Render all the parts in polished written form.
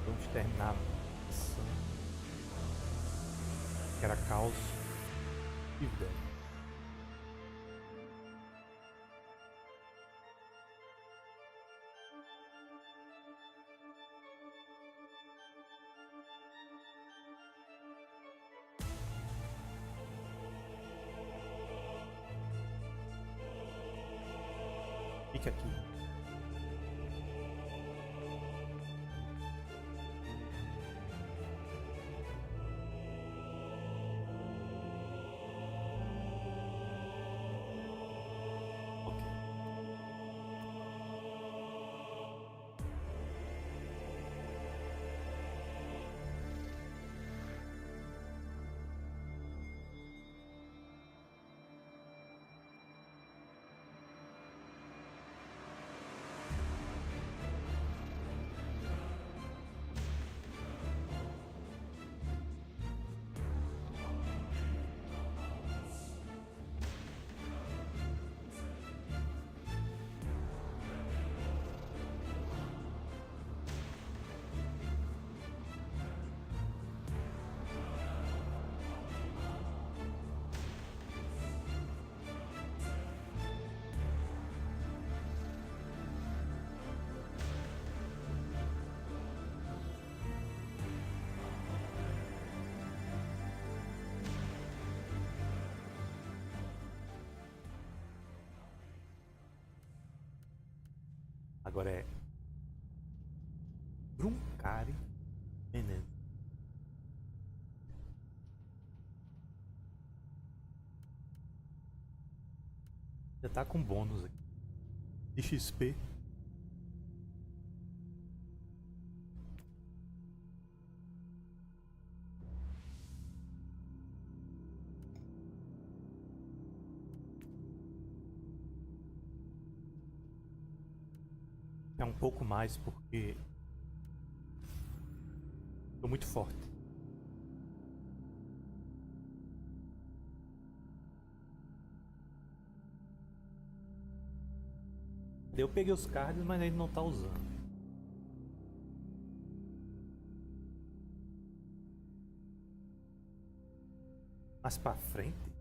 Vamos terminar a missão. Que era caos e velho. Fica aqui. Agora é Bruncari Menezes. Já tá com bônus aqui de XP. É um pouco mais porque estou muito forte. Eu peguei os cards, mas ele não está usando. Mais para frente.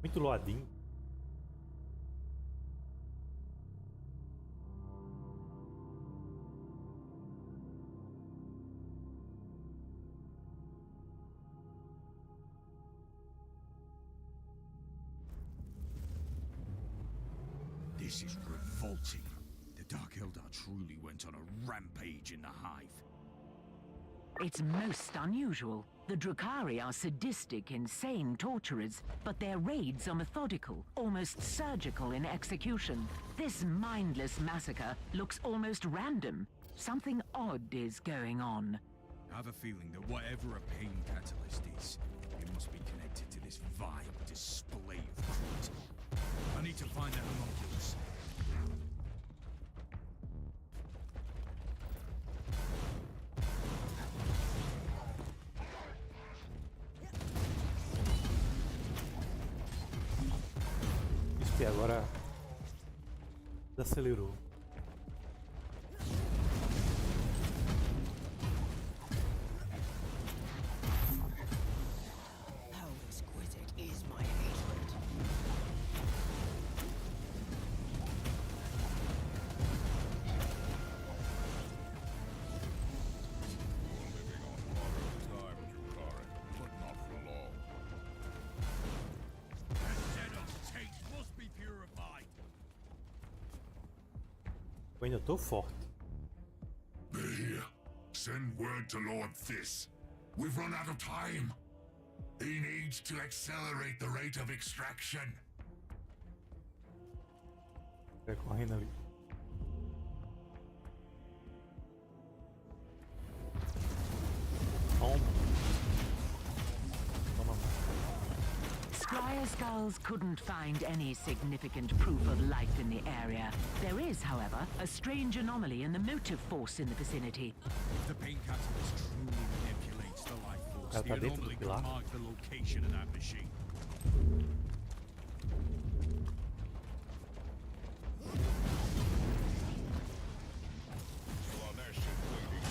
Muito loadinho. This is revolting. The Dark Eldar truly went on a rampage in the Hive. It's most unusual. The Drukhari are sadistic, insane torturers, but their raids are methodical, almost surgical in execution. This mindless massacre looks almost random. Something odd is going on. I have a feeling that whatever a pain catalyst is, it must be connected to this vile display of cruelty. I need to find that homunculus. E agora acelerou. How exquisite is my hatred. Living on borrowed time, Drukhari, but not for long. Must be purified. Eu ainda tô forte. They're here. Send word to Lord This. We've run out of time. He needs to accelerate the rate of extraction. Vai correndo ali. Toma. Toma. Scryer skulls couldn't find any significant proof of life in the area. There is, however, a strange anomaly in the motive force in the vicinity. If the pain catalyst truly manipulates the life force, Ela the tá dentro do anomaly pilar? could mark the location of that machine. Well, on that shit waiting.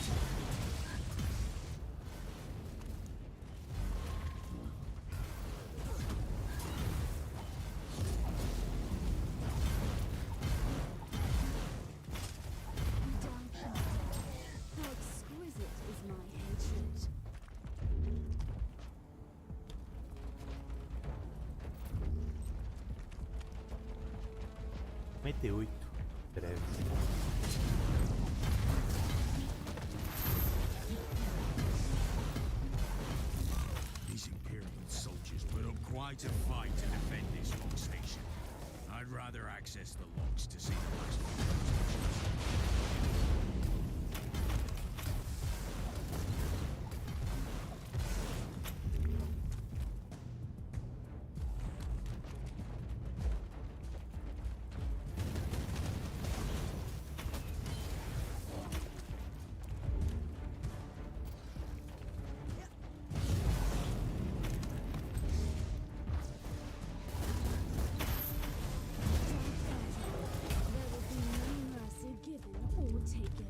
How exquisite is my hatred. 58. Breve. These Imperial soldiers put up quite a fight to defend this log station. I'd rather access the logs to see the last few transactions. There will be no mercy given or taken.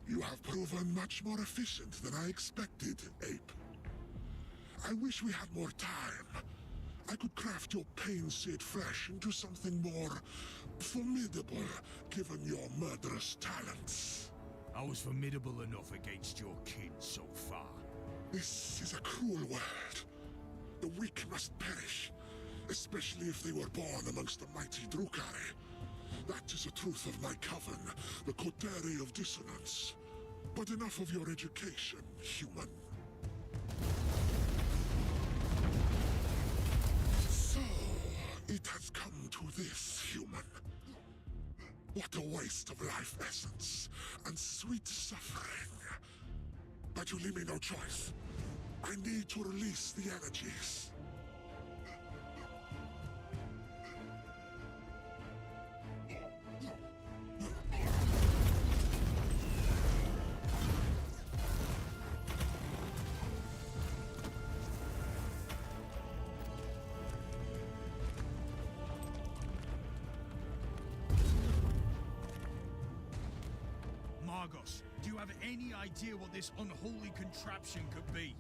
You have proven much more efficient than I expected, Ape. I wish we had more time. I could craft your pain-seared flesh into something more formidable, given your murderous talents. I was formidable enough against your kin so far. This is a cruel world. The weak must perish, especially if they were born amongst the mighty Drukhari. That is the truth of my coven, the Coterie of Dissonance. But enough of your education, human. So, it has come to this, human. What a waste of life essence and sweet suffering. But you leave me no choice. I need to release the energies. Margos, do you have any idea what this unholy contraption could be?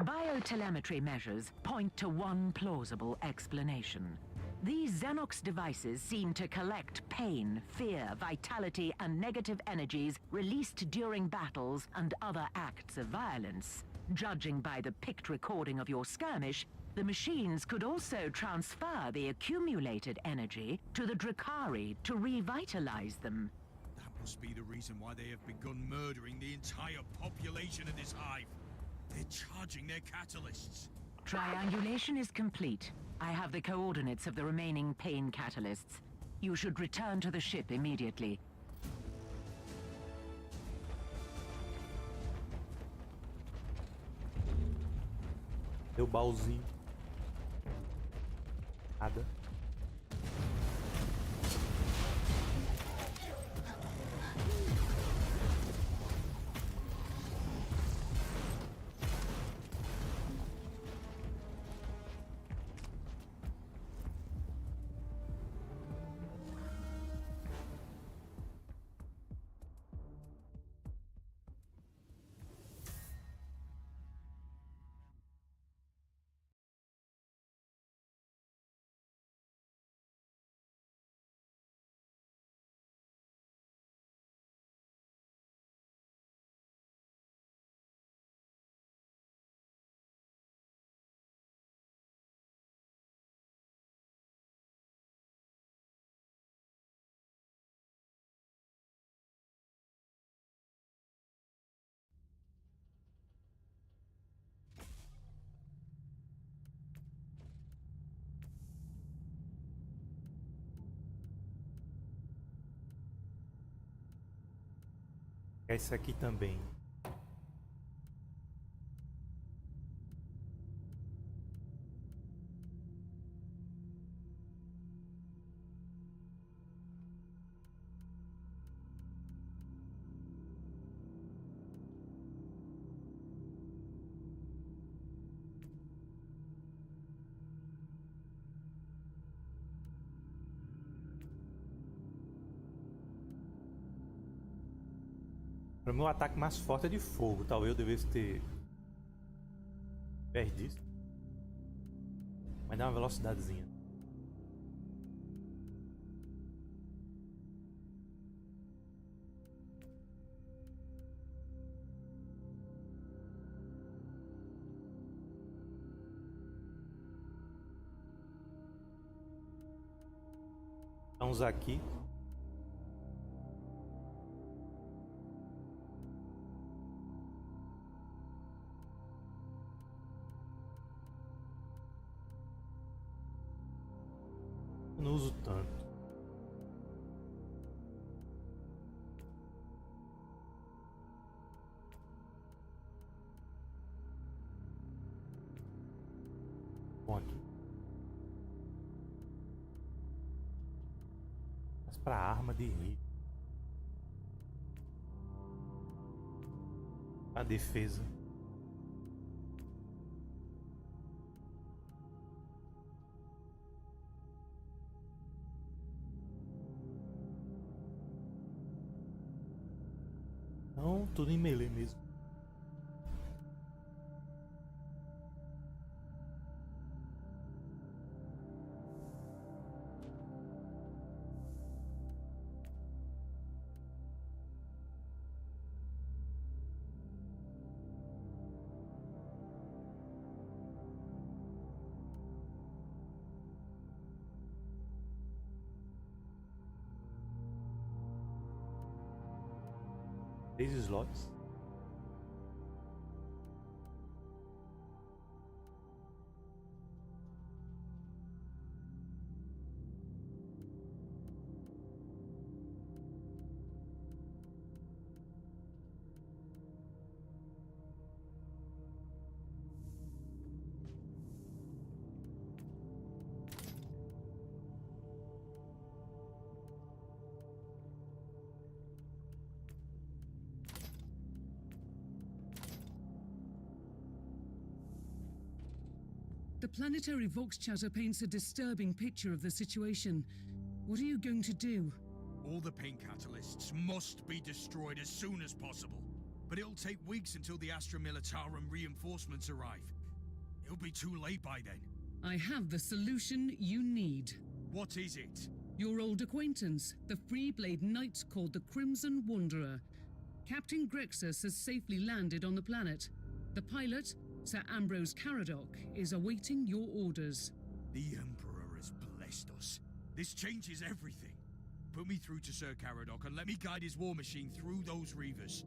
Biotelemetry measures point to one plausible explanation. These Xenox devices seem to collect pain, fear, vitality, and negative energies released during battles and other acts of violence. Judging by the picked recording of your skirmish, the machines could also transfer the accumulated energy to the Drukhari to revitalize them. That must be the reason why they have begun murdering the entire population of this hive. They're charging their catalysts. Triangulation is complete. I have the coordinates of the remaining pain catalysts. You should return to the ship immediately. Deu baúzinho. Nada. Esse aqui também. O meu ataque mais forte é de fogo. Talvez eu devesse ter perdido isso. Mas dá uma velocidadezinha. Vamos aqui. Eu não uso tanto. Bom, aqui. Mas para arma de rio. A defesa. Não, tudo em melee mesmo. Três slots. The planetary Vox chatter paints a disturbing picture of the situation. What are you going to do? All the paint catalysts must be destroyed as soon as possible. But it'll take weeks until the Astra Militarum reinforcements arrive. It'll be too late by then. I have the solution you need. What is it? Your old acquaintance, the Freeblade Knight called the Crimson Wanderer. Captain Grexus has safely landed on the planet. The pilot, Sir Ambrose Caradoc, is awaiting your orders. The Emperor has blessed us. This changes everything. Put me through to Sir Caradoc and let me guide his war machine through those reavers.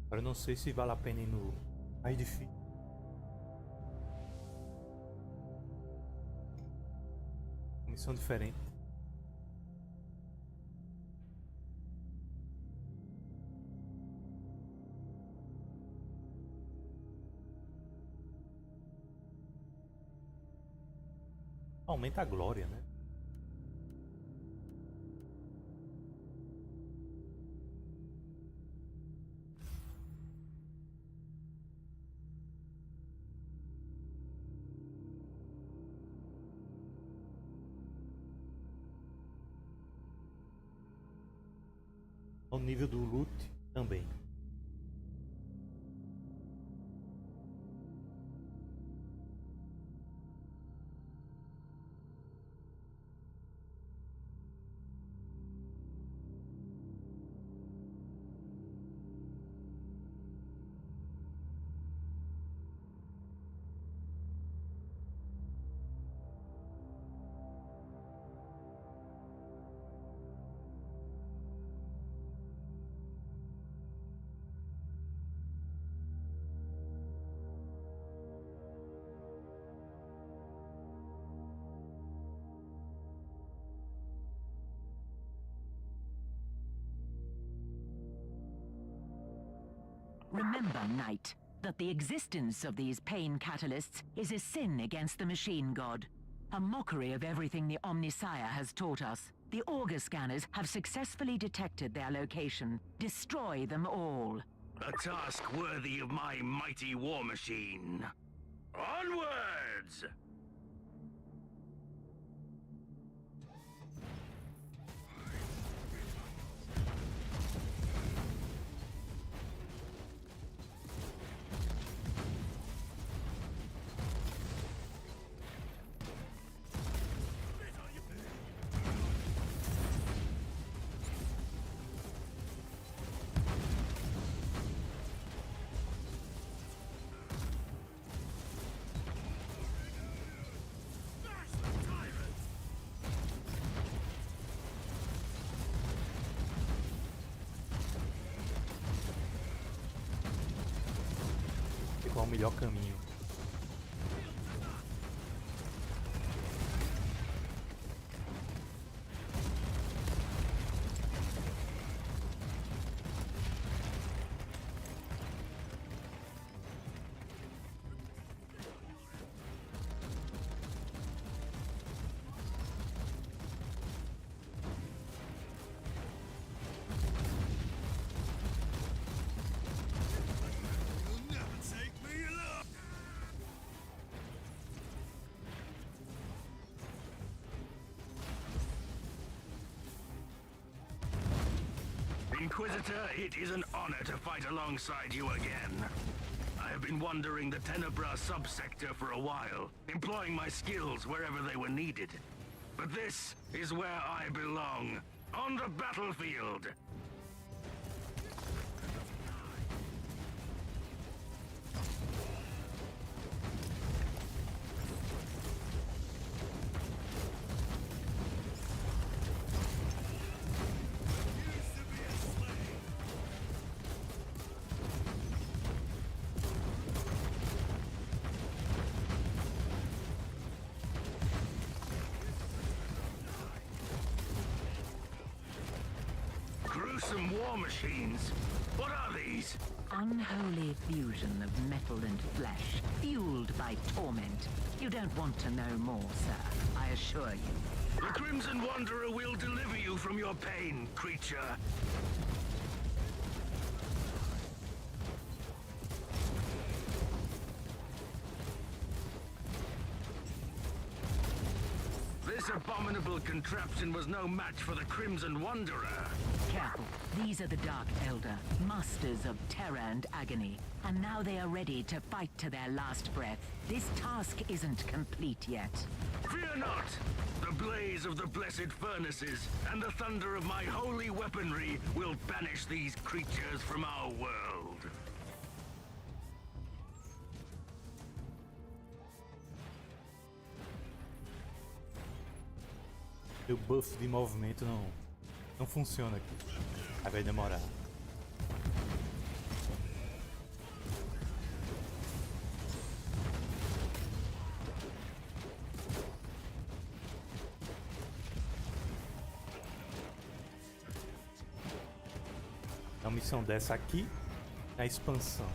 Agora eu não sei se vale a pena ir no mais difícil. Missão diferente. Aumenta a glória, né? O nível do loot também. Remember, Knight, that the existence of these pain catalysts is a sin against the machine god. A mockery of everything the Omnissiah has taught us. The auger scanners have successfully detected their location. Destroy them all. A task worthy of my mighty war machine. Onwards! Qual o melhor caminho? Inquisitor, it is an honor to fight alongside you again. I have been wandering the Tenebra subsector for a while, employing my skills wherever they were needed. But this is where I belong, on the battlefield. Gruesome war machines? What are these? Unholy fusion of metal and flesh, fueled by torment. You don't want to know more, sir, I assure you. The Crimson Wanderer will deliver you from your pain, creature. This abominable contraption was no match for the Crimson Wanderer. Careful. These are the Dark Elder, masters of terror and agony. And now they are ready to fight to their last breath. This task isn't complete yet. Fear not! The blaze of the blessed furnaces and the thunder of my holy weaponry will banish these creatures from our world. O buff de movimento não funciona aqui. Aí vai demorar. Uma missão dessa aqui é a expansão.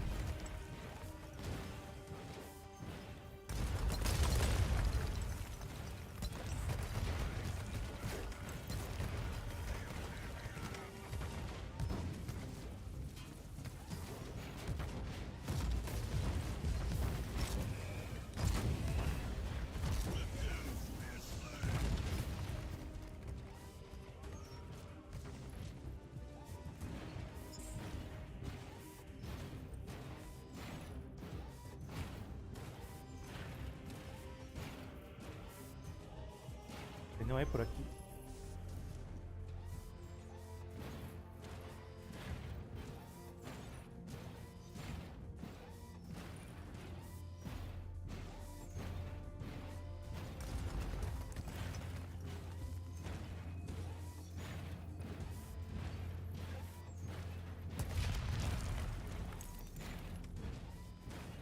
Não é por aqui.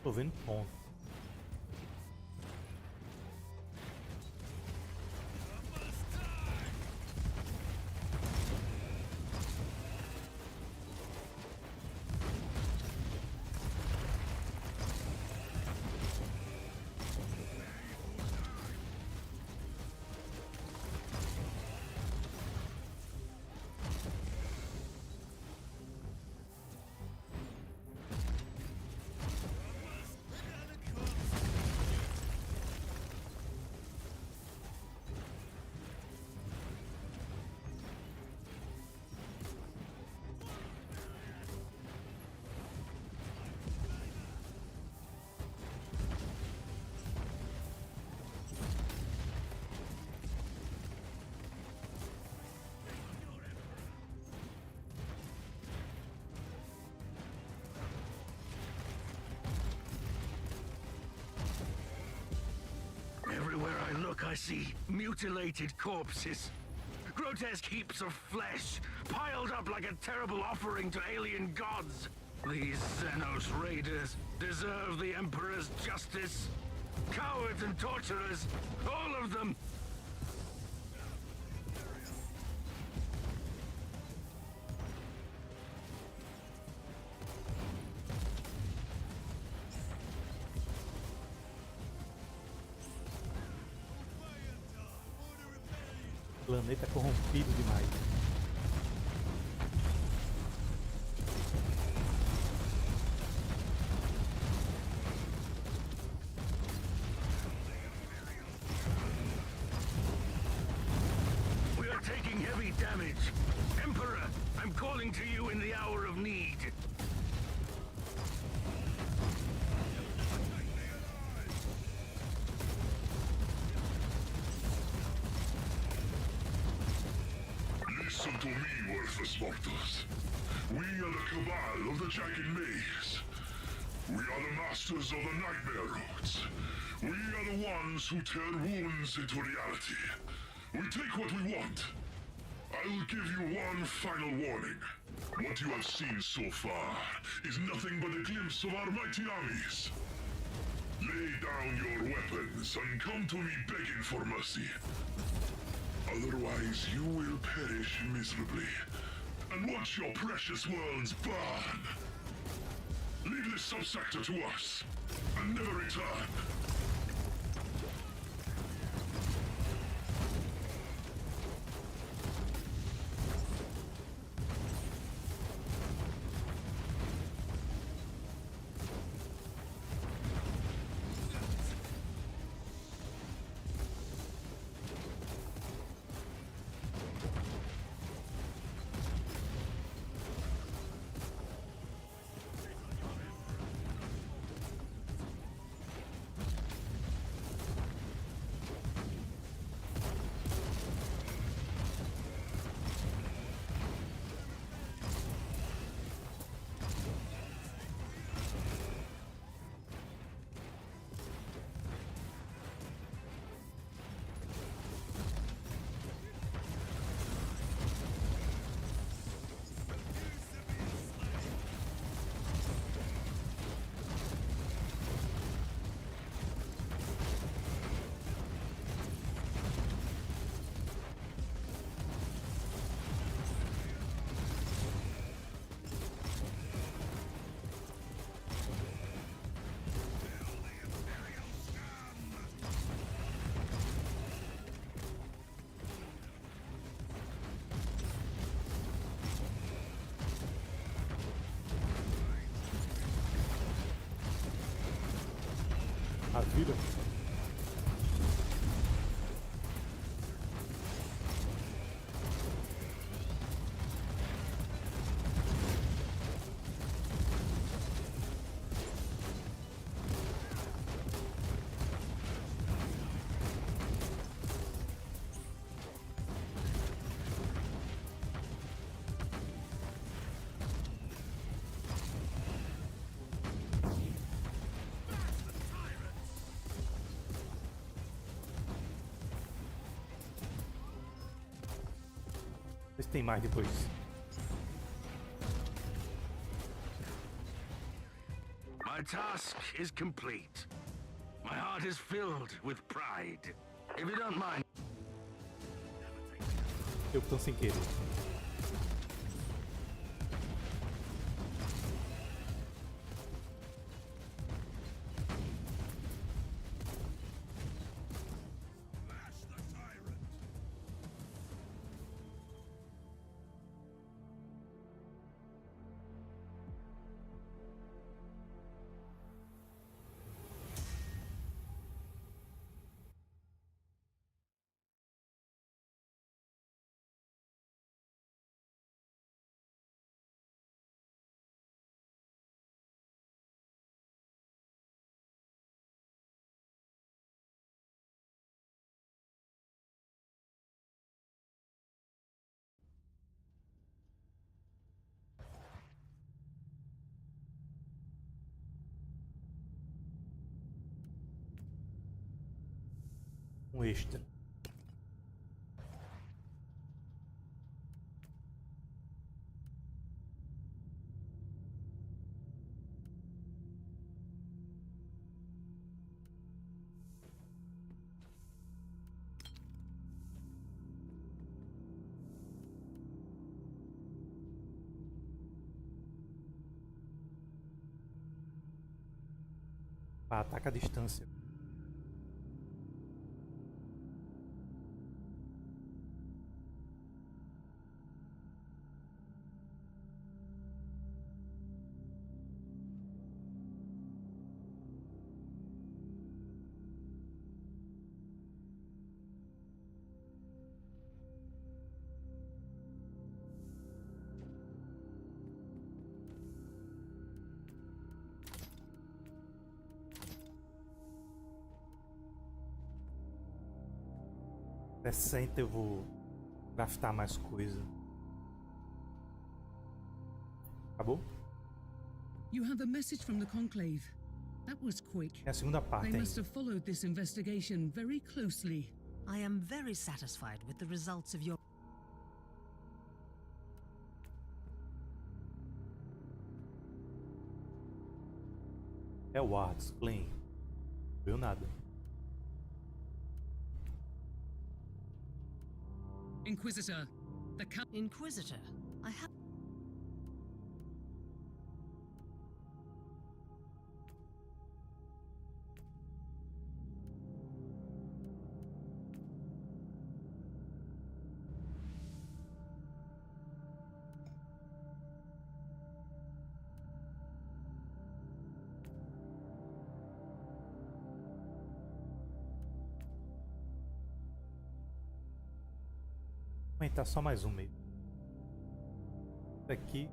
Tô vendo ponto. I see mutilated corpses. Grotesque heaps of flesh, piled up like a terrible offering to alien gods. These Xenos raiders deserve the Emperor's justice. Cowards and torturers, all of them. Planeta corrompido demais. We are taking heavy damage. Emperor, I'm calling to you in the hour of need. Listen to me, worthless mortals. We are the cabal of the Jagged Maze. We are the masters of the nightmare roads. We are the ones who turn wounds into reality. We take what we want. I will give you one final warning. What you have seen so far is nothing but a glimpse of our mighty armies. Lay down your weapons and come to me begging for mercy. Otherwise, you will perish miserably and watch your precious worlds burn. Leave this subsector to us and never return. A vida. Vê se tem mais depois. My task is complete. My heart is filled with pride. If you don't mind. Eu tô sem querer. Um extra. Ataca a distância. Eu vou craftar mais coisa. Acabou? You have a message from the Conclave. That was quick. É a segunda parte They must ainda. have followed this investigation very closely. I am very satisfied with the results of your... É o Arts, Plain. Não viu nada. Inquisitor, the Inquisitor, I have... Vou aumentar só mais um meio. Aqui.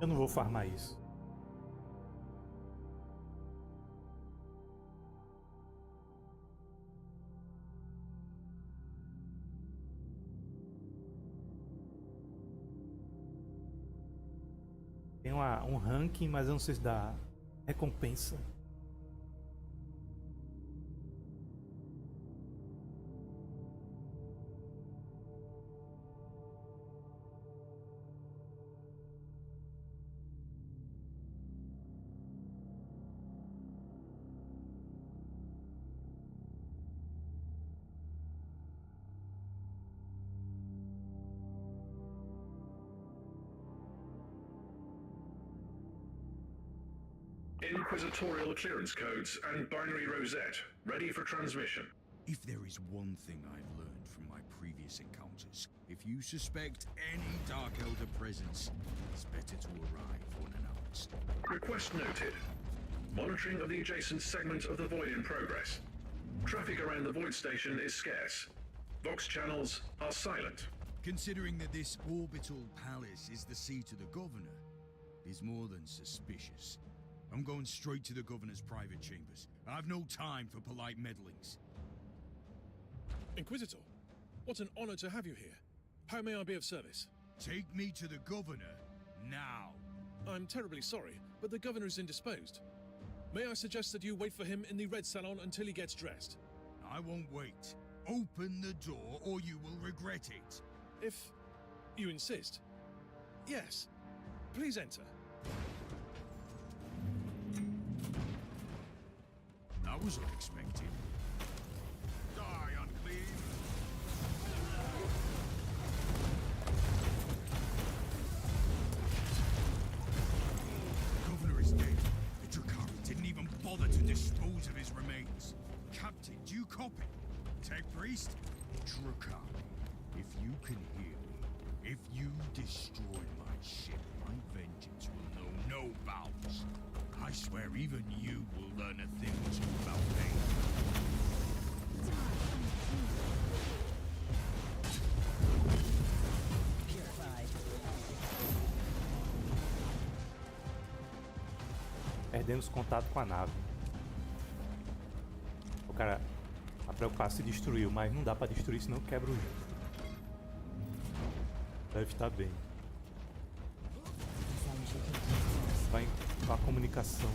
Eu não vou farmar isso. Tem um ranking, mas eu não sei se dá recompensa. Inquisitorial clearance codes and binary rosette, ready for transmission. If there is one thing I've learned from my previous encounters, if you suspect any Dark Elder presence, it's better to arrive unannounced. Request noted. Monitoring of the adjacent segment of the void in progress. Traffic around the void station is scarce. Vox channels are silent. Considering that this orbital palace is the seat of the governor, is more than suspicious. I'm going straight to the governor's private chambers. I've no time for polite meddlings. Inquisitor, what an honor to have you here. How may I be of service? Take me to the governor, now. I'm terribly sorry, but the governor is indisposed. May I suggest that you wait for him in the red salon until he gets dressed? I won't wait. Open the door or you will regret it. If you insist. Yes. Please enter. That was unexpected. Die, unclean! The governor is dead. The Drakari didn't even bother to dispose of his remains. Captain, do you copy? Tech priest? Drakari, if you can hear me, if you destroy my ship, my vengeance will know no bounds. I swear even you will learn a thing or two about pain. Purified. Perdemos contato com a nave. O cara tá preocupado se destruiu, mas não dá pra destruir senão quebra o jogo. Deve estar bem. Vai a comunicação.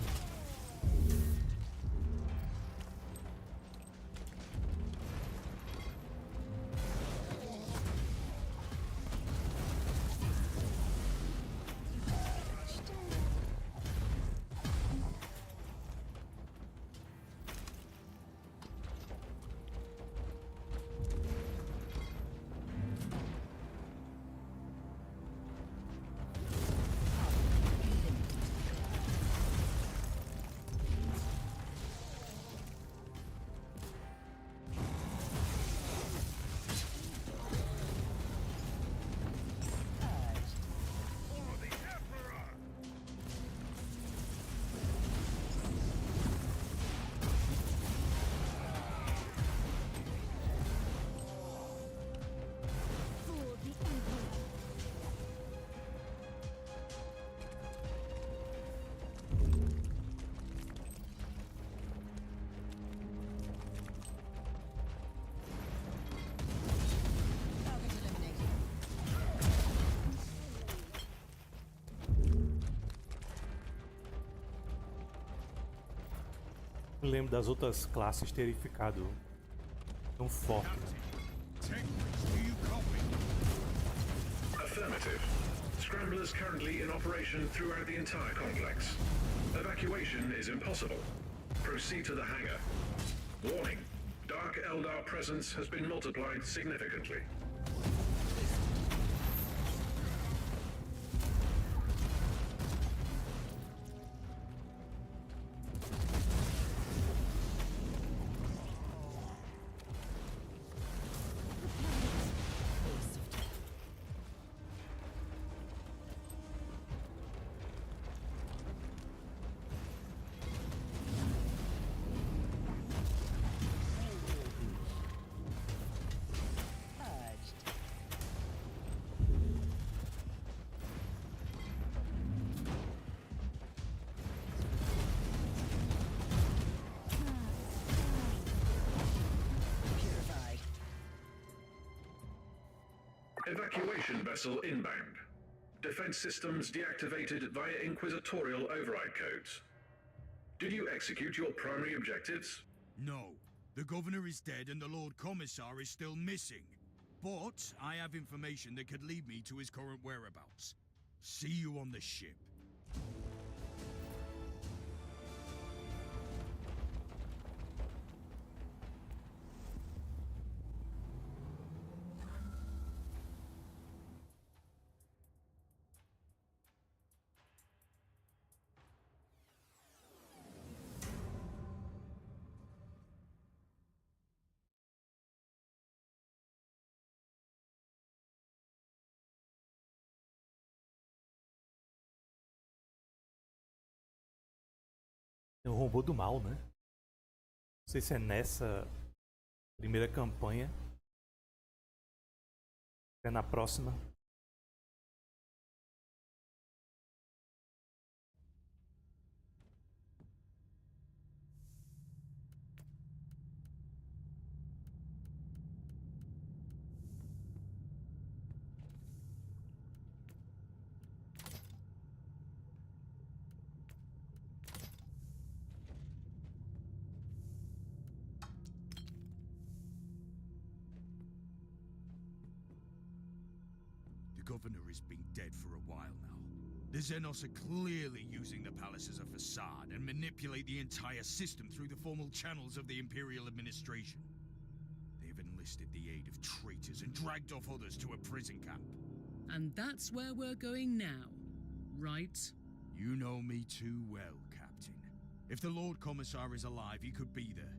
For the Emperor. Eu lembro das outras classes terem ficado tão fortes. Tech Priest, do you copy? Affirmative. Scramblers currently in operation throughout the entire complex. Evacuation is impossible. Proceed to the hangar. Warning. Dark Eldar presence has been multiplied significantly. Evacuation vessel inbound. Defense systems deactivated via Inquisitorial override codes. Did you execute your primary objectives? No. The governor is dead and the Lord Commissar is still missing. But I have information that could lead me to his current whereabouts. See you on the ship. Tem o robô do mal, né? Não sei se é nessa primeira campanha. É na próxima. The governor has been dead for a while now. The Xenos are clearly using the palace as a facade and manipulate the entire system through the formal channels of the Imperial administration. They've enlisted the aid of traitors and dragged off others to a prison camp. And that's where we're going now, right? You know me too well, Captain. If the Lord Commissar is alive, he could be there.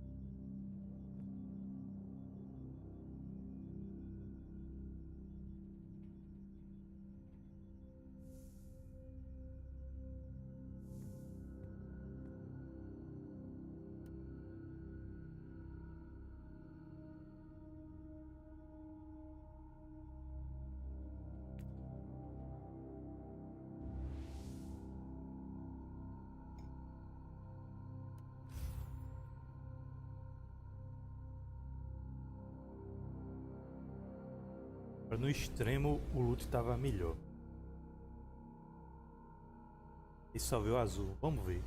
No extremo, o loot estava melhor. E só vê o azul. Vamos ver.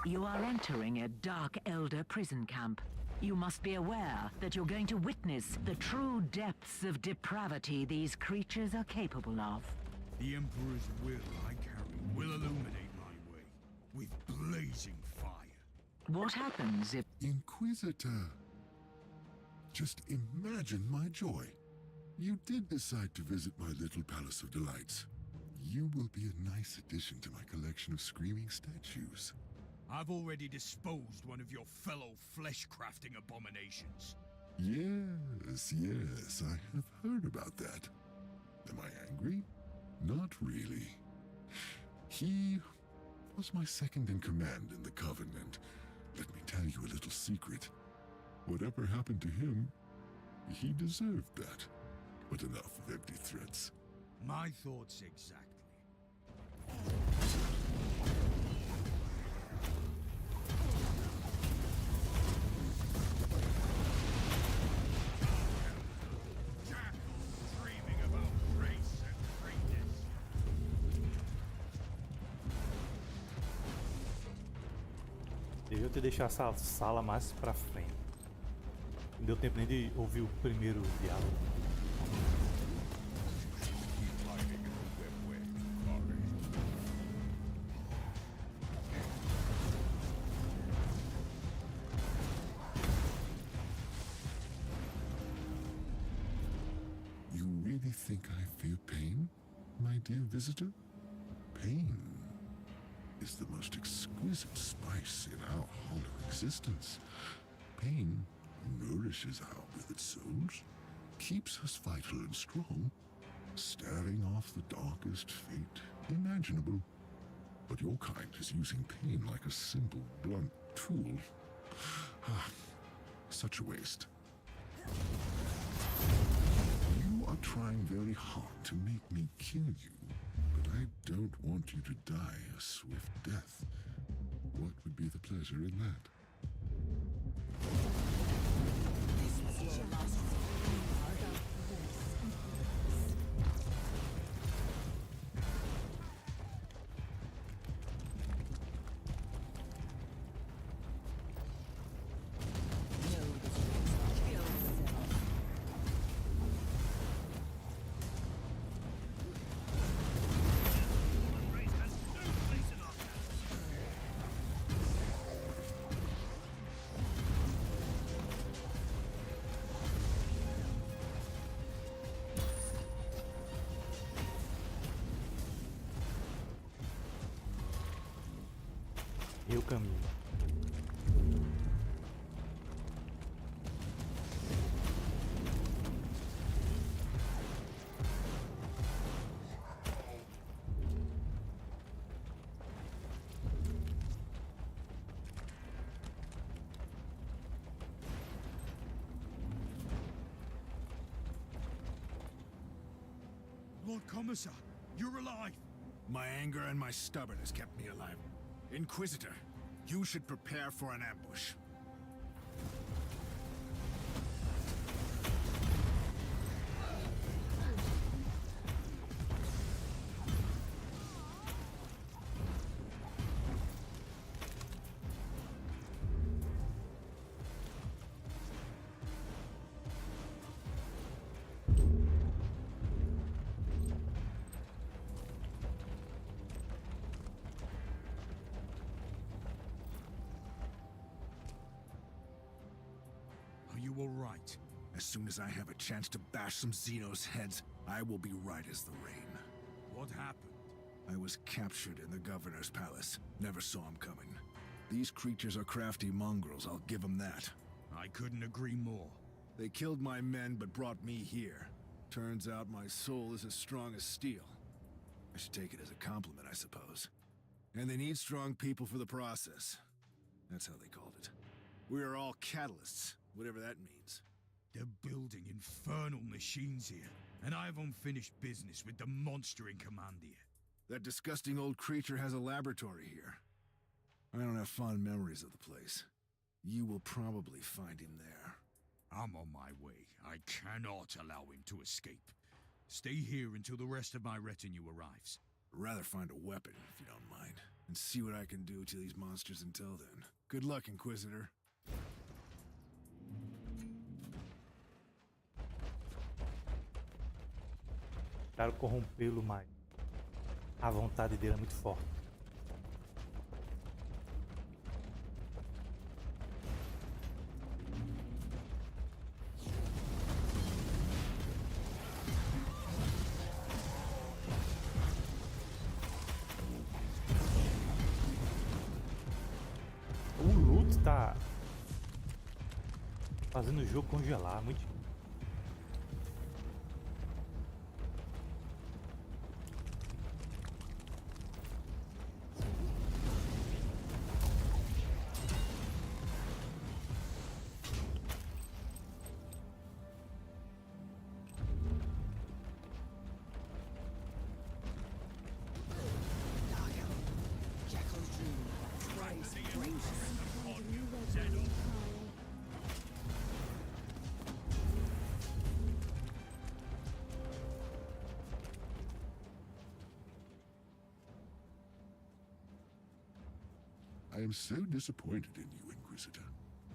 You are entering a Dark Elder prison camp. You must be aware that you're going to witness the true depths of depravity these creatures are capable of. The Emperor's will I carry will illuminate my way with blazing fire. What happens if... Inquisitor. Just imagine my joy. You did decide to visit my little Palace of Delights. You will be a nice addition to my collection of screaming statues. I've already disposed one of your fellow flesh-crafting abominations. Yes, I have heard about that. Am I angry? Not really. He was my second in command in the Covenant. Let me tell you a little secret. Whatever happened to him, he deserved that. But enough of empty threats. My thoughts exactly. Devia ter deixado essa sala mais pra frente. Não deu tempo nem de ouvir o primeiro diálogo. You really think I fear pain, my dear visitor? Pain is the most exquisite spice in our hollow existence. Pain nourishes our withered souls, keeps us vital and strong, staving off the darkest fate imaginable. But your kind is using pain like a simple, blunt tool. Such a waste. You are trying very hard to make me kill you. But I don't want you to die a swift death. What would be the pleasure in that? Eu caminho. Lord Commissar, you're alive! My anger and my stubbornness kept me alive. Inquisitor, you should prepare for an ambush. You all right? As soon as I have a chance to bash some Xenos' heads, I will be right as the rain. What happened? I was captured in the governor's palace. Never saw him coming. These creatures are crafty mongrels, I'll give them that. I couldn't agree more. They killed my men but brought me here. Turns out my soul is as strong as steel. I should take it as a compliment, I suppose. And they need strong people for the process. That's how they called it. We are all catalysts, whatever that means. They're building infernal machines here, and I have unfinished business with the monster in command here. That disgusting old creature has a laboratory here. I don't have fond memories of the place. You will probably find him there. I'm on my way. I cannot allow him to escape. Stay here until the rest of my retinue arrives. Rather find a weapon, if you don't mind, and see what I can do to these monsters until then. Good luck, Inquisitor. Quero corrompê-lo mais. A vontade dele é muito forte. O loot tá fazendo o jogo congelar, muito. I am so disappointed in you, Inquisitor.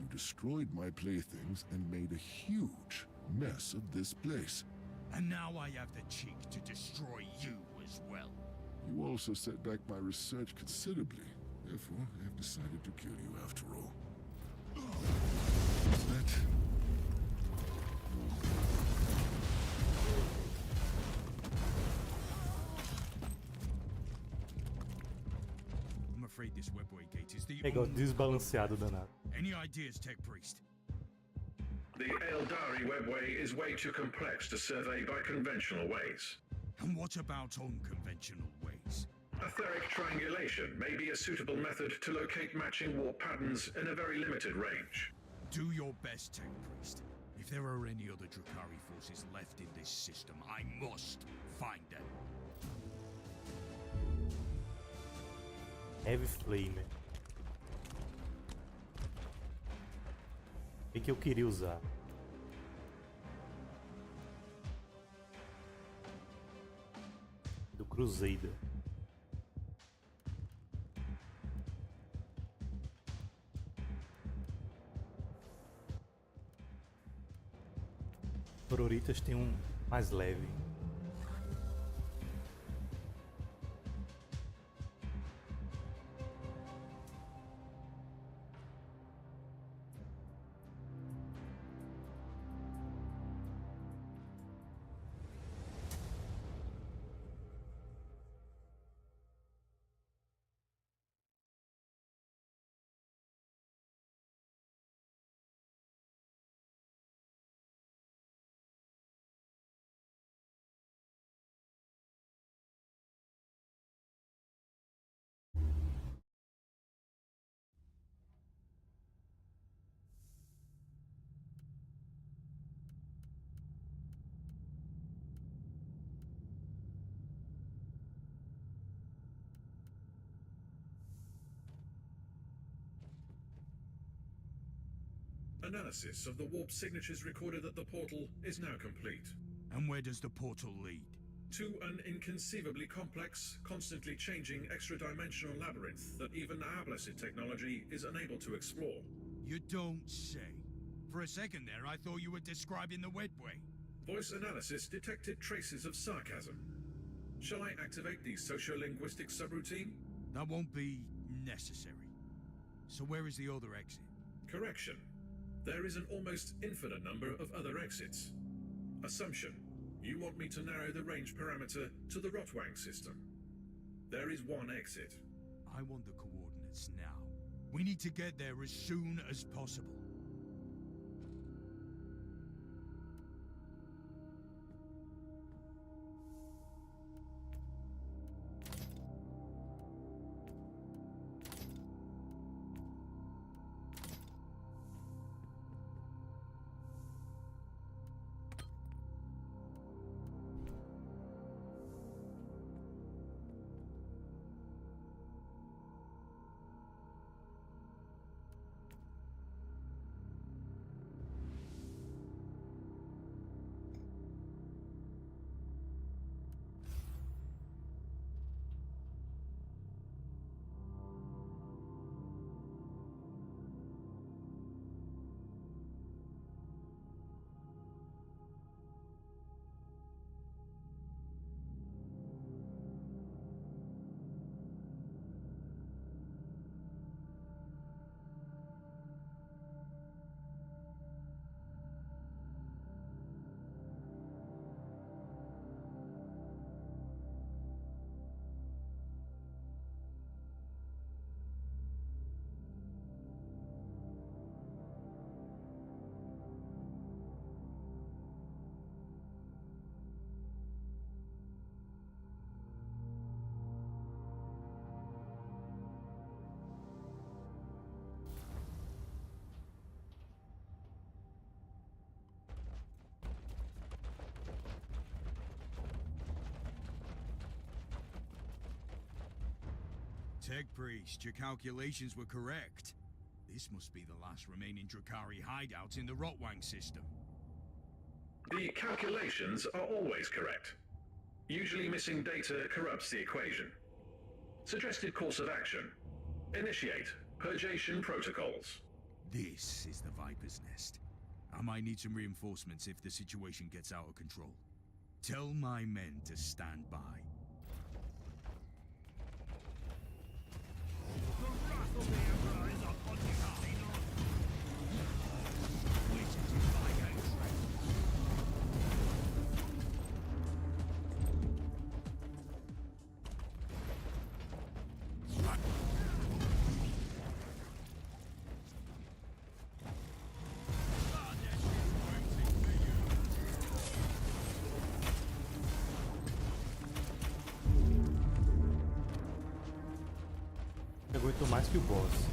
You destroyed my playthings and made a huge mess of this place. And now I have the cheek to destroy you as well. You also set back my research considerably. Therefore, I have decided to kill you after all. That... I'm afraid this webway gate is the Legal, desbalanceado danado. Any ideas, Tech Priest? The Eldari webway is way too complex to survey by conventional ways. And what about unconventional ways? Etheric triangulation may be a suitable method to locate matching warp patterns in a very limited range. Do your best, Tech Priest. If there are any other Drukhari forces left in this system, I must find them. Heavy Flame. O que eu queria usar? Do Crusader. Floritas tem um mais leve. Analysis of the warp signatures recorded at the portal is now complete. And where does the portal lead? To an inconceivably complex, constantly changing extra-dimensional labyrinth that even our blessed technology is unable to explore. You don't say. For a second there, I thought you were describing the webway. Voice analysis detected traces of sarcasm. Shall I activate the sociolinguistic subroutine? That won't be necessary. So where is the other exit? Correction. There is an almost infinite number of other exits. Assumption. You want me to narrow the range parameter to the Rotwang system. There is one exit. I want the coordinates now. We need to get there as soon as possible. Tech Priest, your calculations were correct. This must be the last remaining Drakari hideout in the Rotwang system. The calculations are always correct. Usually missing data corrupts the equation. Suggested course of action. Initiate purgation protocols. This is the Viper's Nest. I might need some reinforcements if the situation gets out of control. Tell my men to stand by. Eu aguento mais que o boss.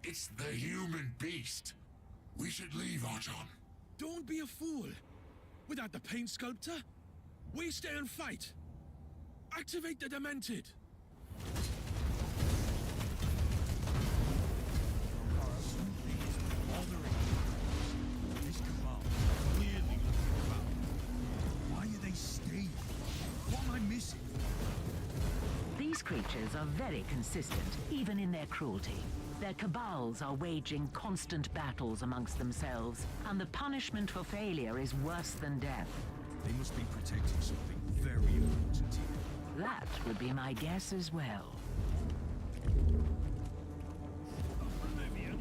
It's the human beast. We should leave, Archon. Don't be a fool. Without the paint sculptor, we stay and fight. Activate the Demented. This cabal is clearly looking about. Why are they staying? What am I missing? These creatures are very consistent, even in their cruelty. Their cabals are waging constant battles amongst themselves, and the punishment for failure is worse than death. They must be protecting something very important here. That would be my guess as well. The mere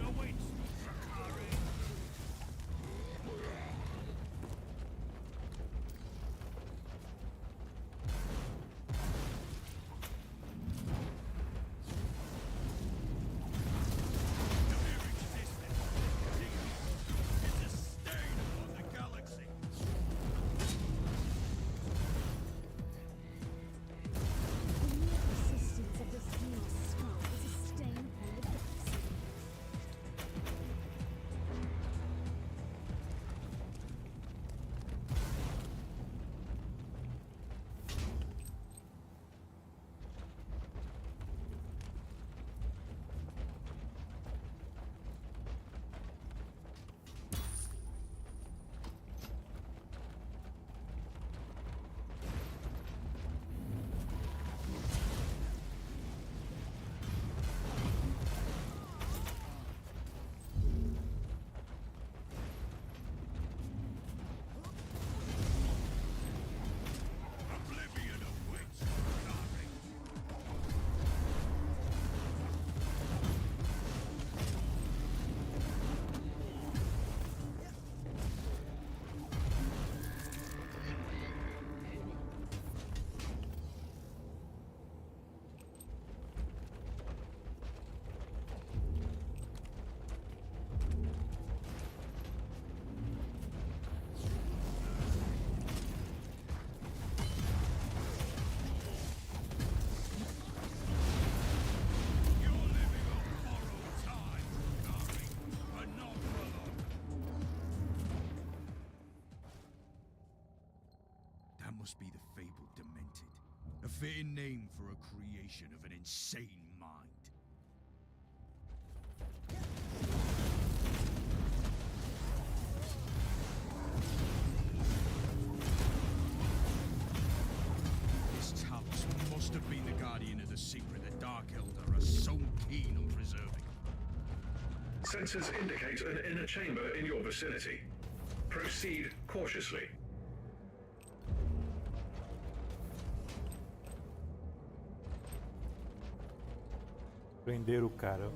persistence of this must be the fabled Demented. A fitting name for a creation of an insane mind. This Talos must have been the guardian of the secret the Dark Elder are so keen on preserving. Sensors indicate an inner chamber in your vicinity. Proceed cautiously. Prender o cara.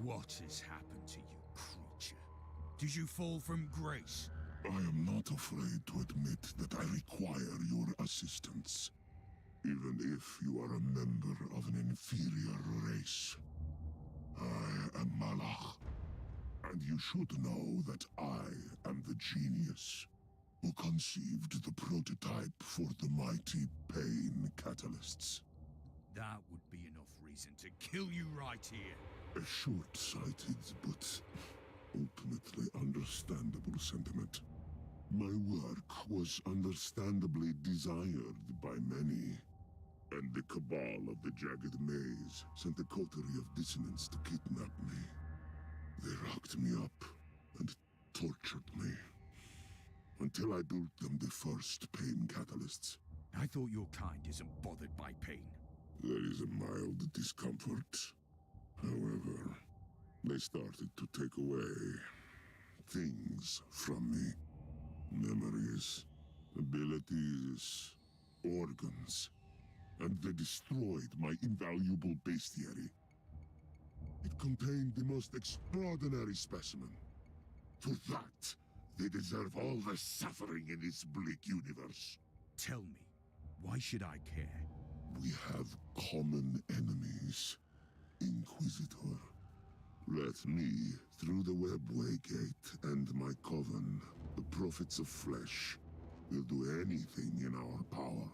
What has happened to you, creature? Did you fall from grace? I am not afraid to admit that I require your assistance, even if you are a member of an inferior race. I am Malach, and you should know that I am the genius who conceived the prototype for the mighty pain catalysts. That would be enough reason to kill you right here. A short-sighted but ultimately understandable sentiment. My work was understandably desired by many, and the cabal of the Jagged Maze sent a coterie of dissonants to kidnap me. They locked me up and tortured me, until I built them the first pain catalysts. I thought your kind isn't bothered by pain. There is a mild discomfort. However, they started to take away things from me. Memories, abilities, organs. And they destroyed my invaluable bestiary. It contained the most extraordinary specimen. For that, they deserve all the suffering in this bleak universe. Tell me, why should I care? We have common enemies, Inquisitor. Let me, through the webway gate and my coven, the prophets of flesh, will do anything in our power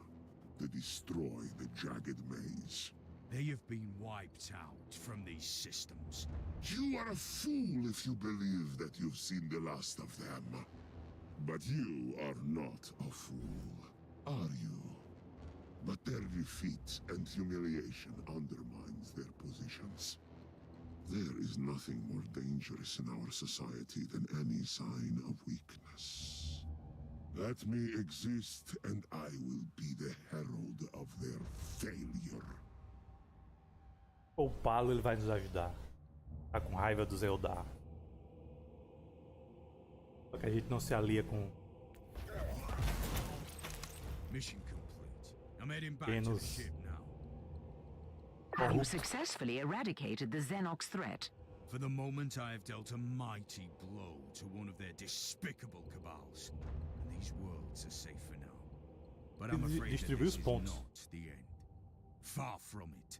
to destroy the Jagged Maze. They have been wiped out from these systems. You are a fool if you believe that you've seen the last of them. But you are not a fool, are you? But their defeat and humiliation undermines their positions. There is nothing more dangerous in our society than any sign of weakness. Let me exist, and I will be the herald of their failure. Poupá-lo, ele vai nos ajudar. Tá com raiva do Zeldar. Só que a gente não se alia com Mission complete. I'm heading back to the ship now. Having successfully eradicated the Xenox threat. For the moment, I have dealt a mighty blow to one of their despicable cabals. And these worlds are safe for now. But I'm afraid that this is not the end. Far from it.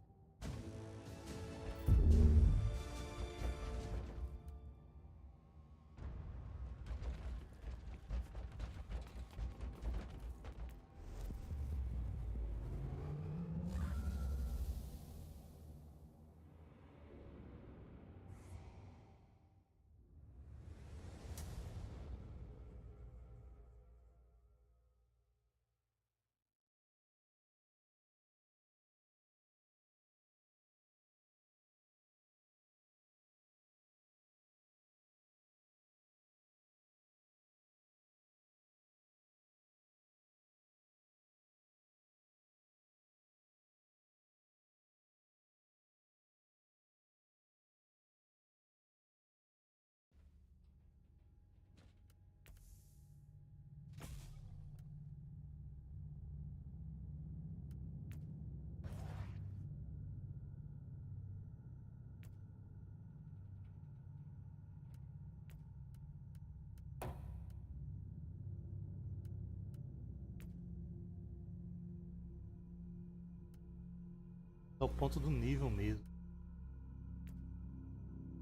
É o ponto do nível mesmo.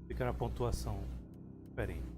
Fica na pontuação diferente.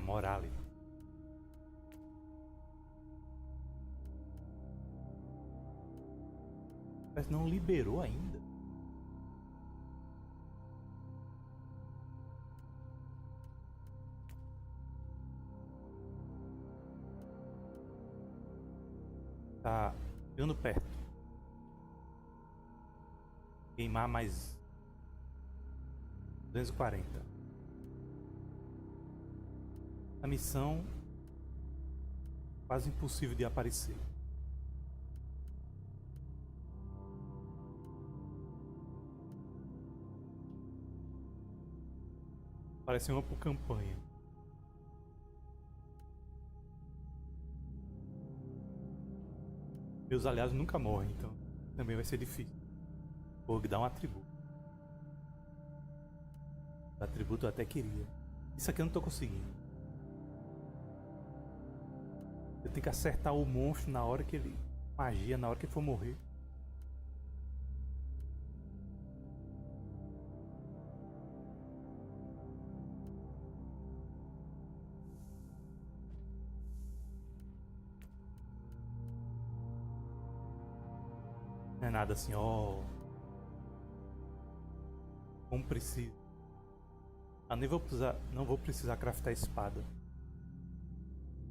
Morale. Mas não liberou ainda. Tá chegando perto. Queimar mais 240. A missão quase impossível de aparecer. Parece uma por campanha. Meus aliados nunca morrem, então também vai ser difícil. Vou dar um atributo. O atributo eu até queria. Isso aqui eu não tô conseguindo. Eu tenho que acertar o monstro na hora que ele... Magia, na hora que ele for morrer. Não é nada assim, ó. Como preciso. Ah, nem vou precisar. Não vou precisar craftar espada.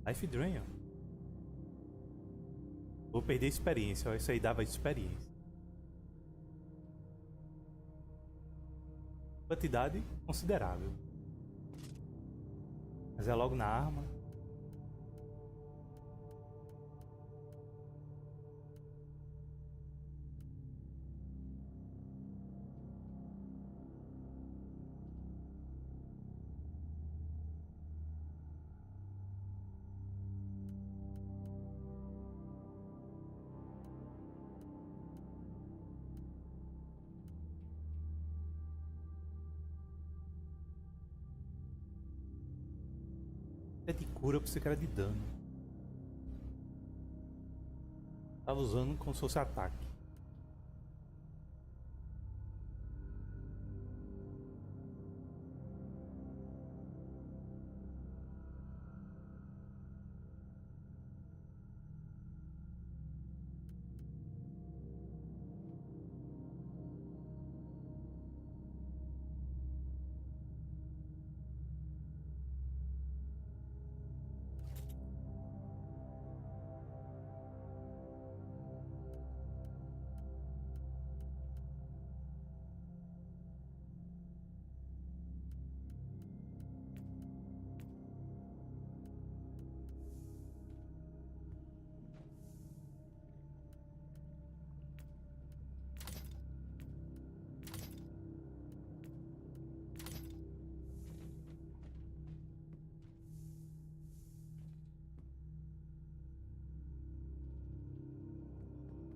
Life Drain, ó. Vou perder experiência, ó. Isso aí dava experiência. Quantidade considerável. Mas é logo na arma. É de cura pra você que era de dano. Tava usando como se fosse ataque.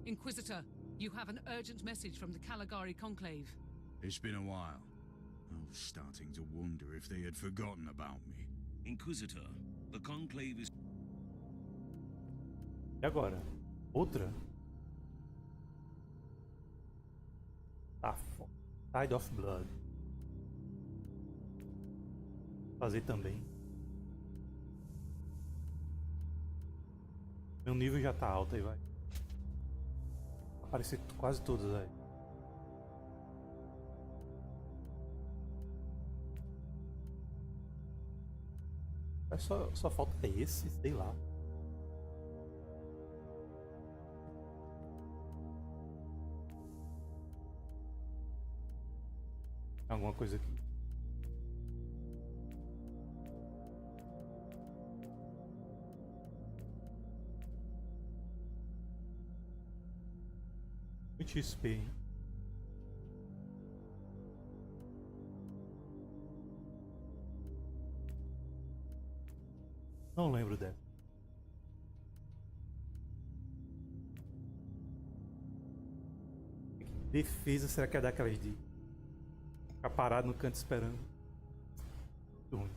Inquisitor, you have an urgent message from the Caligari Conclave. It's been a while. I was starting to wonder if they had forgotten about me. Inquisitor, the Conclave is... E agora? Outra? Tá foda. Tide of Blood. Fazer também. Meu nível já tá alto aí, vai. Aparecer quase todas aí. Mas só falta esse, sei lá. Alguma coisa aqui. Muito XP, hein? Não lembro dessa. Defesa, será que é daquelas de ficar parado no canto esperando? Muito ruim.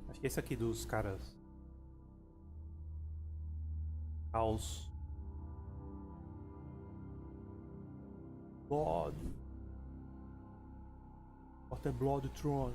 Acho que esse aqui dos caras Caos God. of the Blood Throne.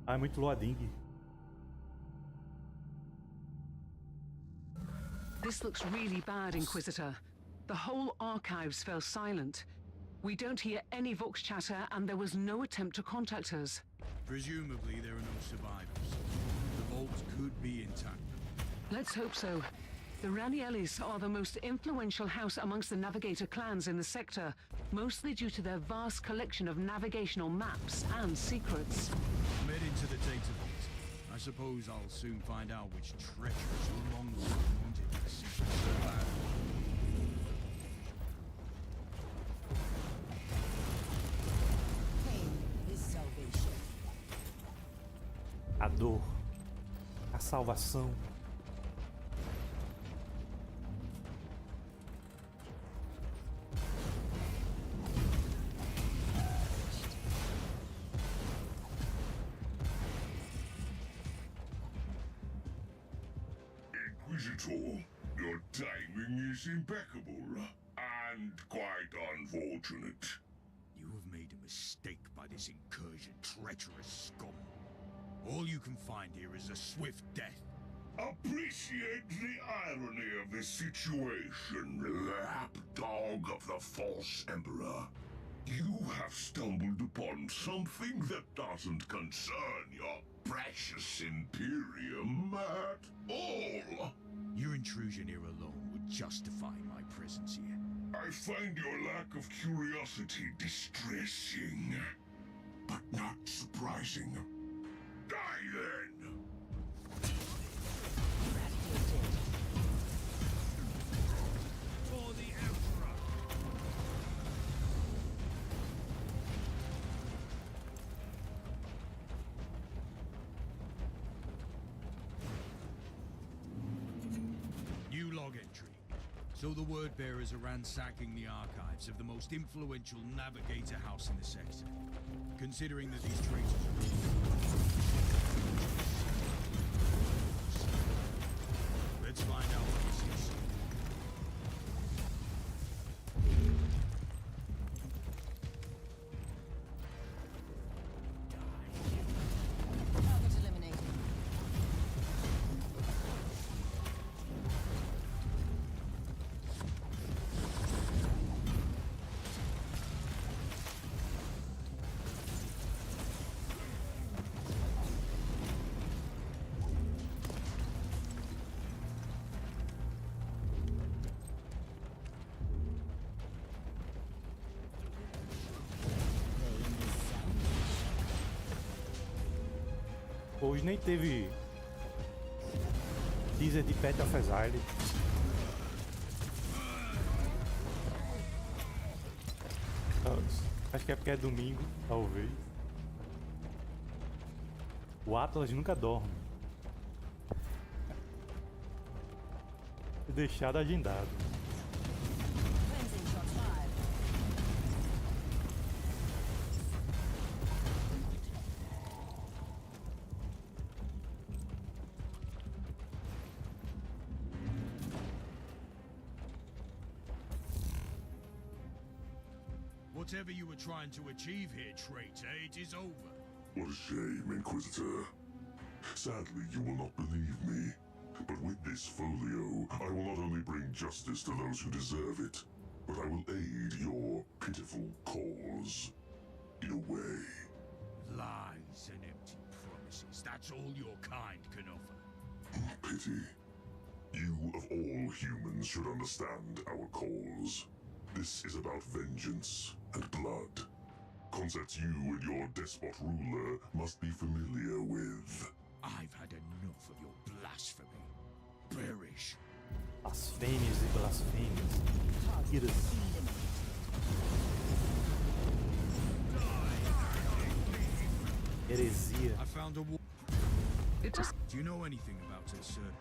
Ah, é muito loading. This looks really bad, Inquisitor. The whole archives fell silent. We don't hear any Vox chatter, and there was no attempt to contact us. Presumably there are no survivors. The vault could be intact. Let's hope so. The Raniellis are the most influential house amongst the Navigator clans in the sector, mostly due to their vast collection of navigational maps and secrets. I'm heading to the data vault. I suppose I'll soon find out which treacherous mongrel wanted that secret so bad. Pain is salvation. A dor, a salvação. Inquisitor, your timing is impeccable, and quite unfortunate. You have made a mistake by this incursion, treacherous scum. All you can find here is a swift death. Appreciate the irony of this situation, lapdog of the false emperor. You have stumbled upon something that doesn't concern your precious Imperium at all. Your intrusion here alone would justify my presence here. I find your lack of curiosity distressing, but not surprising. Die then! For the Emperor! New log entry. So the word bearers are ransacking the archives of the most influential navigator house in the sector. Considering that these traitors are... Let's find out what this is. Target eliminated. Hoje nem teve teaser de Path of Exile. Acho que é porque é domingo, talvez. O Atlas nunca dorme. Deixado agendado. Cleansing shot fired. Whatever you were trying to achieve here, traitor, it is over. What a shame, Inquisitor. Sadly, you will not believe me. But with this folio, I will not only bring justice to those who deserve it, but I will aid your pitiful cause. In a way. Lies and empty promises. That's all your kind can offer. Pity. You, of all humans, should understand our cause. This is about vengeance and blood. Concepts you and your despot ruler must be familiar with. I've had enough of your blasphemy. Perish. Blasfêmias e blasfêmias. Iras. Heresia. I found a It just... Do you know anything about a certain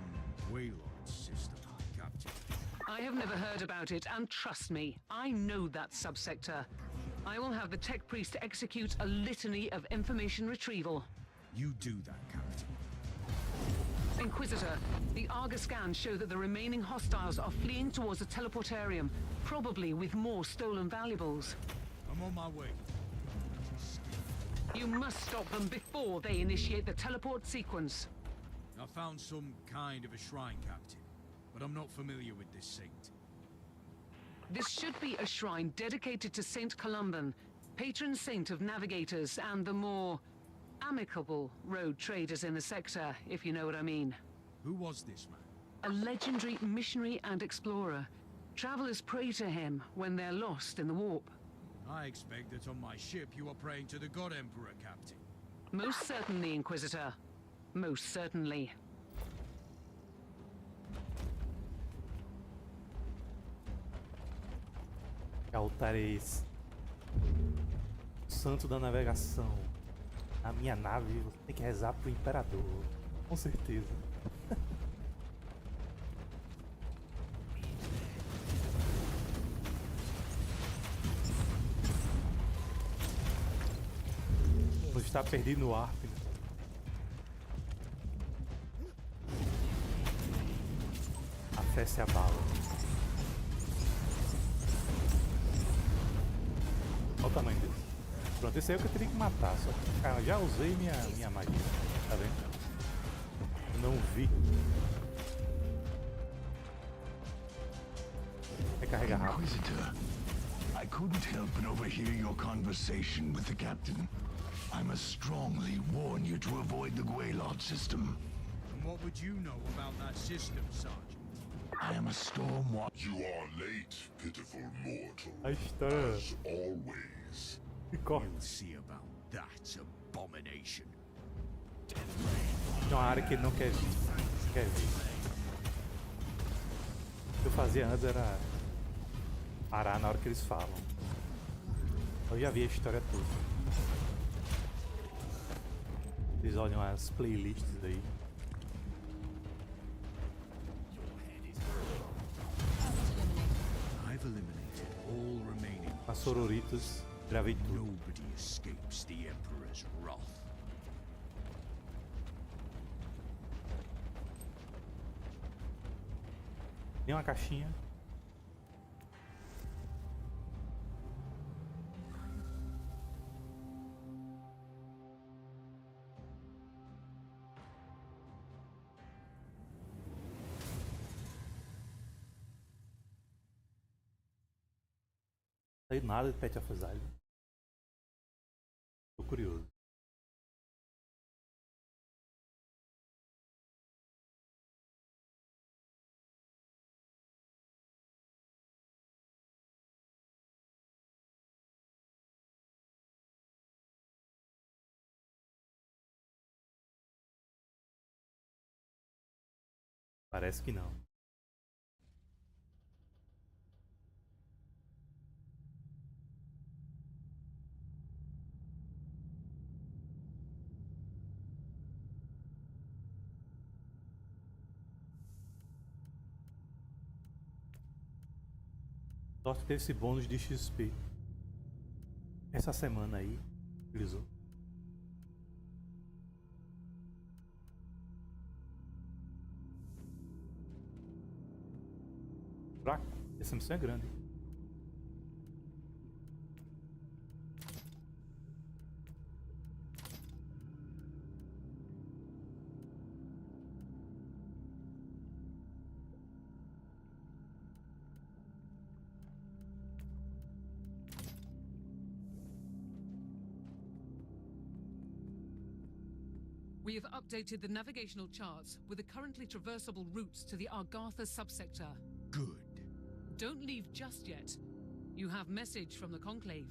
Waylord system, Captain? I have never heard about it, and trust me, I know that subsector. I will have the tech priest execute a litany of information retrieval. You do that, Captain. Inquisitor, the Argus scans show that the remaining hostiles are fleeing towards the teleportarium, probably with more stolen valuables. I'm on my way. You must stop them before they initiate the teleport sequence. I found some kind of a shrine, Captain, but I'm not familiar with this saint. This should be a shrine dedicated to Saint Columban, patron saint of navigators and the more amicable road traders in the sector, if you know what I mean. Who was this man? A legendary missionary and explorer. Travelers pray to him when they're lost in the warp. I expect that on my ship you are praying to the God Emperor, Captain. Most certainly, Inquisitor. Most certainly. Altar é esse? Santo da navegação. Na minha nave você tem que rezar pro imperador. Com certeza. Você está perdido no ar, filho. A fé se abala. Olha o tamanho desse. Pronto, esse aí é o que eu teria que matar. Só que, cara, já usei minha magia. Tá vendo? Eu não vi. Recarrega rápido. Inquisitor, I couldn't help but overhear your conversation with the captain. I must strongly warn you to avoid the Waylord system. And what would you know about that system, Sergeant? I am a stormwatcher. You are late, pitiful mortal. A história As always. de corte. We'll see about that abomination. Tem uma área que ele não quer ver. Quer ver. O que eu fazia antes era parar na hora que eles falam. Eu já vi a história toda. Eles olham as playlists aí. I've eliminated all remaining. As sororitas, gravei tudo. Nobody escapes the Emperor's wrath. Tem uma caixinha. Não sei nada de Path of Exile. Tô curioso. Parece que não. Sorte teve esse bônus de XP essa semana aí. Utilizou. Fraco. Essa missão é grande. We have updated the navigational charts with the currently traversable routes to the Argatha subsector. Good. Don't leave just yet. You have message from the Conclave.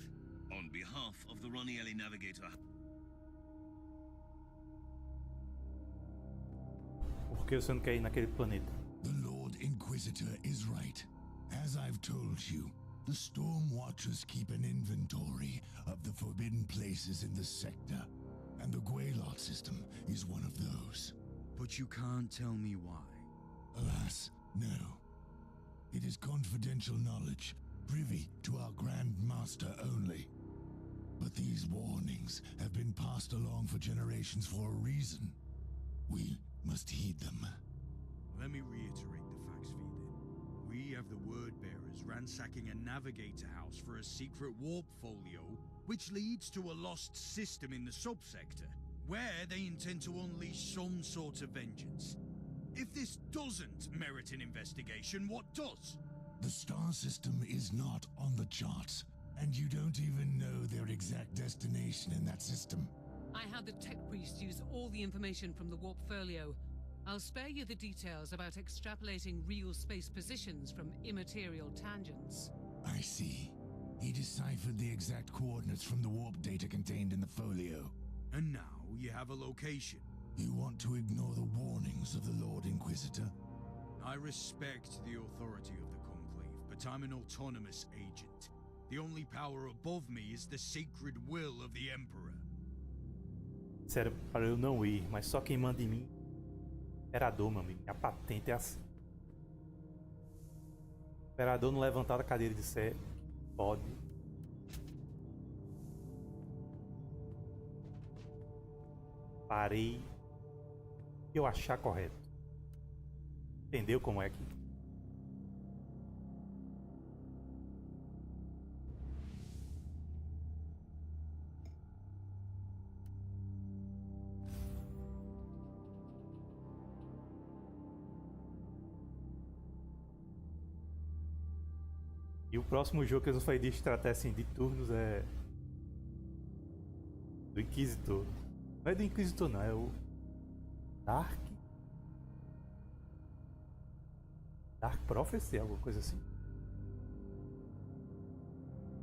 On behalf of the Ronieli Navigator. Por que você não quer ir naquele planeta? The Lord Inquisitor is right. As I've told you, the Storm Watchers keep an inventory of the forbidden places in the sector, and the Guaylot system is one of those. But you can't tell me why. Alas, no. It is confidential knowledge, privy to our Grand Master only. But these warnings have been passed along for generations for a reason. We must heed them. Let me reiterate the facts for you then. We have the word-bearers ransacking a navigator house for a secret warp folio, which leads to a lost system in the subsector, where they intend to unleash some sort of vengeance. If this doesn't merit an investigation, what does? The star system is not on the charts, and you don't even know their exact destination in that system. I had the tech priest use all the information from the warp folio. I'll spare you the details about extrapolating real space positions from immaterial tangents. I see. He deciphered the exact coordinates from the warp data contained in the folio. And now you have a location. You want to ignore the warnings of the Lord Inquisitor? I respect the authority of the Conclave, but I'm an autonomous agent. The only power above me is the sacred will of the Emperor. Sério, para eu não ir, mas só quem manda em mim. Imperador, meu amigo. A patente é assim. Imperador não levantar da cadeira de sé. Pode. Parei. O que eu achar correto. Entendeu como é que? E o próximo jogo que eu falei de estratégia assim, de turnos é do Inquisitor. Não é do Inquisitor não, é o Dark Prophecy, alguma coisa assim.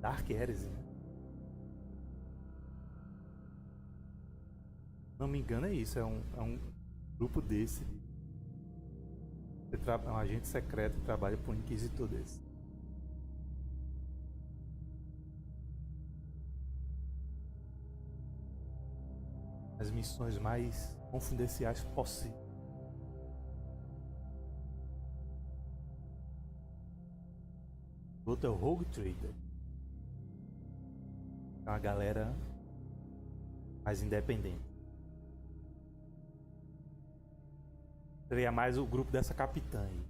Dark Heresy, né? Não me engano é isso, é um grupo desse. É um agente secreto que trabalha para um Inquisitor desse. As missões mais confidenciais possíveis. O outro é o Rogue Trader. É uma galera mais independente. Seria mais o grupo dessa capitã aí.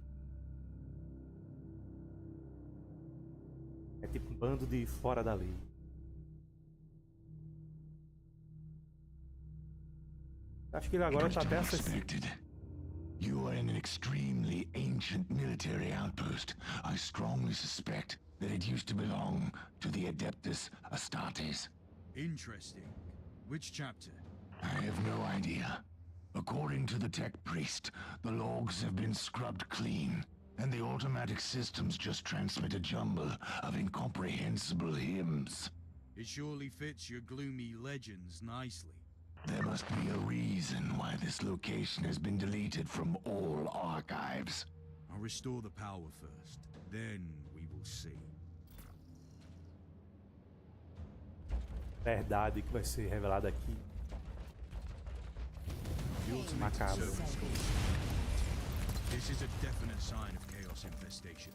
É tipo um bando de fora da lei. Acho que ele agora tá até acessível. You are in an extremely ancient military outpost. I strongly suspect that it used to belong to the Adeptus Astartes. Interesting. Which chapter? I have no idea. According to the tech priest, the logs have been scrubbed clean, and the automatic systems just transmit a jumble of incomprehensible hymns. It surely fits your gloomy legends nicely. There must be a reason why this location has been deleted from all archives. I'll restore the power first, then we will see. Verdade que vai ser revelada aqui. Macabro. This is a definite sign of chaos infestation.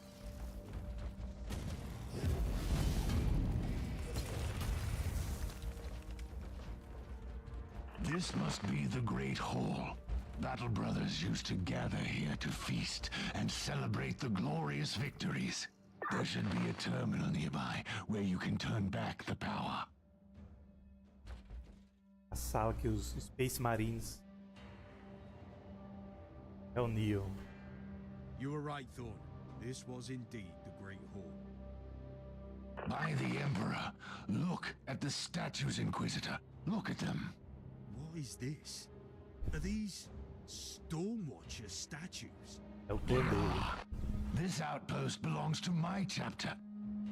This must be the Great Hall. Battle Brothers used to gather here to feast and celebrate the glorious victories. There should be a terminal nearby where you can turn back the power. A sala que os Space Marines é o Neo. You were right, Thorn. This was indeed the Great Hall. By the Emperor, look at the statues, Inquisitor. Look at them. What is this? Are these Stormwatcher statues? É o plano dele. This outpost belongs to my chapter.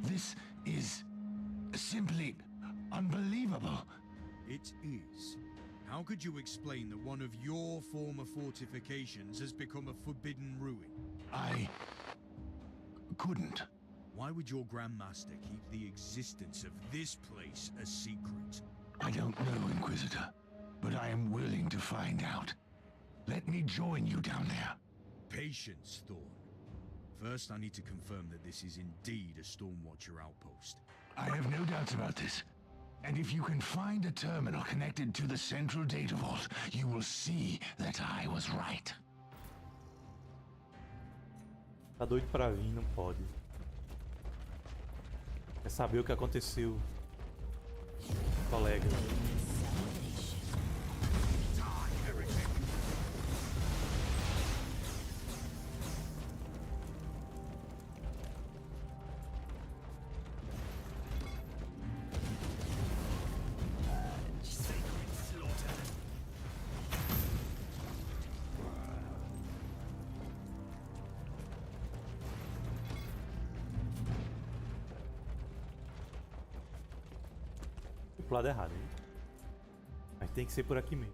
This is simply unbelievable. It is. How could you explain that one of your former fortifications has become a forbidden ruin? I couldn't. Why would your Grandmaster keep the existence of this place a secret? I don't know, Inquisitor, but I am willing to find out. Let me join you down there. Patience, Thorn. First, I need to confirm that this is indeed a Stormwatcher outpost. I have no doubts about this. And if you can find a terminal connected to the central data vault, you will see that I was right. Tá doido pra vir, não pode. Quer saber o que aconteceu, colega? Pro lado errado, hein? Mas tem que ser por aqui mesmo.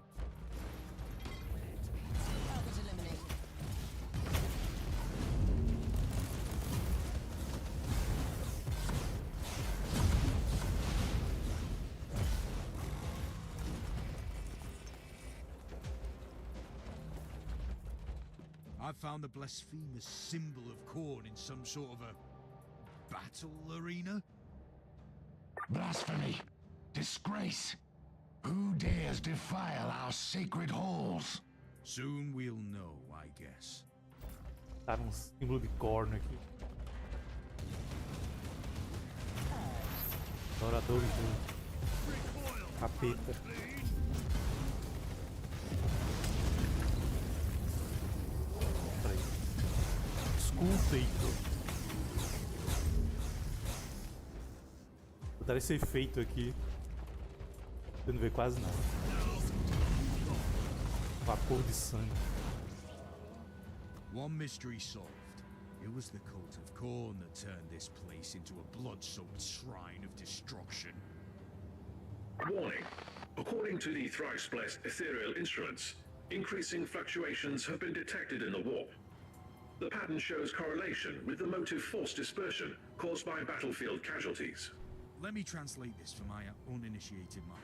I found the blasphemous symbol of Khorne in some sort of a battle arena. Blasphemy! Disgrace! Who dares defile our sacred halls? Soon we'll know, I guess. Tá um símbolo de corno aqui. Adoradores do capeta. Peraí. Desculpa, botar esse efeito aqui. Você não vê quase nada. Vapor de sangue. One mystery solved. It was the cult of Khorne that turned this place into a blood-soaked shrine of destruction. Warning. According to the thrice-blessed ethereal instruments, increasing fluctuations have been detected in the warp. The pattern shows correlation with the motive force dispersion caused by battlefield casualties. Let me translate this for my uninitiated mind.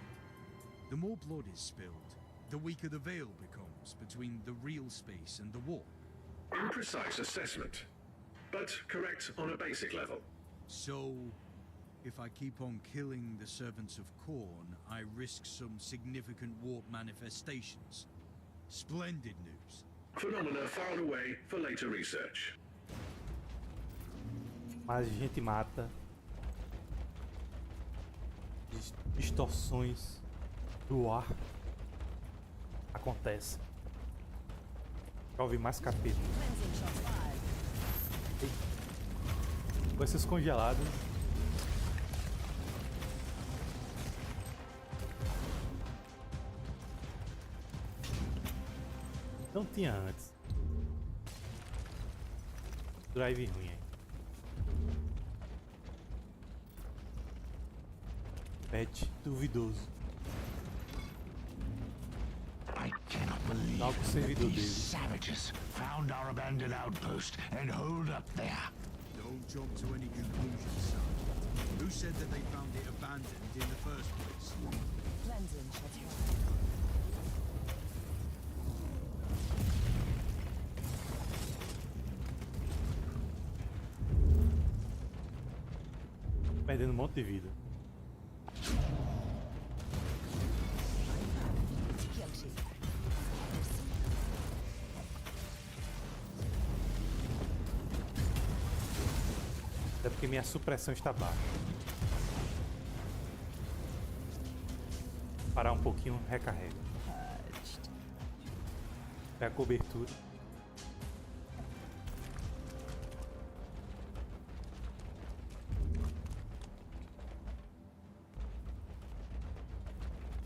The more blood is spilled, the weaker the veil becomes between the real space and the warp. Imprecise assessment, but correct on a basic level. So, if I keep on killing the servants of Khorne, I risk some significant warp manifestations. Splendid news. Phenomena filed away for later research. Mais gente mata. Distorções do ar acontecem. Chove mais capeta. Com esses congelados. Não tinha antes. Drive ruim aí. Pet duvidoso. I cannot believe that these savages found our abandoned outpost and holed up there. Don't jump to any conclusions, son. Who said that they found it abandoned in the first place? Cleansing shots fired. Perdendo um monte de vida. É porque minha supressão está baixa. Parar um pouquinho, recarrega. Pega a cobertura.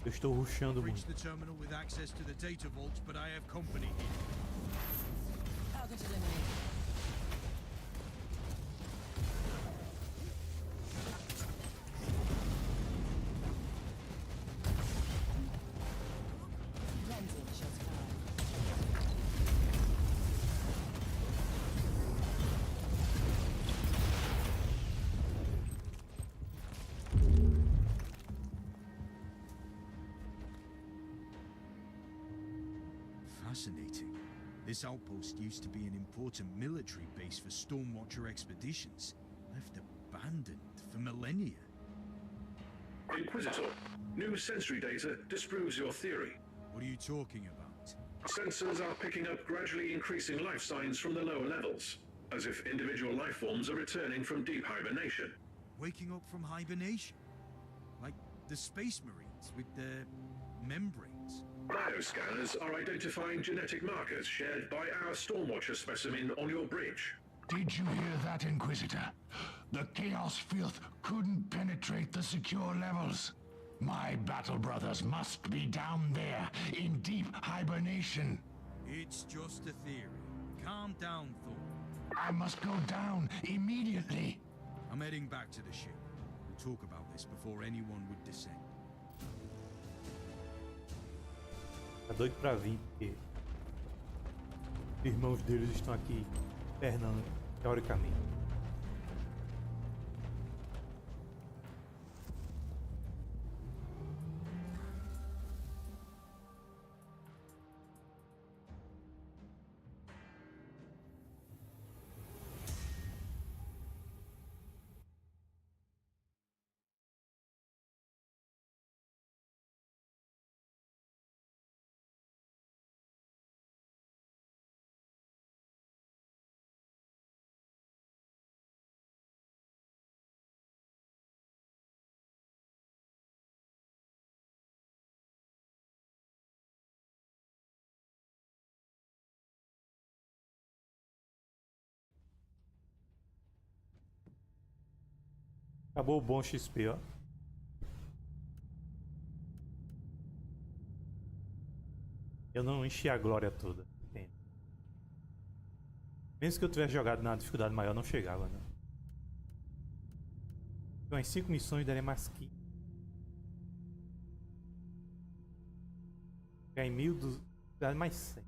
Eu estou rushando muito. Reach the terminal with access to the data vault, but I have company here. Target eliminated. fascinating. This outpost used to be an important military base for Stormwatcher expeditions, left abandoned for millennia. Inquisitor, new sensory data disproves your theory. What are you talking about? Sensors are picking up gradually increasing life signs from the lower levels, as if individual life forms are returning from deep hibernation. Waking up from hibernation? Like the Space Marines with their membranes? Bioscanners are identifying genetic markers shared by our Stormwatcher specimen on your bridge. Did you hear that, Inquisitor? The Chaos Filth couldn't penetrate the secure levels. My battle brothers must be down there, in deep hibernation. It's just a theory. Calm down, Thor. I must go down immediately. I'm heading back to the ship. We'll talk about this before anyone would descend. Tá doido pra vir, porque os irmãos deles estão aqui hibernando, teoricamente. Acabou o bom XP, ó. Eu não enchi a glória toda. Entendo. Mesmo que eu tivesse jogado na dificuldade maior, não chegava, né? Então, as 5 missões daria mais 15. Ficar em 1.200, mais 100.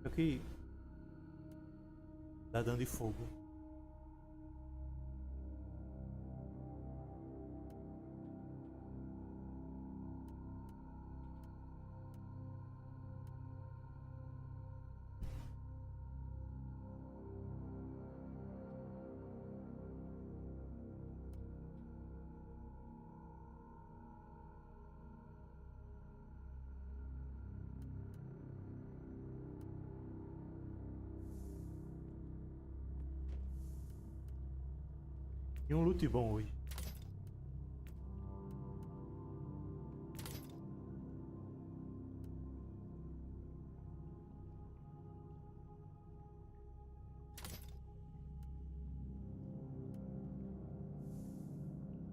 Aqui tá dando de fogo. E um loot bom hoje.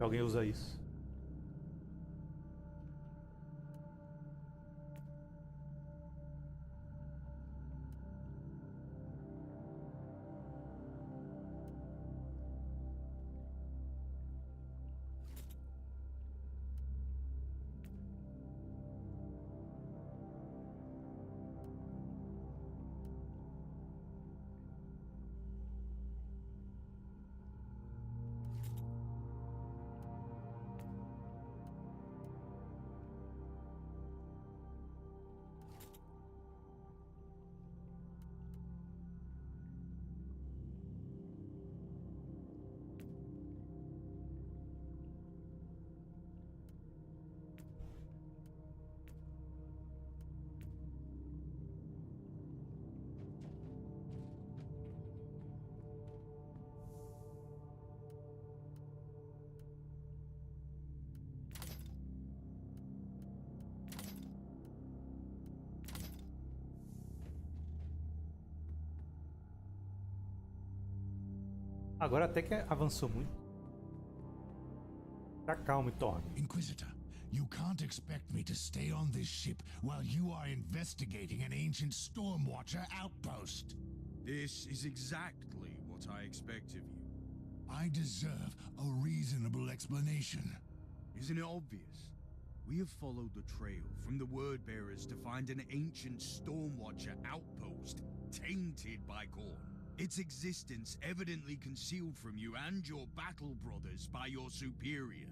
Alguém usa isso? Agora até que avançou muito. Acalme, Thorn. Inquisitor, you can't expect me to stay on this ship while you are investigating an ancient Stormwatcher outpost. This is exactly what I expect of you. I deserve a reasonable explanation. Isn't it obvious? We have followed the trail from the word bearers to find an ancient Stormwatcher outpost tainted by Khorne. Its existence evidently concealed from you and your battle brothers by your superior.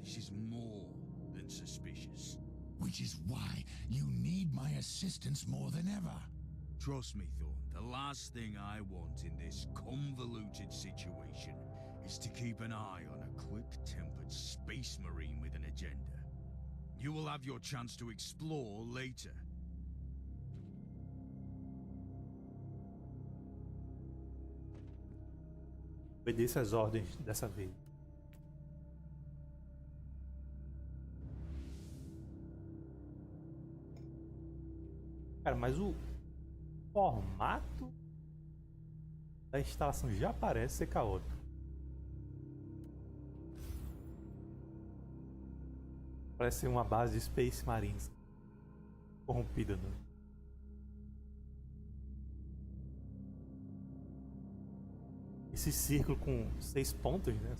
This is more than suspicious. Which is why you need my assistance more than ever. Trust me, Thorn, the last thing I want in this convoluted situation is to keep an eye on a quick-tempered space marine with an agenda. You will have your chance to explore later. Obedeça as ordens dessa vez. Cara, mas o formato da instalação já parece ser caótico. Parece ser uma base de Space Marines corrompida, né? Esse círculo com 6 pontos, né?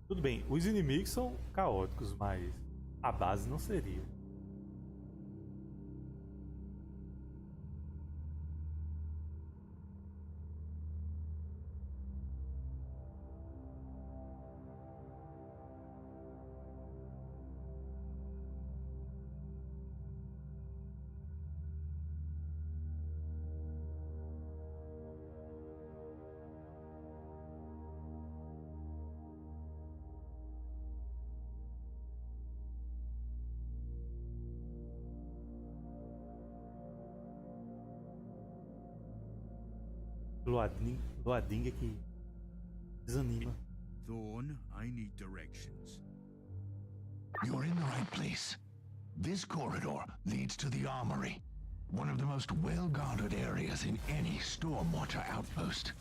Tudo bem, os inimigos são caóticos, mas a base não seria. Loadinga que desanima. Thorn, I need directions. You're in the right place. This corridor leads to the armory, one of the most well-guarded areas in any Stormwatcher outpost.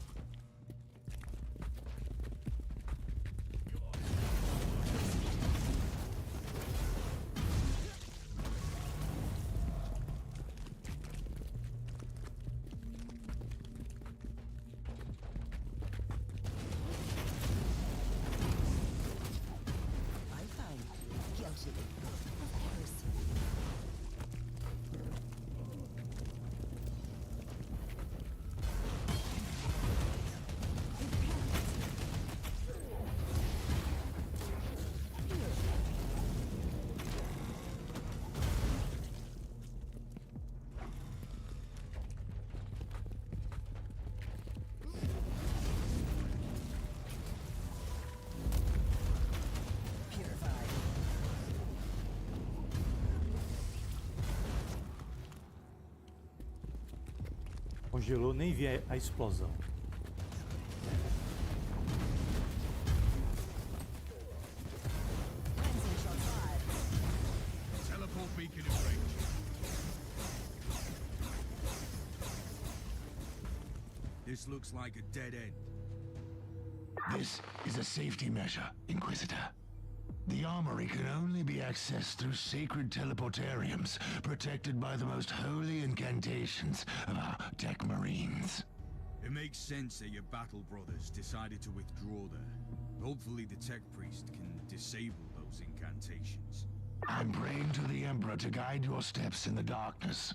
Congelou, nem vi a explosão. Teleport beacon in range. This looks like a dead end. This is a safety measure, Inquisitor. The armory can only be accessed through sacred teleportariums, protected by the most holy incantations of our tech marines. It makes sense that your battle brothers decided to withdraw there. Hopefully the tech priest can disable those incantations. I'm praying to the Emperor to guide your steps in the darkness.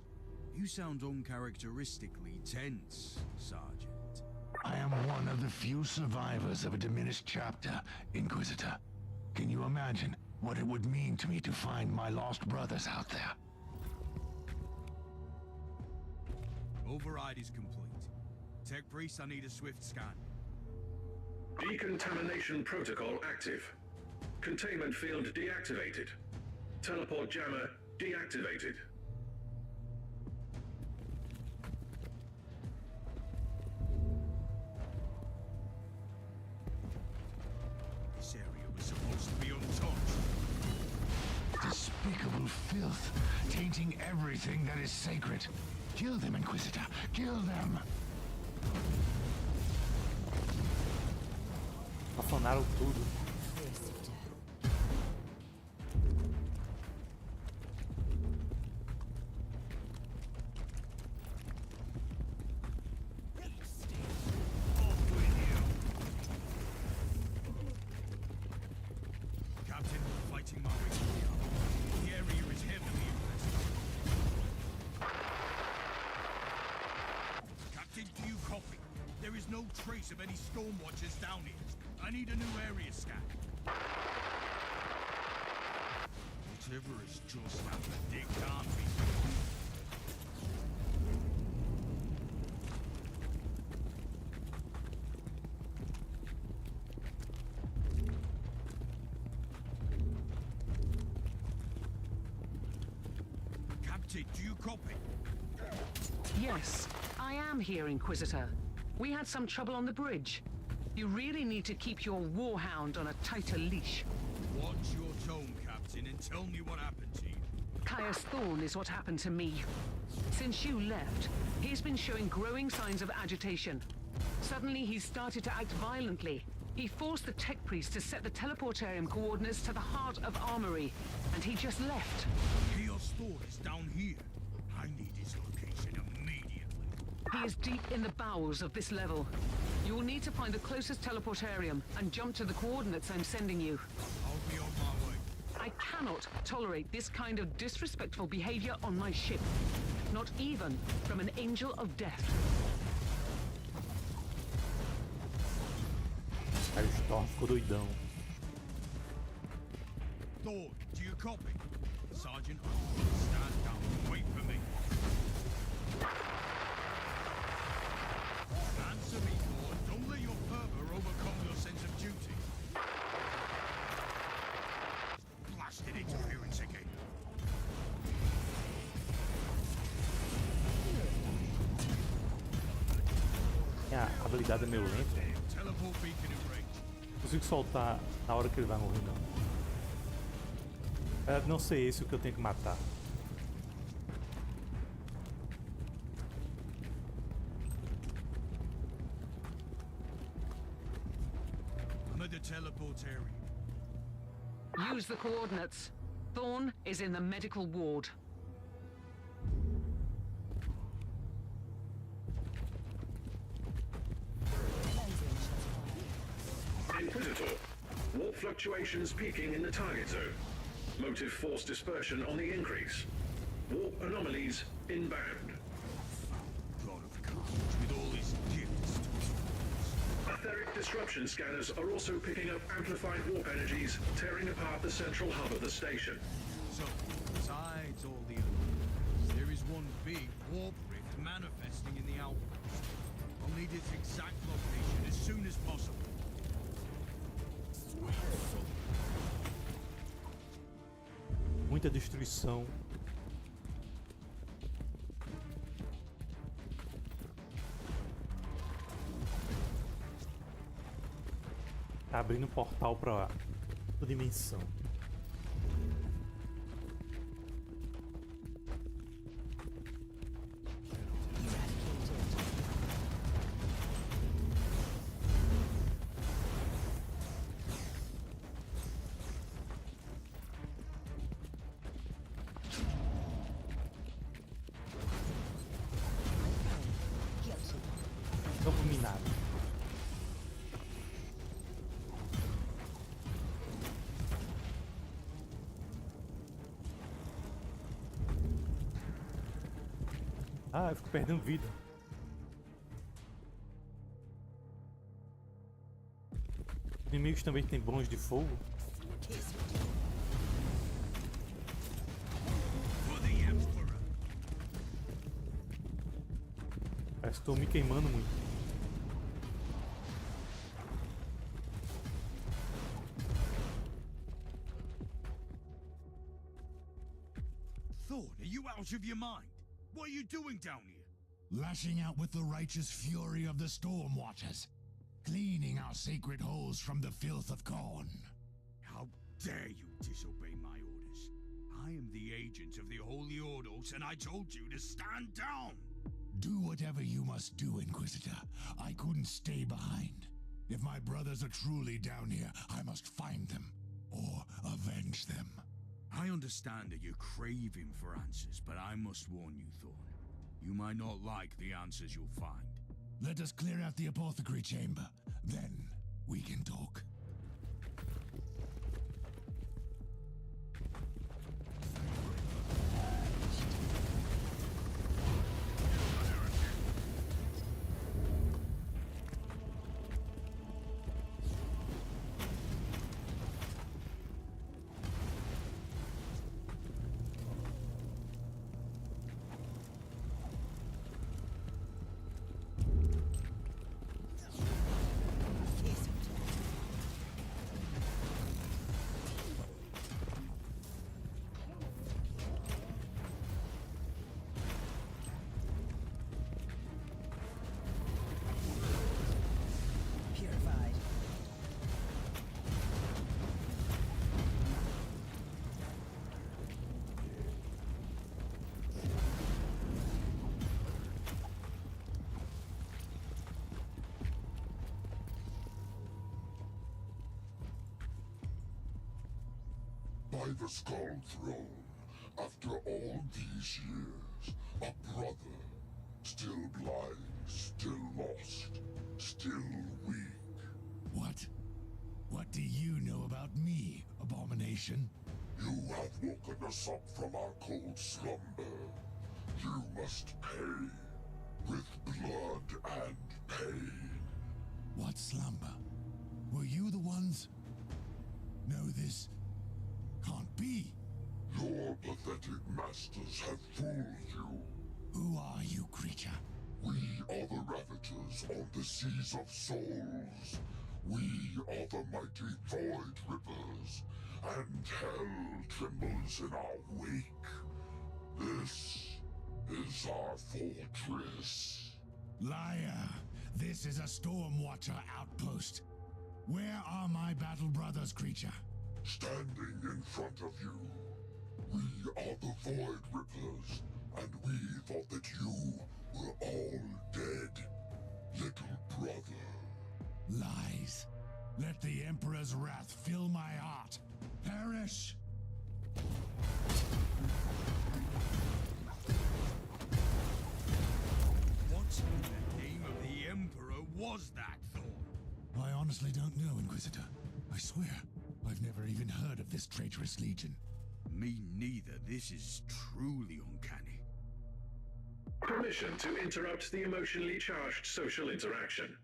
You sound uncharacteristically tense, Sergeant. I am one of the few survivors of a diminished chapter, Inquisitor. Can you imagine what it would mean to me to find my lost brothers out there? Override is complete. Tech priest, I need a swift scan. Decontamination protocol active. Containment field deactivated. Teleport jammer deactivated. This area was supposed to be untouched. Despicable filth, tainting everything that is sacred. Kill them, Inquisitor. Kill them! Afanaram tudo. Captain, fighting my way through the area is heavily infested. Captain, do you copy? There is no trace of any stormwatchers down here. I need a new area scan. Whatever has just happened, it can't be. Captain, do you copy? Yes, I am here, Inquisitor. We had some trouble on the bridge. You really need to keep your warhound on a tighter leash. Watch your tone, Captain, and tell me what happened to you. Caius Thorne is what happened to me. Since you left, he's been showing growing signs of agitation. Suddenly, he's started to act violently. He forced the tech priest to set the teleportarium coordinates to the heart of Armory, and he just left. Chaos Thorne is down here. I need his location immediately. He is deep in the bowels of this level. You will need to find the closest teleportarium and jump to the coordinates I'm sending you. I'll be on my way. I cannot tolerate this kind of disrespectful behavior on my ship. Not even from an angel of death. Aí o Storm ficou doidão. Thorne, do you copy? Sergeant, stand down and wait for me. Answer me, Thorne. Don't let your fervor overcome your sense of duty. Blasted interference again. A habilidade é meio lenta. Teleport beacon in range. Não consigo soltar na hora que ele vai morrer, não. Não sei esse o que eu tenho que matar. I'm at the teleportarium. Use the coordinates. Thorne is in the medical ward. Inquisitor. Warp fluctuations peaking in the target zone. Motive force dispersion on the increase. Warp anomalies inbound. God of carnage with all his gifts to his foes. Etheric disruption scanners are also picking up amplified warp energies, tearing apart the central hub of the station. So, besides all the other, there is one big warp rift manifesting in the outpost. I'll need its exact location as soon as possible. Muita destruição. Tá abrindo um portal para outra dimensão. Campo minado. Ah, eu fico perdendo vida. Os inimigos também têm bons de fogo. Parece que estou me queimando muito. Thorne, are you out of your mind? What are you doing down here? Lashing out with the righteous fury of the Stormwatchers. Cleaning our sacred halls from the filth of Khorne. How dare you disobey my orders? I am the agent of the Holy Ordos, and I told you to stand down! Do whatever you must do, Inquisitor. I couldn't stay behind. If my brothers are truly down here, I must find them, or avenge them. I understand that you're craving for answers, but I must warn you, Thorn. You might not like the answers you'll find. Let us clear out the apothecary chamber. Then we can talk. Purified. By the Skull Throne, after all these years, a brother, still blind, still lost, still weak. What? What do you know about me, Abomination? You have woken us up from our cold slumber. You must pay, with blood and pain. What slumber? Were you the ones? No, this can't be. Your pathetic masters have fooled you. Who are you, creature? We are the Ravagers on the Seas of Souls. We are the mighty Void Rippers, and hell trembles in our wake. This is our fortress. Liar! This is a Stormwatcher outpost. Where are my battle brothers, creature? Standing in front of you. We are the Void Rippers, and we thought that you were all dead, little brother. Lies. Let the Emperor's wrath fill my heart. Perish! What in the name of the Emperor was that, Thorn? I honestly don't know, Inquisitor. I swear, I've never even heard of this traitorous legion. Me neither. This is truly uncanny. Permission to interrupt the emotionally charged social interaction.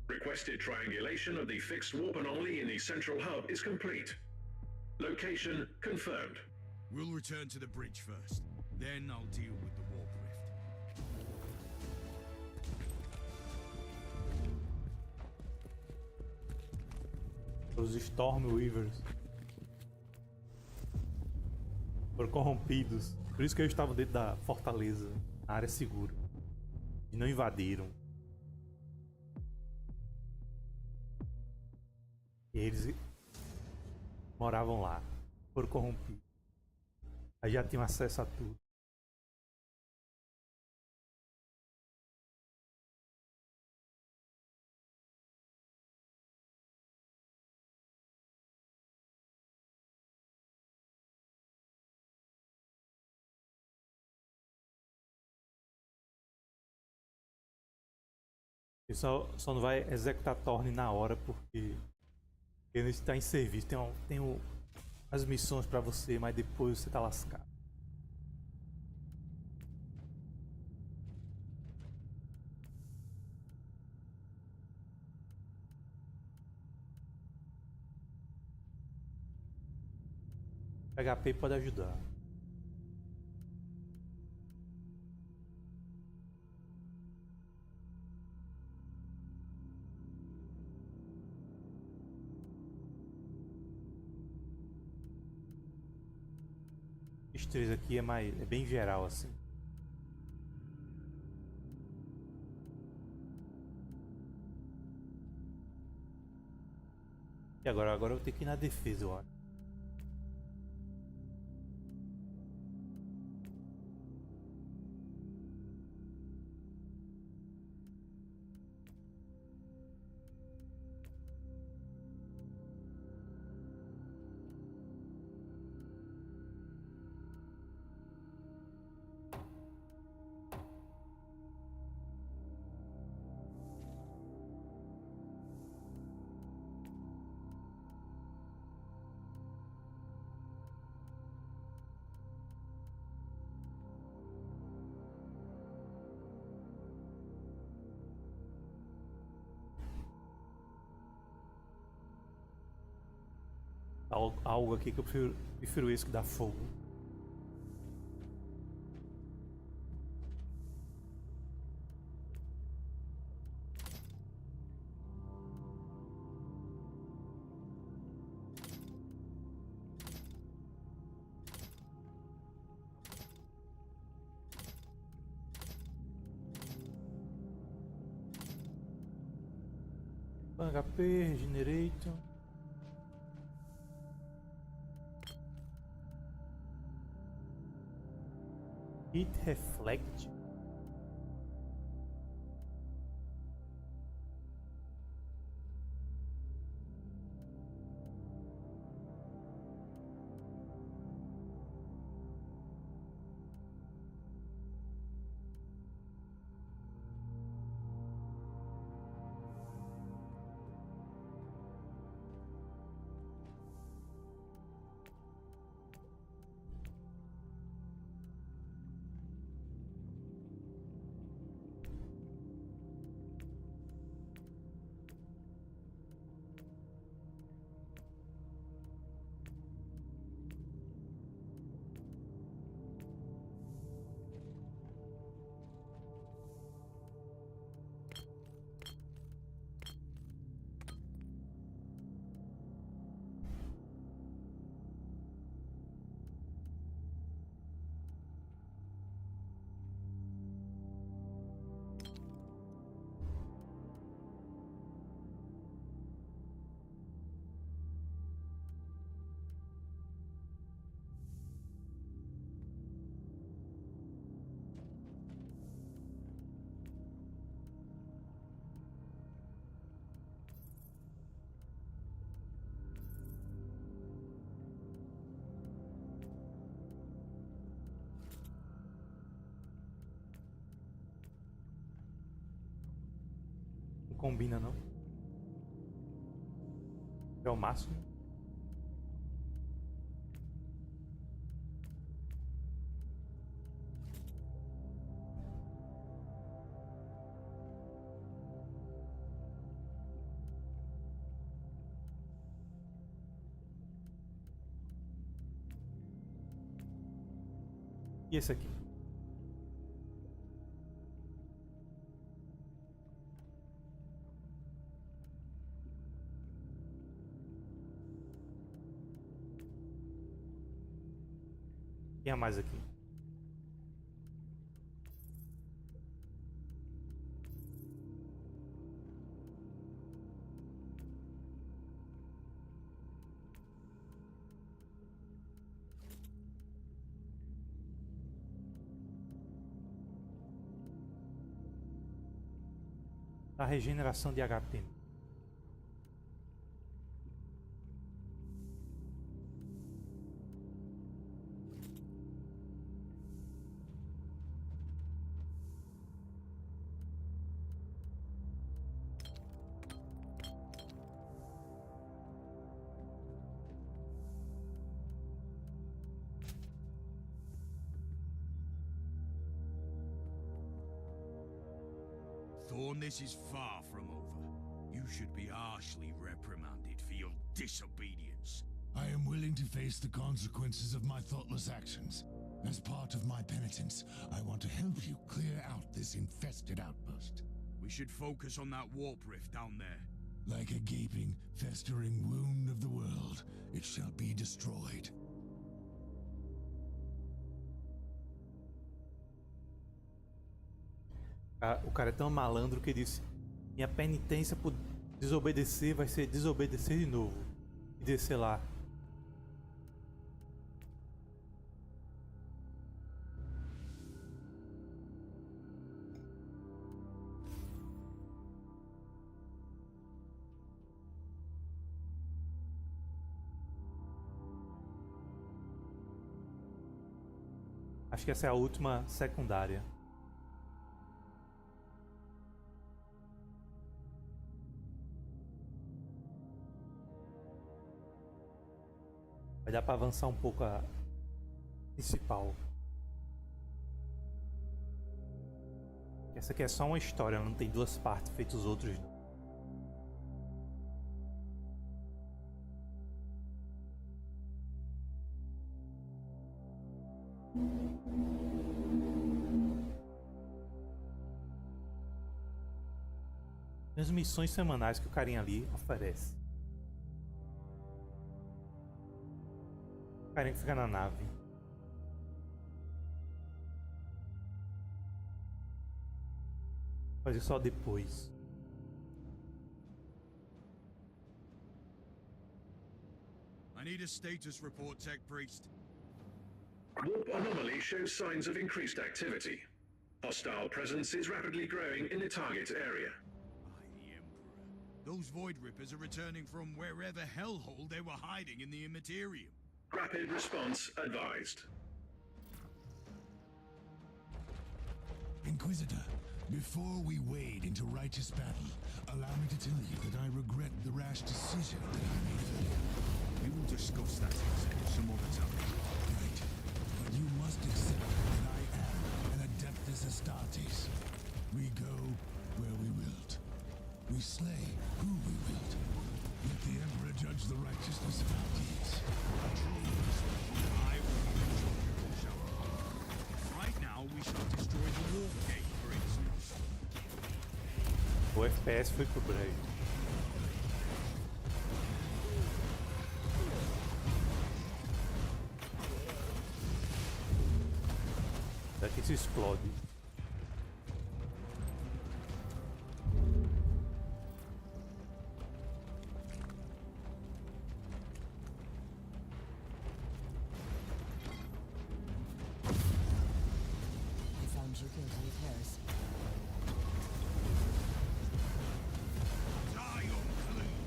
Requested triangulation of the fixed warp anomaly in the central hub is complete. Location confirmed. We'll return to the bridge first. Then I'll deal with the warp rift. Os Stormweavers foram corrompidos. Por isso que eles estavam dentro da fortaleza, na área segura. E não invadiram. E eles moravam lá. Foram corrompidos. Aí já tinham acesso a tudo. E só não vai executar Thorne na hora porque ele está em serviço. Tem as missões pra você, mas depois você tá lascado. HP pode ajudar. Esses três aqui é bem geral assim. E agora eu vou ter que ir na defesa, eu acho. Algo aqui que eu prefiro isso que dá fogo. HP, regenerate. Hit reflect. Não combina não. É o máximo. E esse aqui? Tinha mais aqui. A regeneração de HP. Thorn, this is far from over. You should be harshly reprimanded for your disobedience. I am willing to face the consequences of my thoughtless actions. As part of my penitence, I want to help you clear out this infested outpost. We should focus on that warp rift down there. Like a gaping, festering wound of the world, it shall be destroyed. O cara é tão malandro que disse: minha penitência por desobedecer vai ser desobedecer de novo e descer lá. Acho que essa é a última secundária. Vai dar pra avançar um pouco a principal. Essa aqui é só uma história, não tem duas partes feitas os outros não. As missões semanais que o carinha ali oferece. O carinha que fica na nave. Fazer só depois. I need a status report, Tech Priest. Warp anomaly shows signs of increased activity. Hostile presence is rapidly growing in the target area. By the Emperor. Those Void Rippers are returning from wherever hellhole they were hiding in the Immaterium. Rapid response advised. Inquisitor, before we wade into righteous battle, allow me to tell you that I regret the rash decision that I made earlier. We will discuss that some other time. Right. But you must accept that I am an Adeptus Astartes. We go where we wilt. We slay who we wilt. Let the Emperor judge the righteousness of our deeds. I will enjoy your shower. Right now, we shall destroy the warp gate, for instance. O FPS foi pro break. Daqui se explode. I found you guilty of heresy. Die, unclean!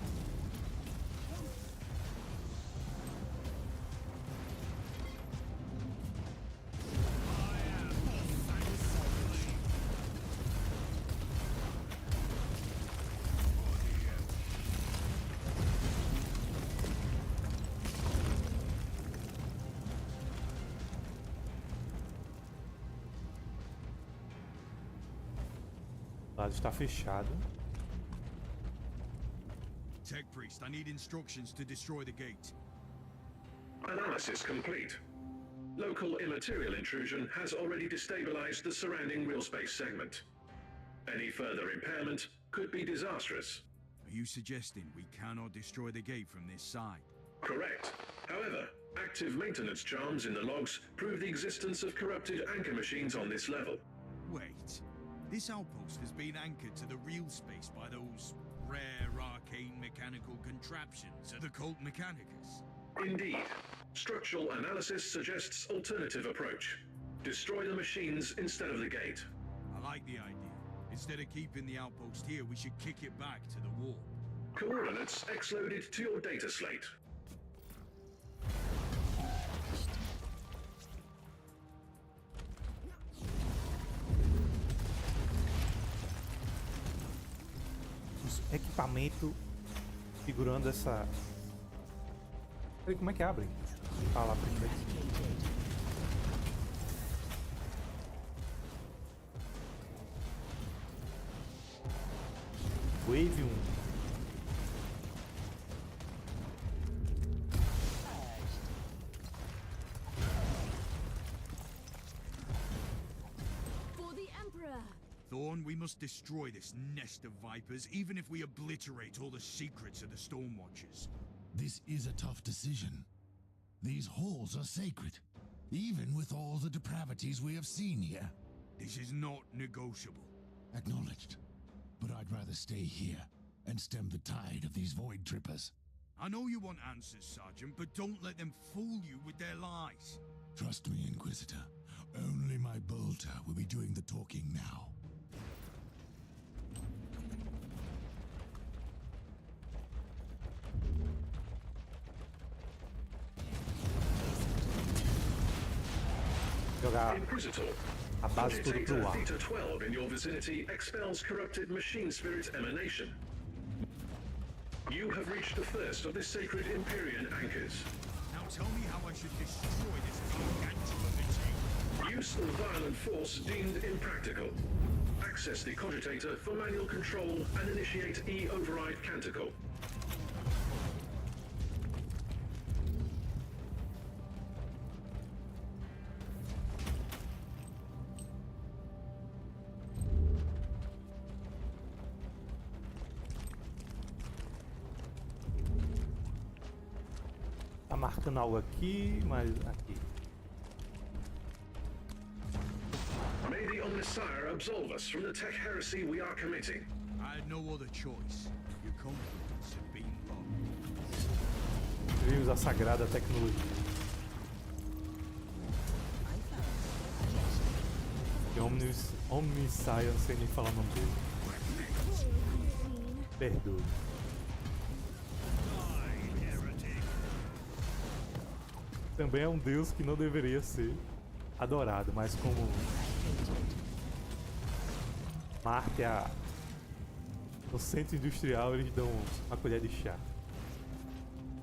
O lado está fechado. Tech Priest, I need instructions to destroy the gate. Analysis complete. Local immaterial intrusion has already destabilized the surrounding real space segment. Any further impairment could be disastrous. Are you suggesting we cannot destroy the gate from this side? Correct. However, active maintenance charms in the logs prove the existence of corrupted anchor machines on this level. Wait. This outpost has been anchored to the real space by those rare arcane mechanical contraptions of the Cult Mechanicus. Indeed. Structural analysis suggests alternative approach. Destroy the machines instead of the gate. I like the idea. Instead of keeping the outpost here, we should kick it back to the warp. Coordinates X-loaded to your data slate. Os equipamento segurando essa... Peraí, como é que abre? Fala primeiro. Wave 1. For the Emperor! Thorn, we must destroy this nest of vipers, even if we obliterate all the secrets of the Stormwatchers. This is a tough decision. These halls are sacred, even with all the depravities we have seen here. This is not negotiable. Acknowledged. But I'd rather stay here and stem the tide of these void trippers. I know you want answers, Sergeant, but don't let them fool you with their lies. Trust me, Inquisitor. Only my bolter will be doing the talking now. Jogar Inquisitor. a base tudo pro Agitator ar. Theta 12 in your vicinity expels corrupted machine spirit emanation. You have reached the first of the sacred Empyrean anchors. Now tell me how I should destroy this gargantuan machine. Use of violent force deemed impractical. Access the cogitator for manual control and initiate E-override canticle. faltando algo aqui, mas aqui. May the Omnissiah absolve us from the tech heresy we are committing. I had no other choice. Your confidence had been wrong. Vimos a sagrada tecnologia. E Omnissiah, não sei nem falar o nome dele. Perdoe. Também é um deus que não deveria ser adorado, mas como Marte é no centro industrial, eles dão uma colher de chá.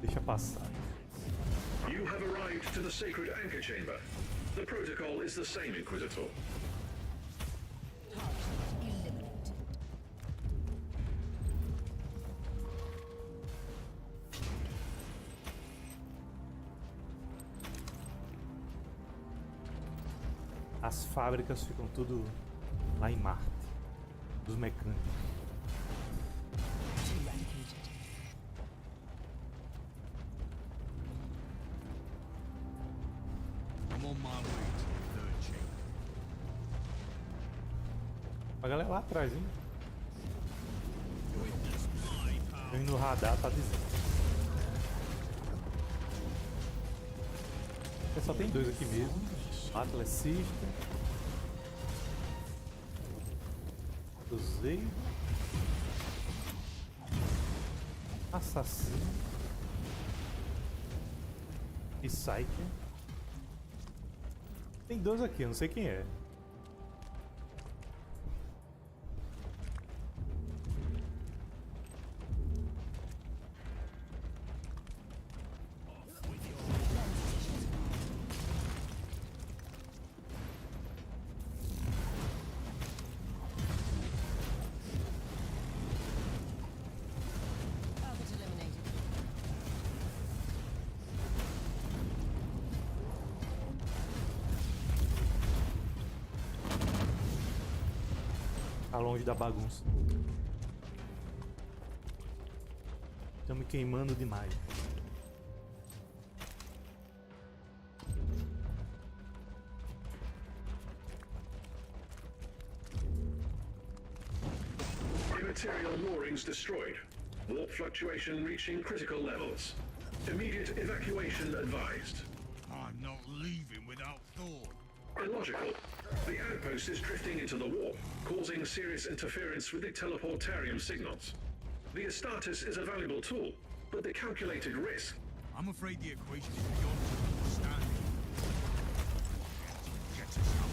Deixa passar. You have arrived to the sacred anchor chamber. The protocol is the same, Inquisitor. As fábricas ficam tudo lá em Marte, dos mecânicos. I'm on my way to the third chamber. A galera lá atrás, hein? Eu no radar tá dizendo. Só tem dois aqui mesmo. Atlecista. Usei. Assassino. Psyche. Tem dois aqui, eu não sei quem é. Tá longe da bagunça. Estão me queimando demais. Immaterial moorings destroyed. Warp fluctuation reaching critical levels. Immediate evacuation advised. I'm not leaving without thought. Illogical. The outpost is drifting into the warp, causing serious interference with the teleportarium signals. The Astartes is a valuable tool, but the calculated risk. I'm afraid the equation is beyond understanding. Get us out.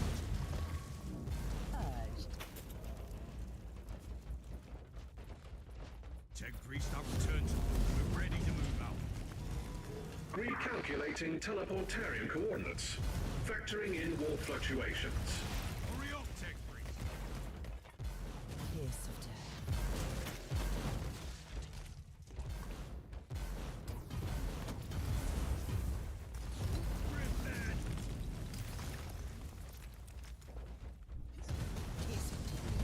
Tech Priest, I've returned to them. We're ready to move out. Recalculating teleportarium coordinates, factoring in warp fluctuations. Hurry up, Tech Priest. Kiss of death.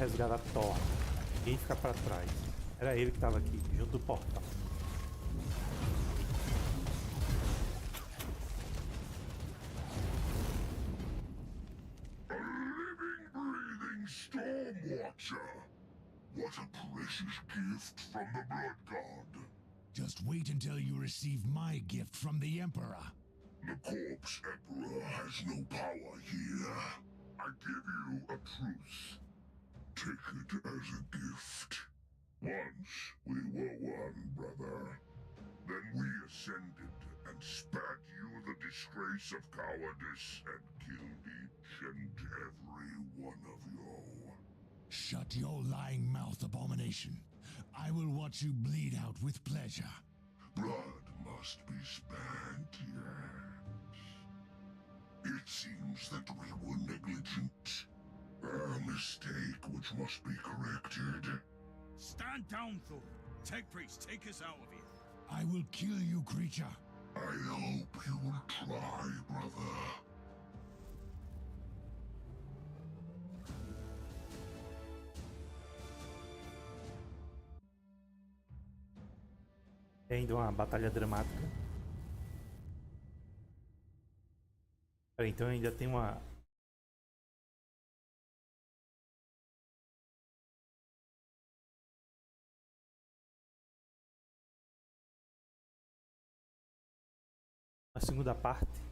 Resgatar Thor. Ninguém fica pra trás. Era ele que tava aqui, junto do portal. Stormwatcher! What a precious gift from the Blood God. Just wait until you receive my gift from the Emperor. The Corpse Emperor has no power here. I give you a truce. Take it as a gift. Once we were one, brother. Then we ascended and spared you the disgrace of cowardice and killed each and every one of you. Shut your lying mouth, abomination. I will watch you bleed out with pleasure. Blood must be spent, yes. It seems that we were negligent. A mistake which must be corrected. Stand down, Thor. Tech Priest, take us out of here. I will kill you, creature. I hope you will try, brother. Tem ainda uma batalha dramática. Peraí, então ainda tem uma segunda parte.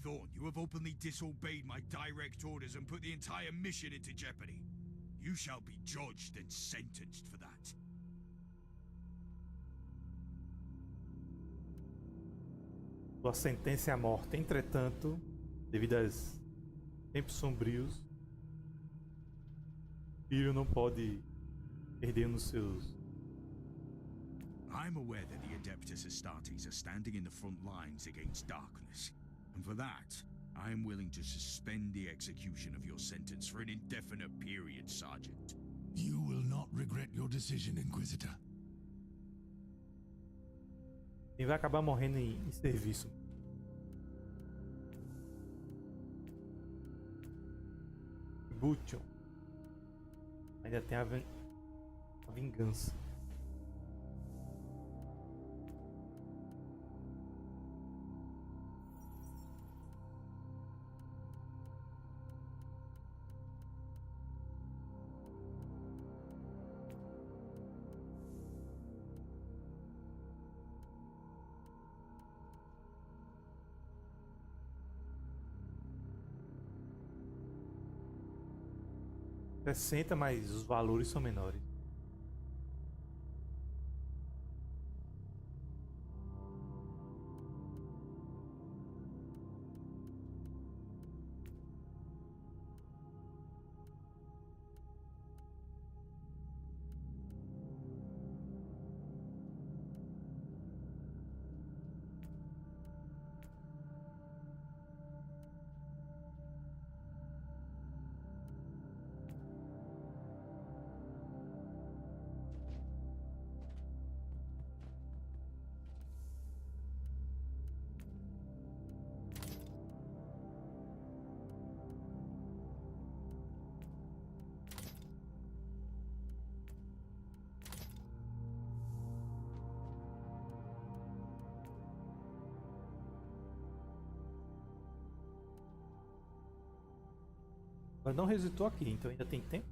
Thorn, you have openly disobeyed my direct orders and put the entire mission into jeopardy. You shall be judged and sentenced for that. Sua sentença é a morte. Entretanto, devido aos tempos sombrios, filho não pode perder nos seus. I'm aware that the Adeptus Astartes are standing in the front lines against darkness. And for that, I am willing to suspend the execution of your sentence for an indefinite period, Sergeant. You will not regret your decision, Inquisitor. Quem vai acabar morrendo em serviço. Butchon. Ainda tem a vingança. Acrescenta, mas os valores são menores. Mas não resetou aqui, então ainda tem tempo.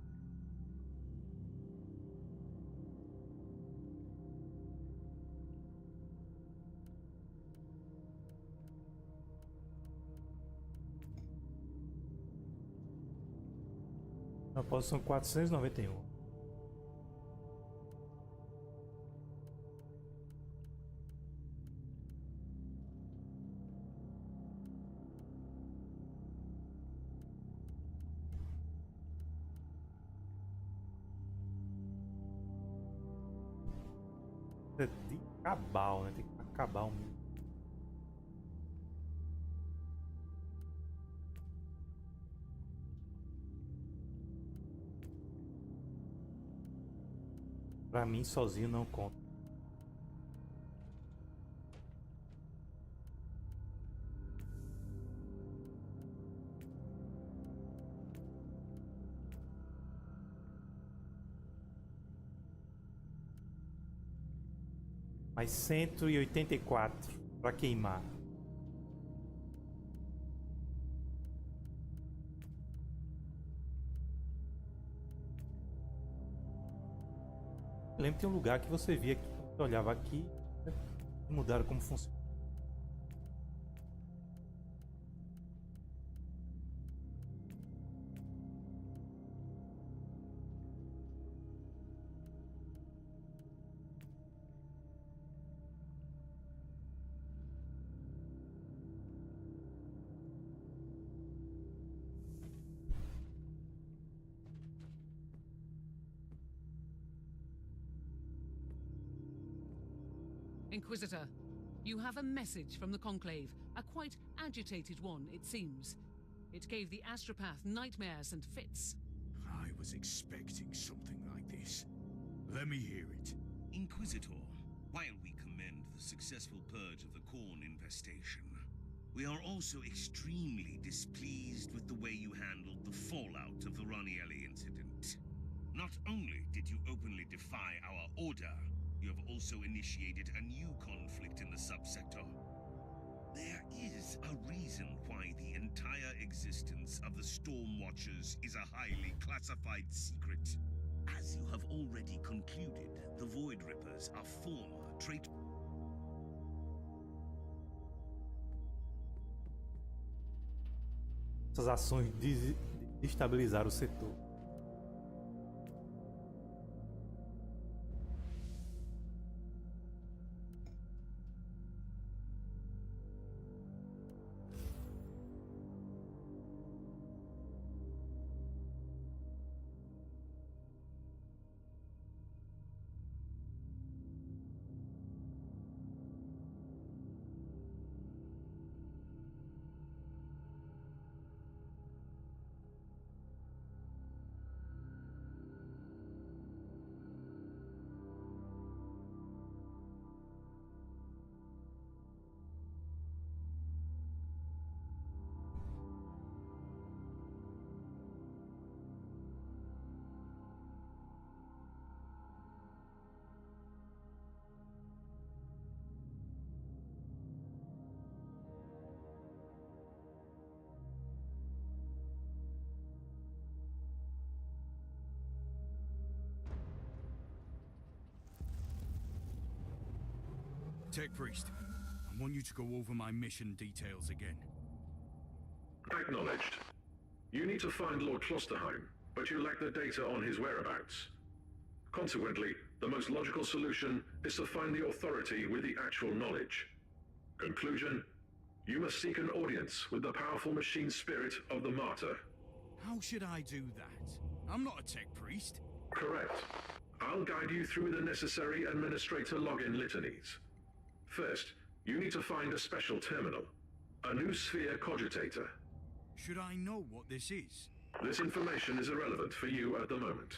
Na posição 491. É de cabal, né? Tem que acabar o mundo. Pra mim, sozinho não conta. Mais 184 para queimar. Eu lembro que tem um lugar que você via que você olhava aqui, né? Mudaram como funciona. Inquisitor, you have a message from the Conclave, a quite agitated one, it seems. It gave the astropath nightmares and fits. I was expecting something like this. Let me hear it. Inquisitor, while we commend the successful purge of the Khorne infestation, we are also extremely displeased with the way you handled the fallout of the Ranielli incident. Not only did you openly defy our order, you have also initiated a new conflict in the subsector. There is a reason why the entire existence of the Storm Watchers is a highly classified secret. As you have already concluded, the Void Rippers are former trait... Essas ações destabilizaram o setor. Tech Priest, I want you to go over my mission details again. Acknowledged. You need to find Lord Klosterheim, but you lack the data on his whereabouts. Consequently, the most logical solution is to find the authority with the actual knowledge. Conclusion, you must seek an audience with the powerful machine spirit of the Martyr. How should I do that? I'm not a tech priest. Correct. I'll guide you through the necessary administrator login litanies. First, you need to find a special terminal, a new sphere cogitator. Should I know what this is? This information is irrelevant for you at the moment.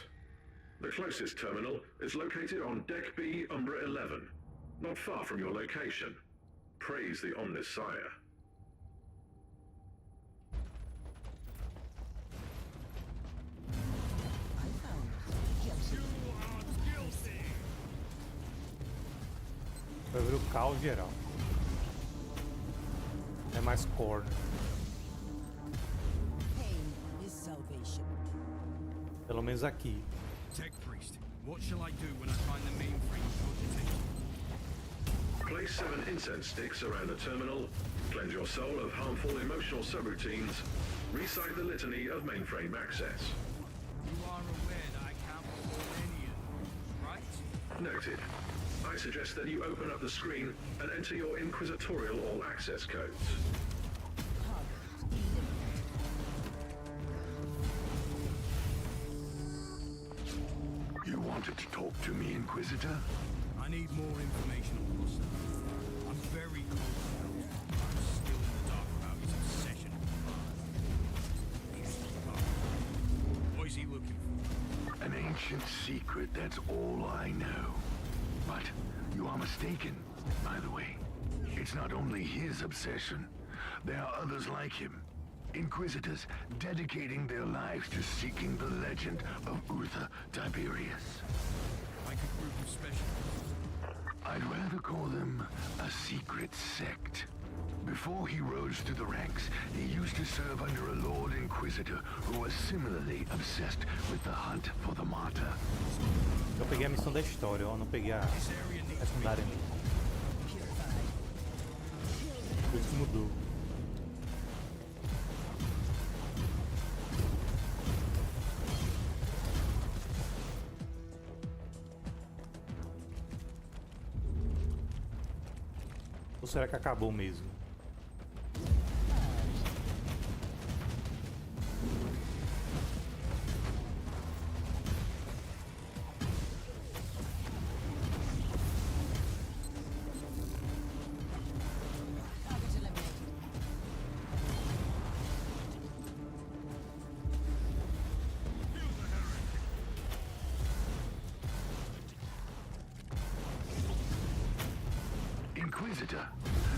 The closest terminal is located on Deck B, Umbra 11, not far from your location. Praise the Omnis Sire. Vai ver o caos geral. É mais core. Pain is salvation. Pelo menos aqui. Tech Priest, what shall I do when I find the mainframe cogitator? Place 7 incense sticks around the terminal, cleanse your soul of harmful emotional subroutines, recite the litany of mainframe access. You are aware that I can't perform any of those, right? Noted. I suggest that you open up the screen and enter your Inquisitorial all-access codes. You wanted to talk to me, Inquisitor? I need more information on Costa. I'm very close to him. I'm still in the dark about his obsession with Martyr. What is he looking for? An ancient secret, that's all I know. But you are mistaken, by the way. It's not only his obsession. There are others like him. Inquisitors dedicating their lives to seeking the legend of Uther Tiberius. Like a group of specialists. I'd rather call them a secret sect. Before he rose through the ranks, he used to serve under a Lord Inquisitor who was similarly obsessed with the hunt for the Martyr. Eu peguei a missão da história, ó, não peguei a secundária. Isso mudou. Ou será que acabou mesmo? Inquisitor,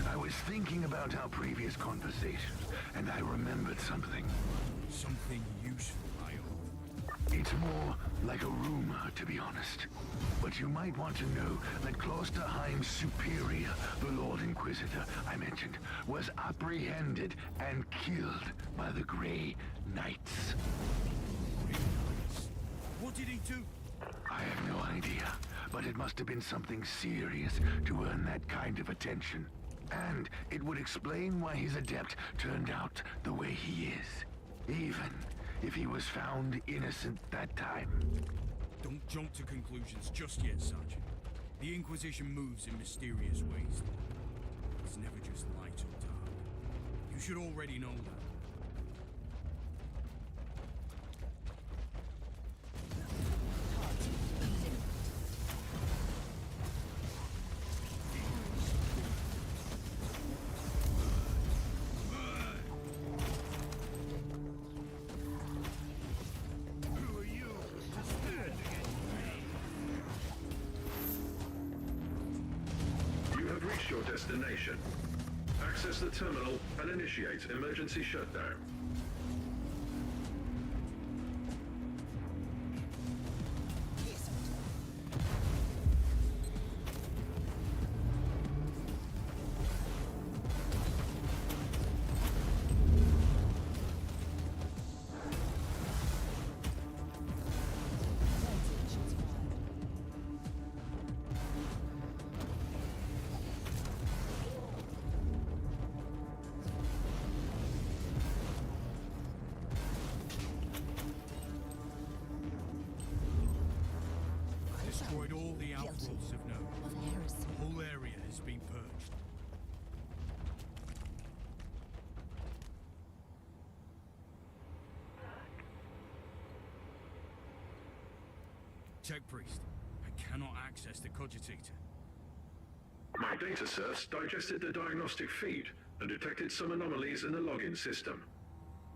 I was thinking about our previous conversations, and I remembered something. Something useful, I hope. It's more like a rumor, to be honest. But you might want to know that Klosterheim's superior, the Lord Inquisitor I mentioned, was apprehended and killed by the Grey Knights. What did he do? I have no idea, but it must have been something serious to earn that kind of attention. And it would explain why his adept turned out the way he is, even if he was found innocent that time. Don't jump to conclusions just yet, Sergeant. The Inquisition moves in mysterious ways. It's never just light or dark. You should already know that. Your destination. Access the terminal and initiate emergency shutdown. Destroyed all the outposts of note. The whole area has been purged. Tech Priest, I cannot access the cogitator. My data serfs digested the diagnostic feed and detected some anomalies in the login system.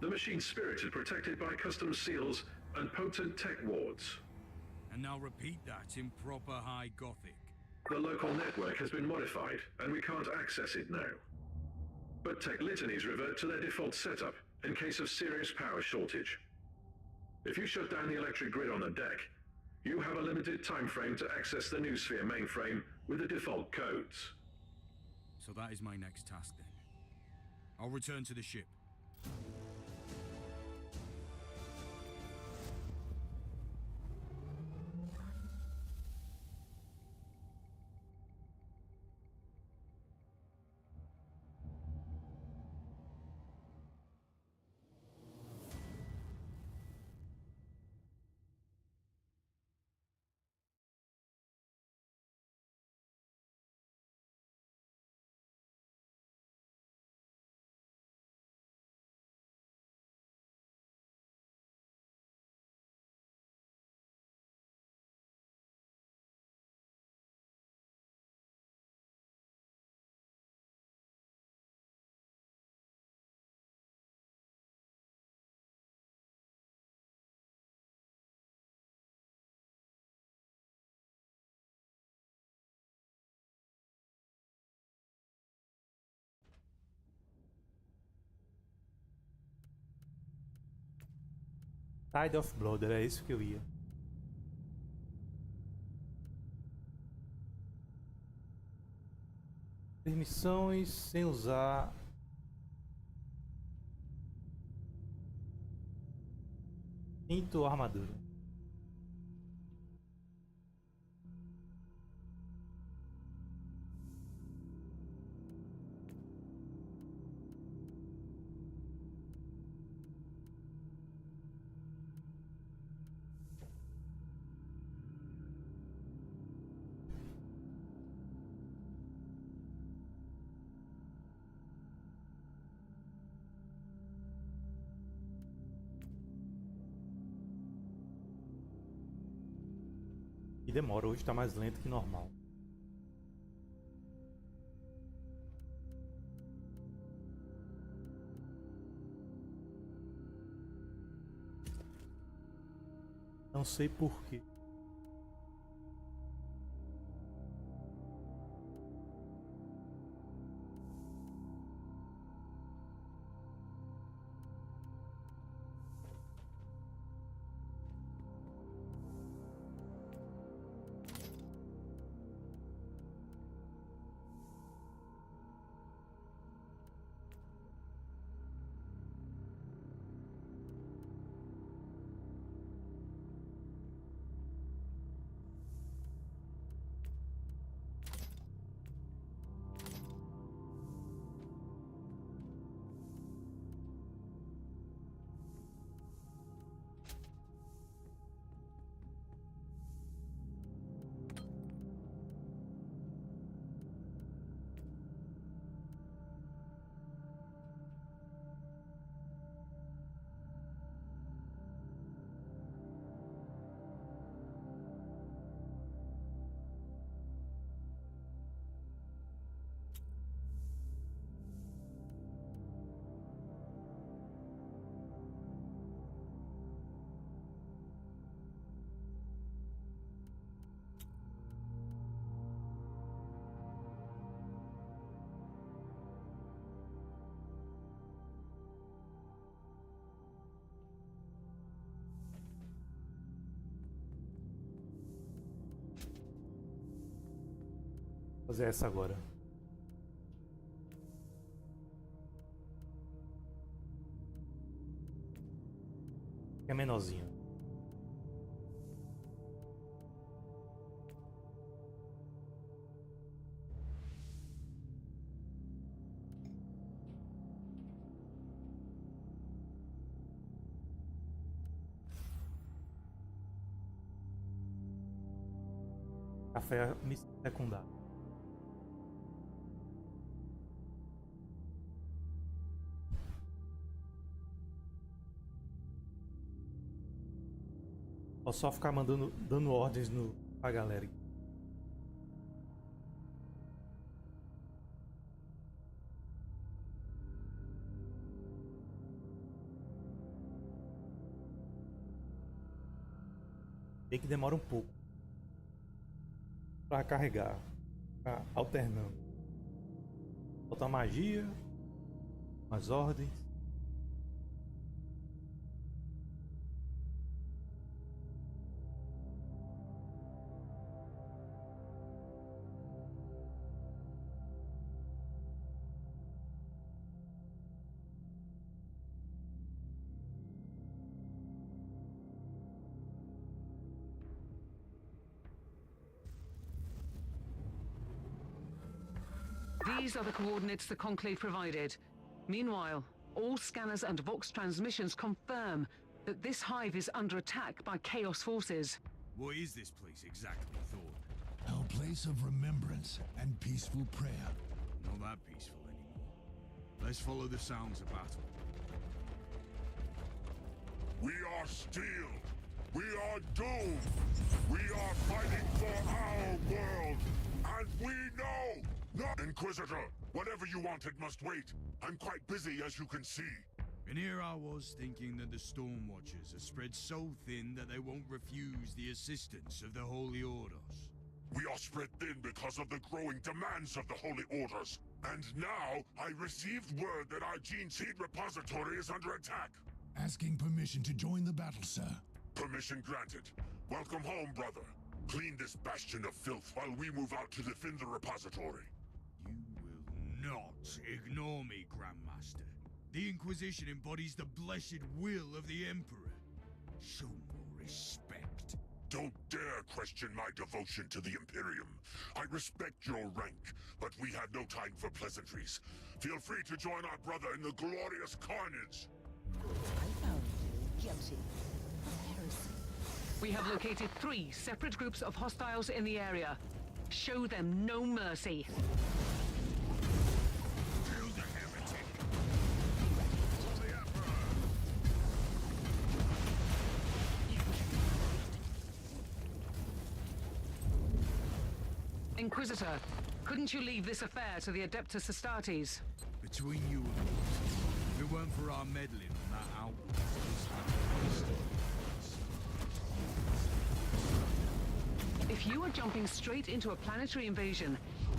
The machine's spirit is protected by custom seals and potent tech wards. And now repeat that in proper High Gothic. The local network has been modified, and we can't access it now. But tech litanies revert to their default setup in case of serious power shortage. If you shut down the electric grid on the deck, you have a limited time frame to access the new Sphere mainframe with the default codes. So that is my next task then. I'll return to the ship. Tide of Blood, era isso que eu ia. Permissões sem usar. Cinto ou armadura. E demora, hoje está mais lento que normal. Não sei porquê. Vou fazer essa agora. Que é menorzinho. Café secundário. Posso só ficar dando ordens pra galera. Tem que demora um pouco para carregar, ficar alternando. Botar magia, as ordens. These are the coordinates the Conclave provided. Meanwhile, all scanners and Vox transmissions confirm that this hive is under attack by Chaos forces. What is this place exactly, Thor? Our place of remembrance and peaceful prayer. Not that peaceful anymore. Let's follow the sounds of battle. We are steel. We are doomed. We are fighting for our world. And we know. No, Inquisitor, whatever you wanted must wait. I'm quite busy, as you can see. And here I was thinking that the Storm Watchers are spread so thin that they won't refuse the assistance of the Holy Orders. We are spread thin because of the growing demands of the Holy Orders. And now, I received word that our Gene Seed repository is under attack. Asking permission to join the battle, sir. Permission granted. Welcome home, brother. Clean this bastion of filth while we move out to defend the repository. You will not ignore me, Grandmaster. The Inquisition embodies the blessed will of the Emperor. Show more respect. Don't dare question my devotion to the Imperium. I respect your rank, but we have no time for pleasantries. Feel free to join our brother in the glorious carnage. I found you guilty of heresy. We have located 3 separate groups of hostiles in the area. Show them no mercy. Kill the heretic. Inquisitor, couldn't you leave this affair to the Adeptus Astartes? Between you and me, if it weren't for our meddling on that outpost, If you are jumping straight into a planetary invasion,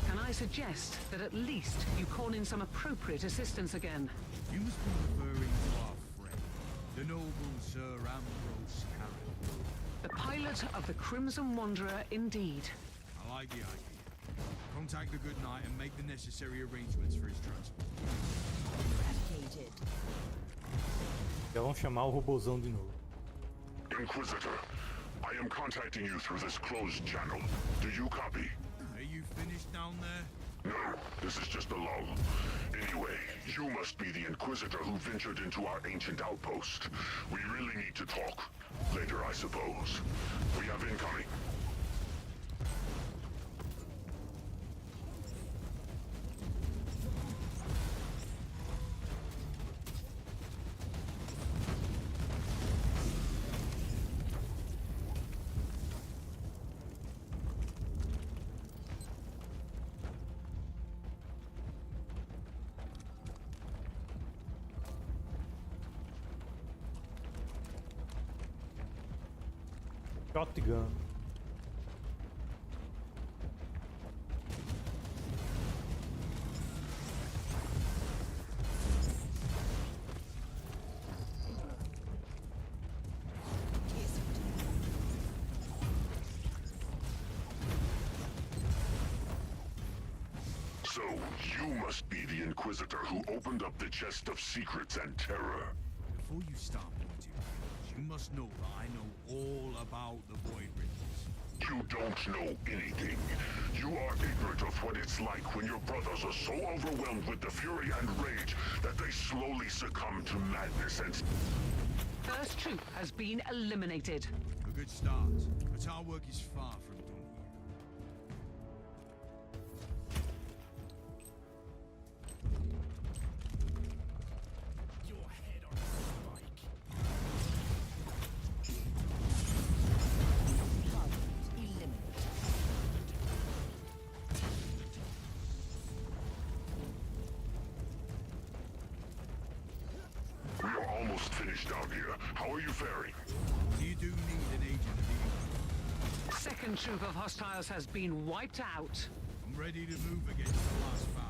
can I suggest that at least you call in some appropriate assistance again? You must be referring to our friend, the noble Sir Ambrose Carroll. The pilot of the Crimson Wanderer, indeed. I like the idea. Contact the good knight and make the necessary arrangements for his transport. Eradicated. Já vão chamar o robozão de novo. Inquisitor, I am contacting you through this closed channel. Do you copy? Are you finished down there? No, this is just a lull. Anyway, you must be the Inquisitor who ventured into our ancient outpost. We really need to talk. Later, I suppose. We have incoming. Shotgun. So, you must be the Inquisitor who opened up the chest of secrets and terror. Before you start pointing fingers, you must know that I know all about the Void Rings. You don't know anything. You are ignorant of what it's like when your brothers are so overwhelmed with the fury and rage that they slowly succumb to madness and... First troop has been eliminated. A good start, but our work is far from done here. Your head on a spike. Target eliminated. We are almost finished down here. How are you faring? You do need an agent of the Second troop of hostiles has been wiped out. I'm ready to move against the last fight.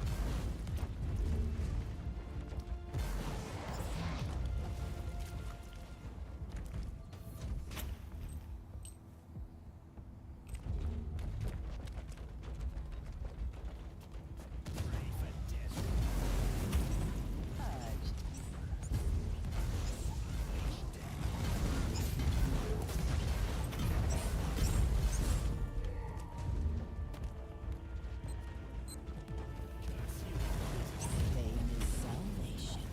Purged. Fame is salvation.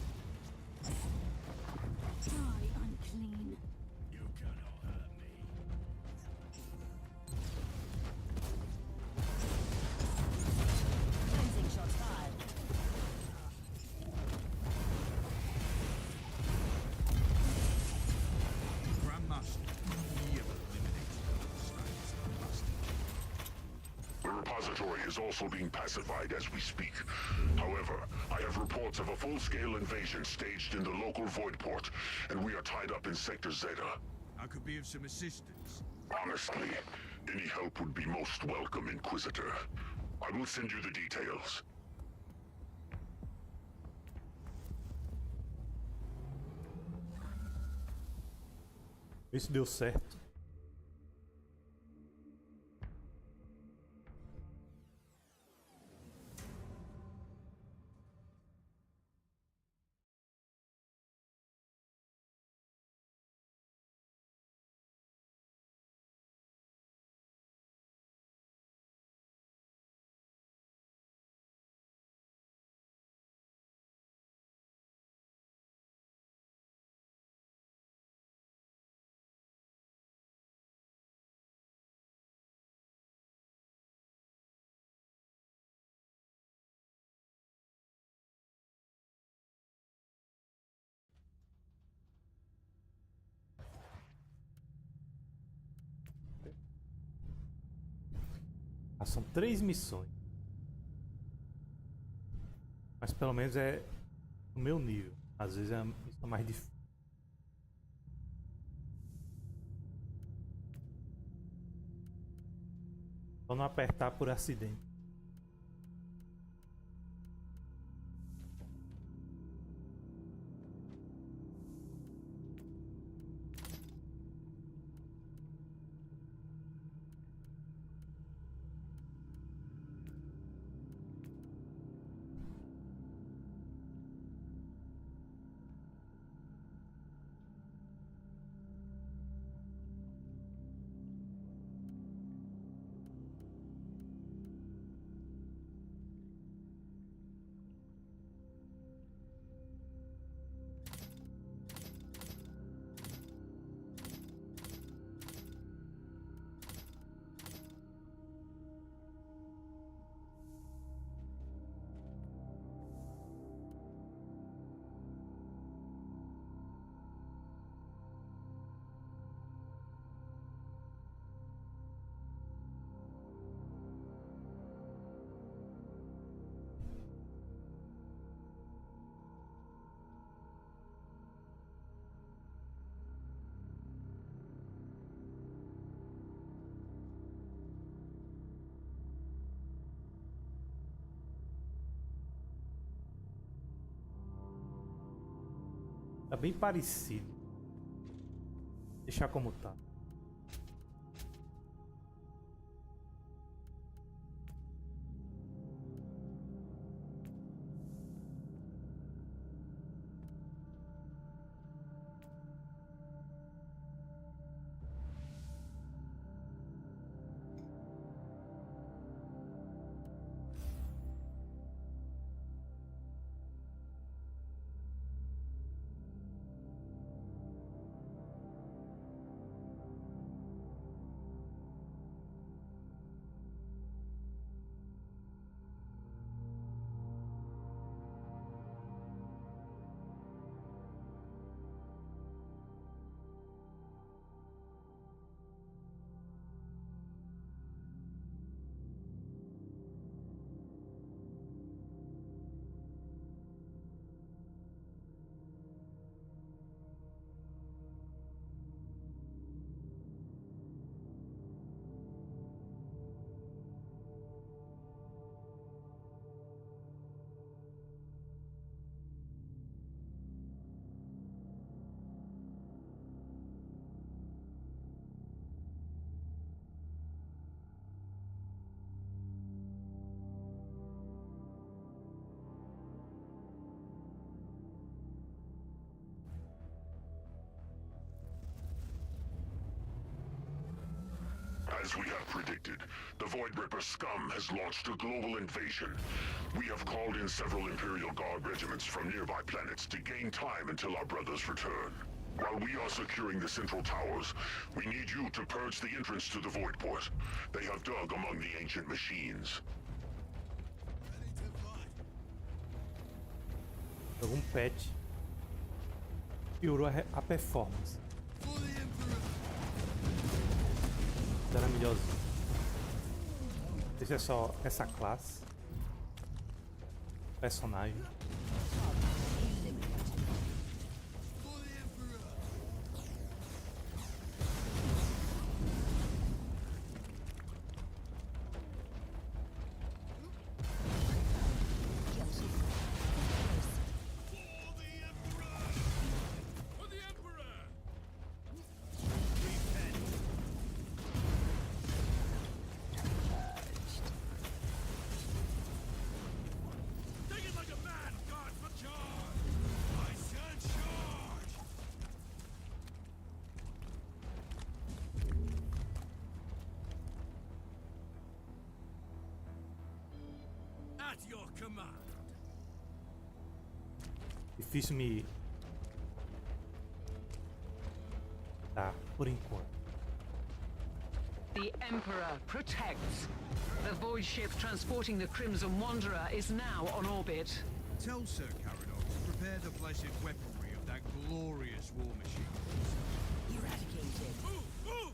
Die unclean. You cannot hurt me. Cleansing shots fired. Grandmaster, you have eliminated the Strands and Bastards. The repository is also being pacified as we speak. However, I have reports of a full-scale invasion staged in the local void port, and we are tied up in Sector Zeta. I could be of some assistance. Honestly, any help would be most welcome, Inquisitor. I will send you the details. Vê se deu certo. Ah, são 3 missões. Mas pelo menos é o meu nível. Às vezes é a missão mais difícil. Só não apertar por acidente. Tá bem parecido. Deixar como tá. As we have predicted, the Void Ripper scum has launched a global invasion. We have called in several Imperial Guard regiments from nearby planets to gain time until our brothers return. While we are securing the central towers, we need you to purge the entrance to the Void Port. They have dug among the ancient machines. Algum patch piorou a performance. Era melhor. Esse é só essa classe. Personagem. At your command. Difícil me... Tá, por enquanto. The Emperor protects. The void ship transporting the Crimson Wanderer is now on orbit. Tell Sir Caradoc to prepare the blessed weaponry of that glorious war machine. Eradicated. Move! Move!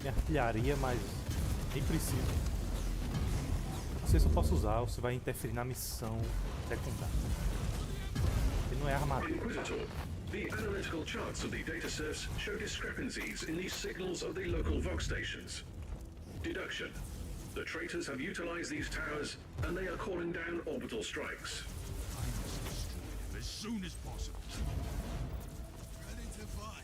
Minha artilharia, mas nem preciso. Não sei se eu posso usar ou se vai interferir na missão secundária. Ele não é armador. Inquisitor, the analytical charts of the data serfs show discrepancies in the signals of the local Vox stations. Deduction. The traitors have utilized these towers, and they are calling down orbital strikes. I must destroy them as soon as possible. Ready to fight.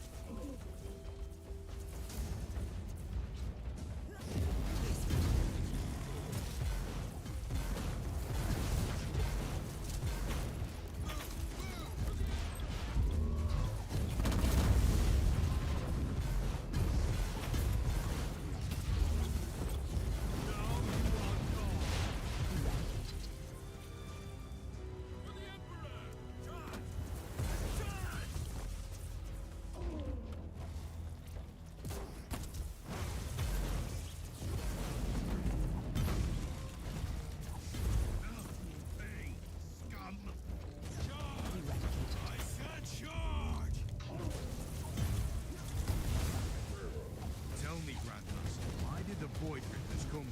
Void Rippers come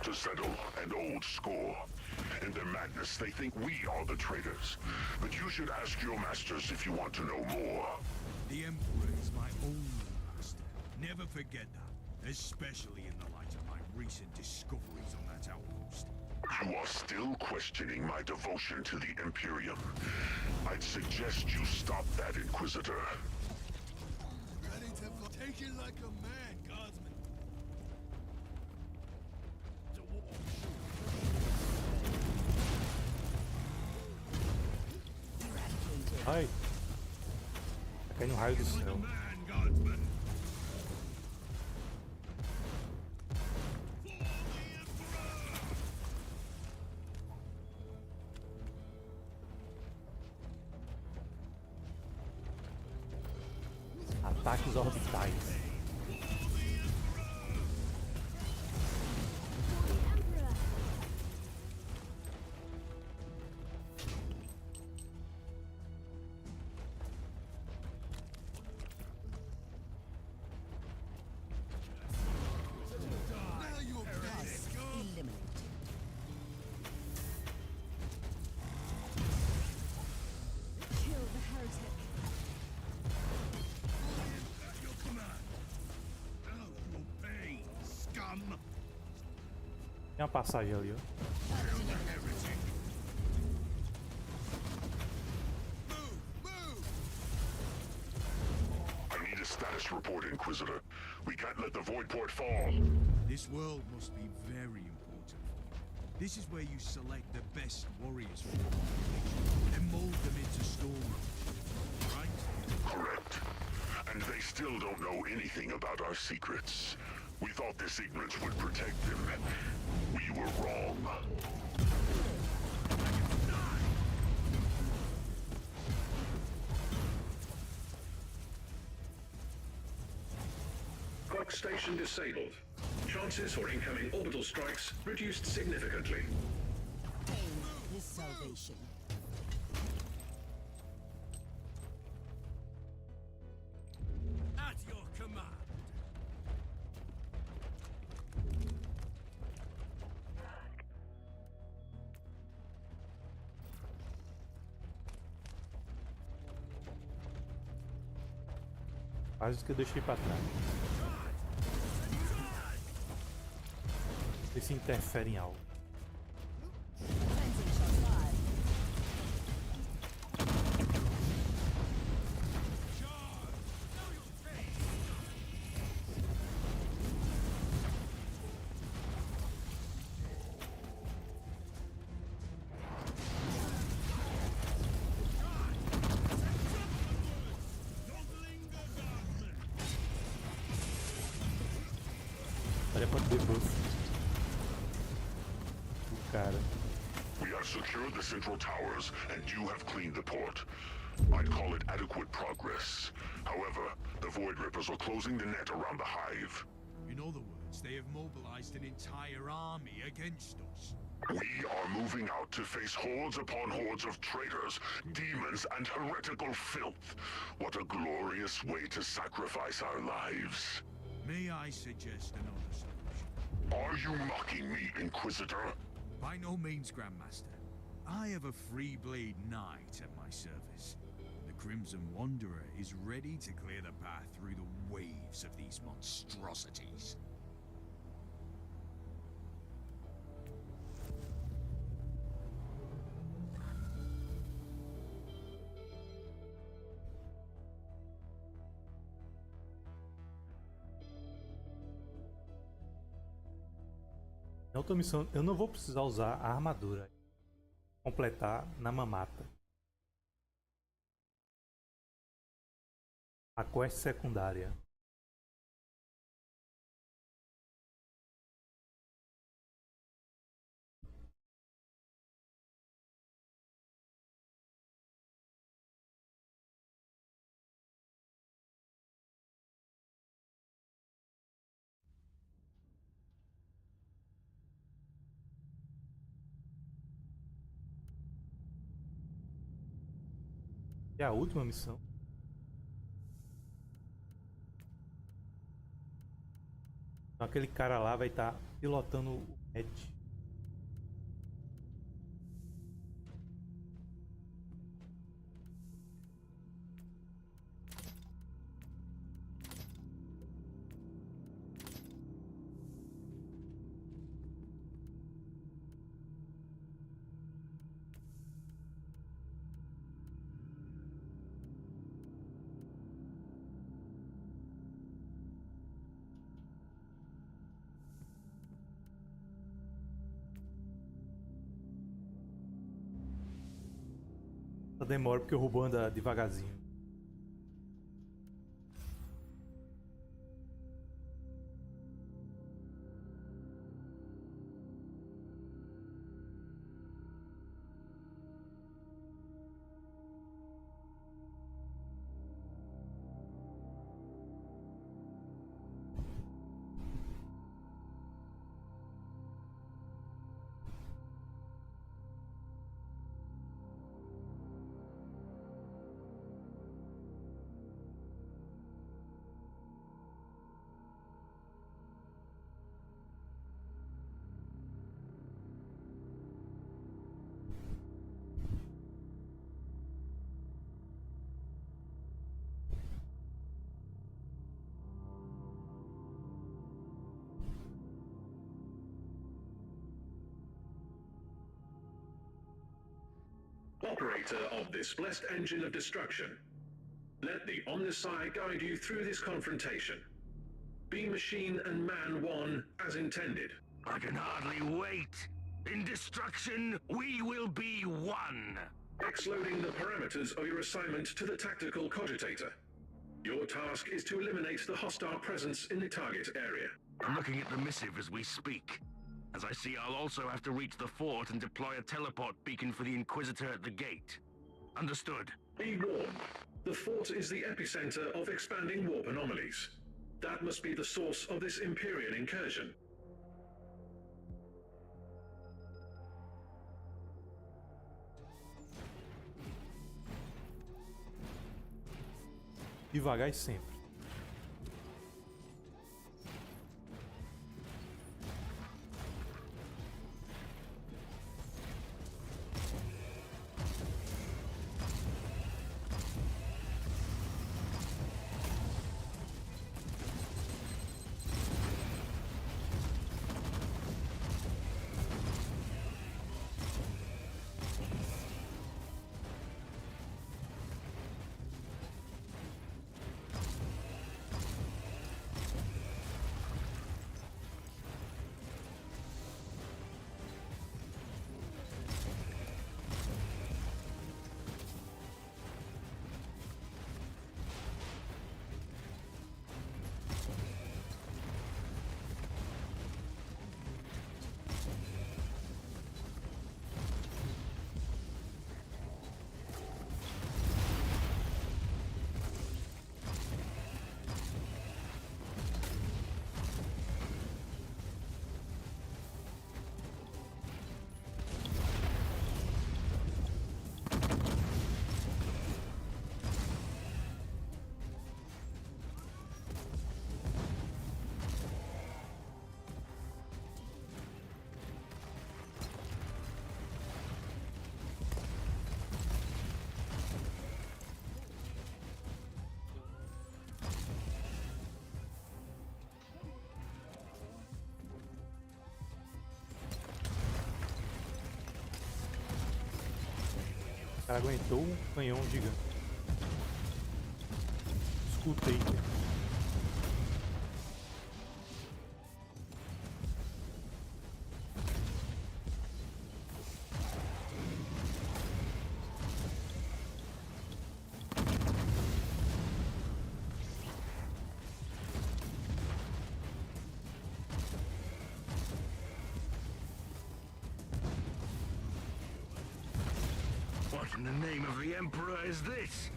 to settle an old score. In their madness, they think we are the traitors. But you should ask your masters if you want to know more. The Emperor is my only master. Never forget that, especially in the light of my recent discoveries on that outpost. You are still questioning my devotion to the Imperium. I'd suggest you stop that, Inquisitor. Ready to take it like a man, Guardsman. Ai! Tá caindo um raio do céu. Ataques orbitais. Tem uma passagem ali, ó. Status report, Inquisitor. We can't let the void port fall. This world must be very important. This is where you select the best warriors from the population and mold them into stormers, right? Correct. And they still don't know anything about our secrets. We thought this ignorance would protect them. We were wrong. Clock station disabled. Chances for incoming orbital strikes reduced significantly. Pain is salvation. At your command. Quase que eu deixei pra trás. Ver se interfere em algo. Cleansing shots live. Olha quanto debuff. O cara. We have secured the central towers, and you have cleaned the port. I'd call it adequate progress. However, the Void Rippers are closing the net around the hive. In other words, they have mobilized an entire army against us. We are moving out to face hordes upon hordes of traitors, demons, and heretical filth. What a glorious way to sacrifice our lives. May I suggest another solution? Are you mocking me, Inquisitor? By no means, Grandmaster. I have a free blade knight at my service. The Crimson Wanderer is ready to clear the path through the waves of these monstrosities. Na outra missão, eu não vou precisar usar a armadura. Completar na mamata. A quest secundária. É a última missão. Então aquele cara lá vai estar pilotando o Ed. Demora porque o robô anda devagarzinho. Operator of this blessed engine of destruction, let Let the Omnisci guide you through this confrontation. Be machine and man one as intended. I can hardly wait. In destruction, we will be one. X-loading the parameters of your assignment to the tactical cogitator. Your task is to eliminate the hostile presence in the target area. I'm looking at the missive as we speak. As I see, I'll also have to reach the fort and deploy a teleport beacon for the Inquisitor at the gate. Understood. Be warned. The fort is the epicenter of expanding warp anomalies. That must be the source of this Imperial incursion. Devagar e sempre. O cara aguentou um canhão gigante. Escutei. What in the name of the Emperor is this?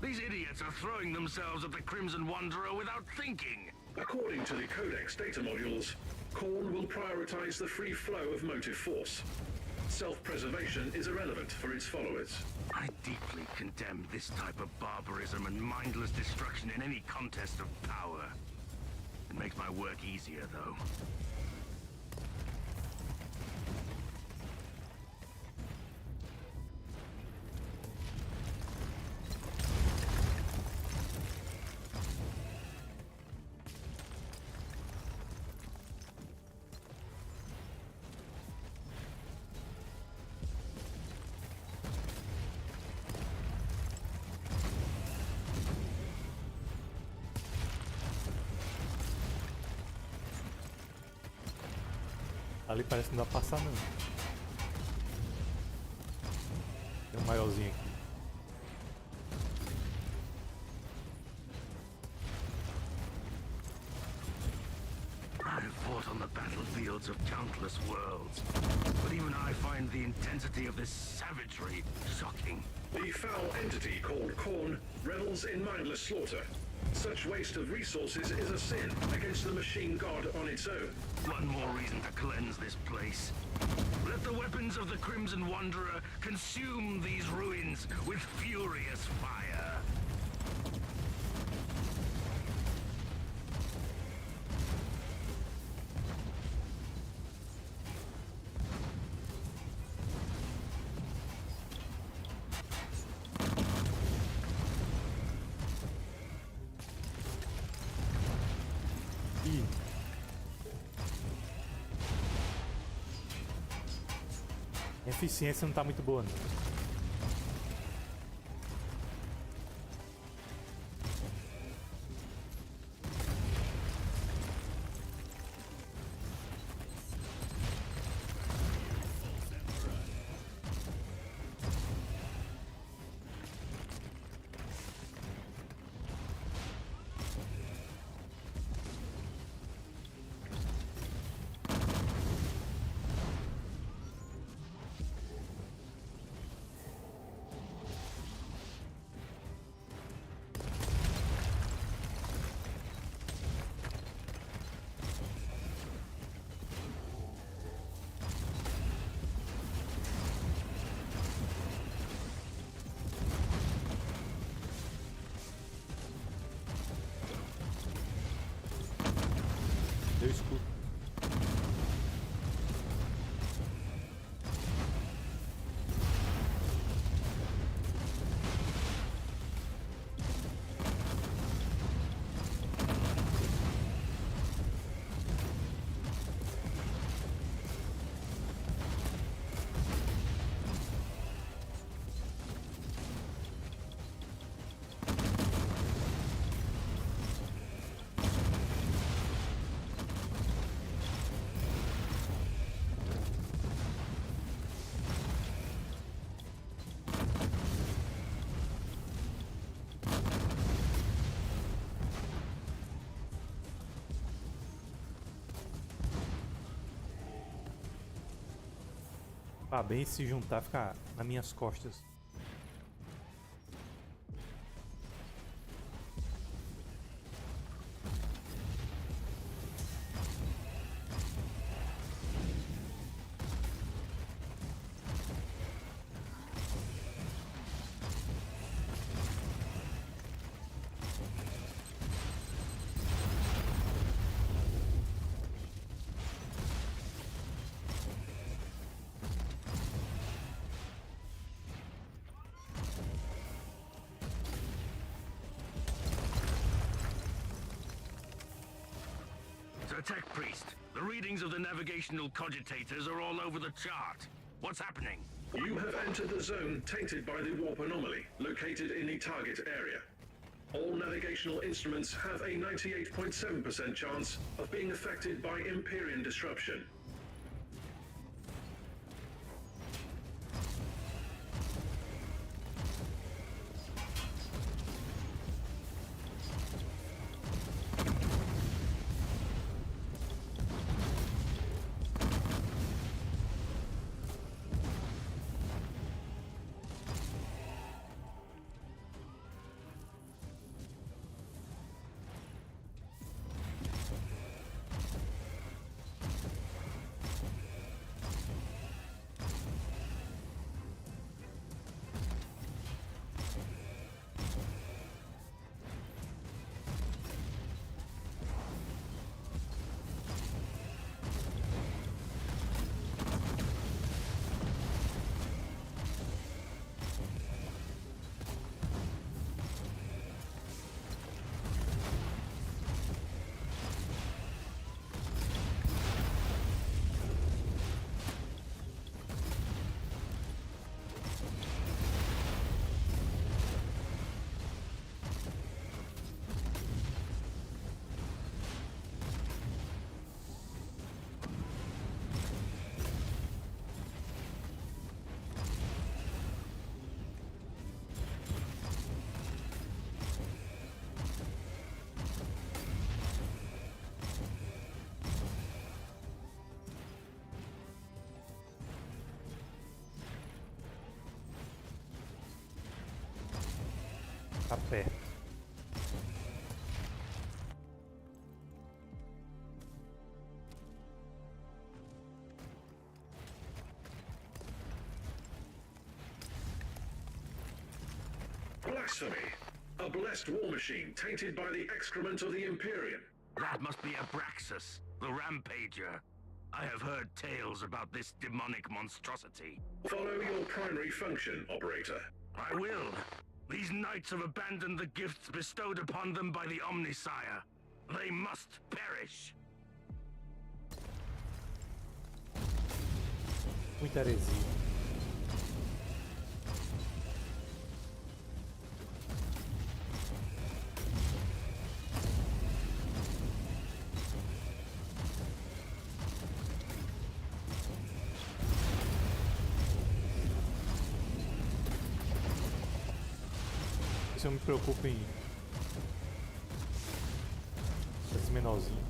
These idiots are throwing themselves at the Crimson Wanderer without thinking. According to the Codex data modules, Khorne will prioritize the free flow of motive force. Self-preservation is irrelevant for its followers. I deeply condemn this type of barbarism and mindless destruction in any contest of power. It makes my work easier, though. Ali parece que não dá pra passar não. Tem um maiorzinho aqui. I've fought on the battlefields of countless worlds, but even I find the intensity of this savagery shocking. The foul entity called Khorne revels in mindless slaughter. Such waste of resources is a sin against the machine god on its own. One more reason to cleanse this place. Let the weapons of the Crimson Wanderer consume these ruins with furious fire. A eficiência não tá muito boa não. equipar bem e se juntar, ficar nas minhas costas. Tech Priest, the readings of the navigational cogitators are all over the chart. What's happening? You have entered the zone tainted by the warp anomaly, located in the target area. All navigational instruments have a 98.7% chance of being affected by Empyrean disruption. Tá perto. Blasphemy! A blessed war machine tainted by the excrement of the Empyrean. That must be Abraxas, the Rampager. I have heard tales about this demonic monstrosity. Follow your primary function, Operator. I will. These knights have abandoned the gifts bestowed upon them by the Omnisire. They must perish. Muita heresia. Isso eu me preocupo em esse menorzinho.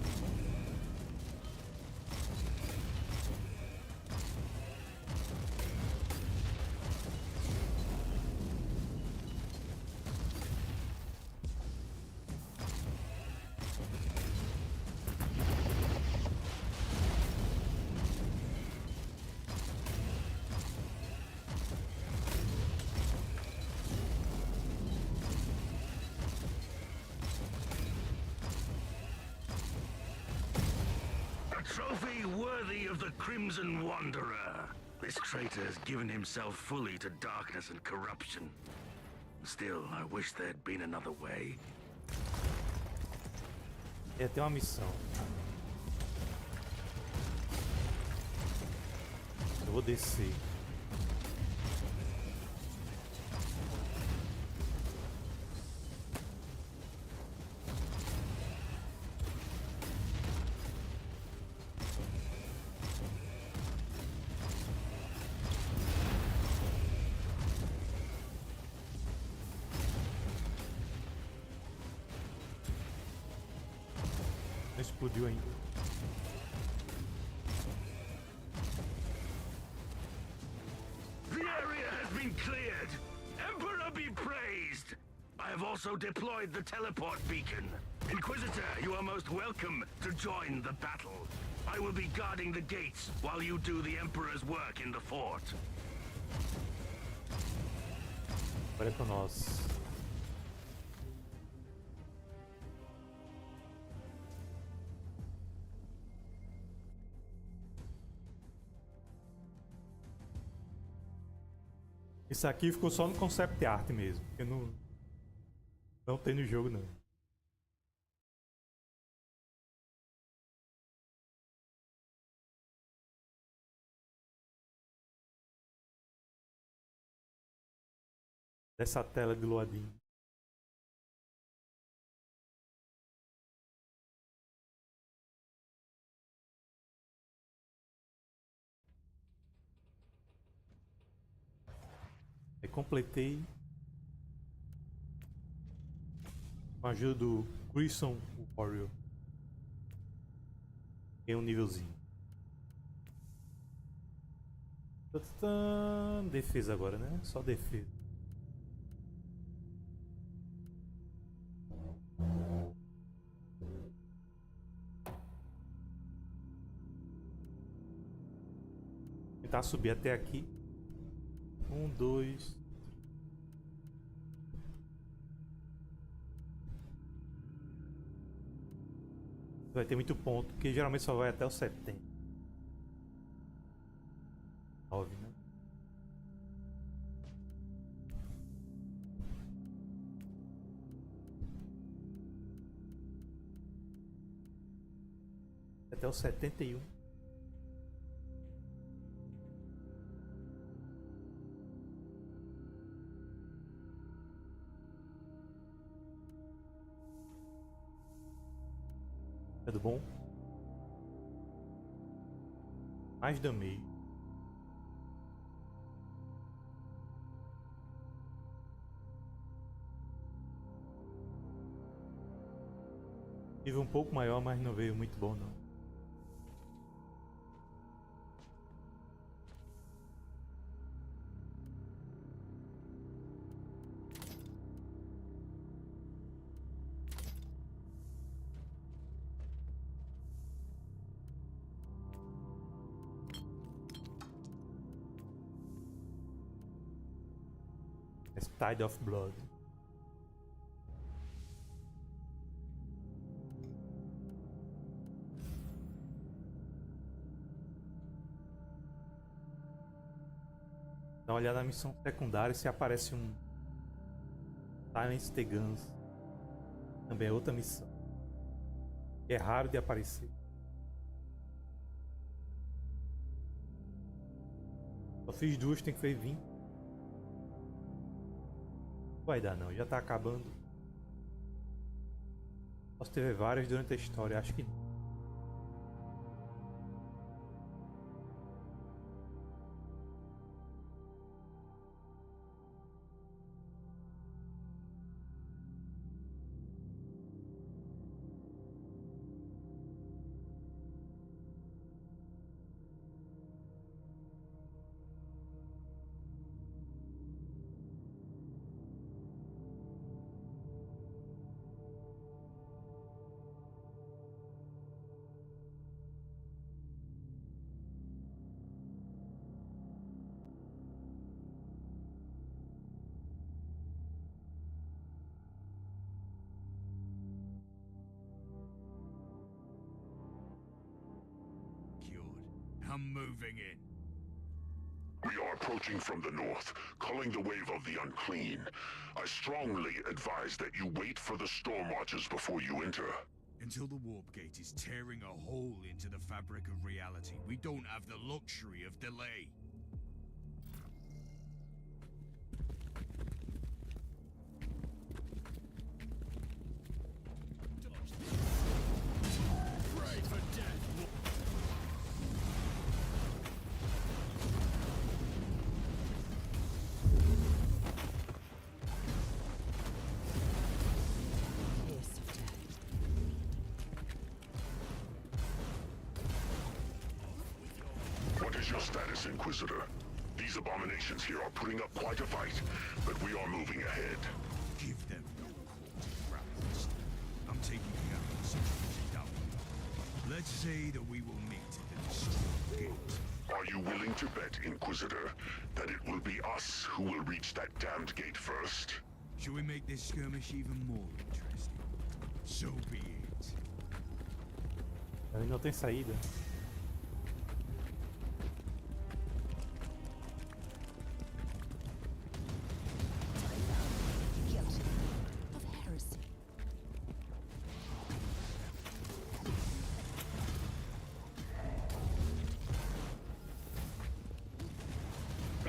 Trophy worthy of the Crimson Wanderer. This traitor has given himself fully to darkness and corruption. Still, I wish there'd been another way. Tem uma missão. Eu vou descer. Explodiu ainda. have also deployed the teleport beacon. Inquisitor, you are most welcome to join the battle. I will be guarding the gates while you do the Emperor's work in the fort. Olha com nós. Isso aqui ficou só no concept art mesmo, porque não tem no jogo não. Essa tela de loading. Aí completei com a ajuda do Crimson Warrior. Tem um nívelzinho. Defesa agora, né? Só defesa. Tentar subir até aqui. 1, 2. Vai ter muito ponto, porque geralmente só vai até o 70. 9, né? Até o 71. Tudo bom? Mais damage. Nível um pouco maior, mas não veio muito bom não. Tide of Blood. Dá uma olhada na missão secundária se aparece um Silence the Guns. Também é outra missão. É raro de aparecer. Só fiz duas, tem que fazer 20. Vai dar não, já tá acabando. Posso ter várias durante a história, acho que não. I'm moving in. We are approaching from the north, culling the wave of the unclean. I strongly advise that you wait for the storm watches before you enter. Until the warp gate is tearing a hole into the fabric of reality, we don't have the luxury of delay. Pray for death. Your status, Inquisitor. These abominations here are putting up quite a fight, but we are moving ahead. Give them Let's say that we will meet at the destroyed gate. Are you willing to bet, Inquisitor, that it will be us who will reach that damned gate first? Shall we make this skirmish even more interesting? So be it. Ali não tem saída. Guilty of heresy.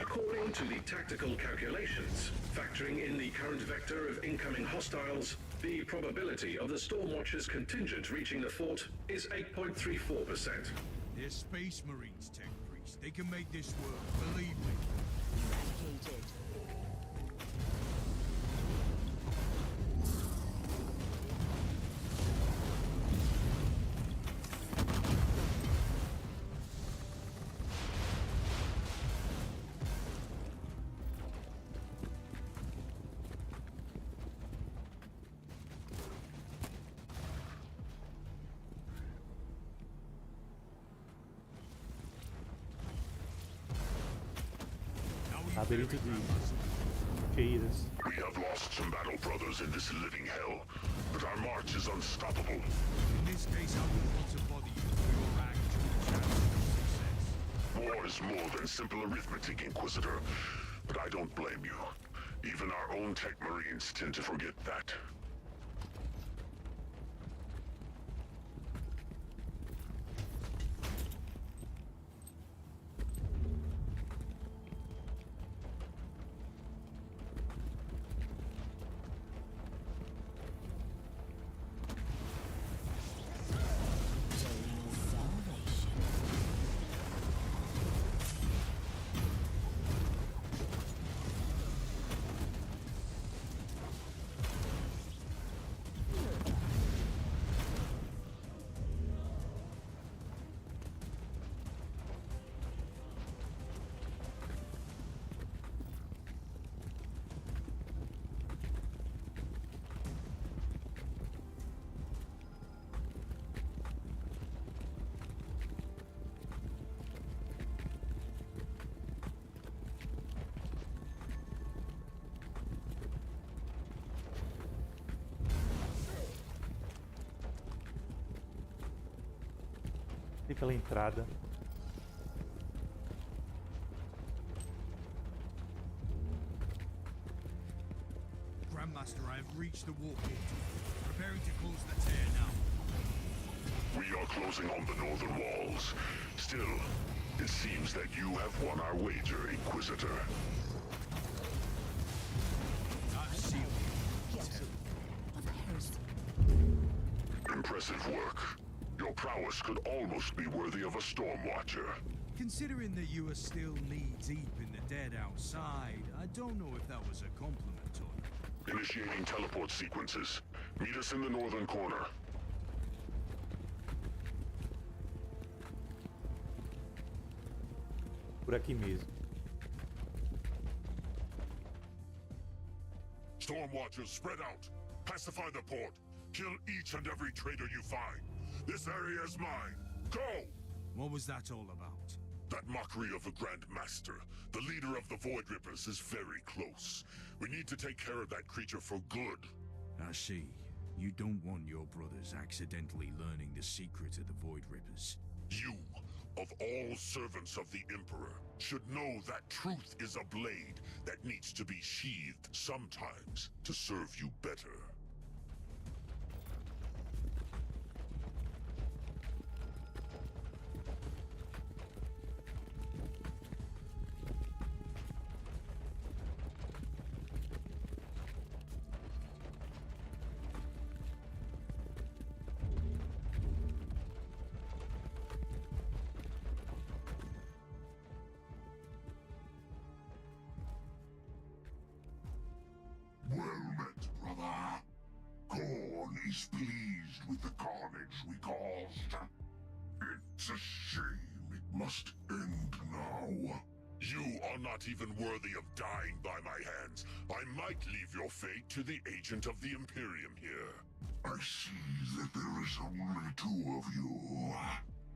According to the tactical calculations, factoring in the current vector of incoming hostiles, the probability of the Stormwatcher's contingent reaching the fort is 8.34%. They're Space Marines, Tech Priest. They can make this work, believe me. Eradicated. Labirinto de Cheiras. We have lost some battle brothers in this living hell, but our march is unstoppable. In this case, I wouldn't want to bother you for your actual chances of success. War is more than simple arithmetic, Inquisitor, but I don't blame you. Even our own tech marines tend to forget that. Fica pela entrada. Grandmaster, I have reached the war portal. Preparing to close the tear now. We are closing on the northern walls. Still, it seems that you have won our wager, Inquisitor. I've sealed you. Guilty of heresy. Impressive work. Your prowess could almost be worthy of a Stormwatcher. Considering that you are still knee-deep in the dead outside, I don't know if that was a compliment or not. Initiating teleport sequences. Meet us in the northern corner. Por aqui mesmo. Stormwatchers, spread out. Pacify the port. Kill each and every traitor you find. This area is mine. Go! What was that all about? That mockery of a Grand Master, the leader of the Void Rippers, is very close. We need to take care of that creature for good. I see. You don't want your brothers accidentally learning the secret of the Void Rippers. You, of all servants of the Emperor, should know that truth is a blade that needs to be sheathed sometimes to serve you better. Well met, brother. Khorne is pleased with the carnage we caused. It's a shame it must end now. You are not even worthy of dying by my hands. I might leave your fate to the agent of the Imperium here. I seize seems that there is only two of you.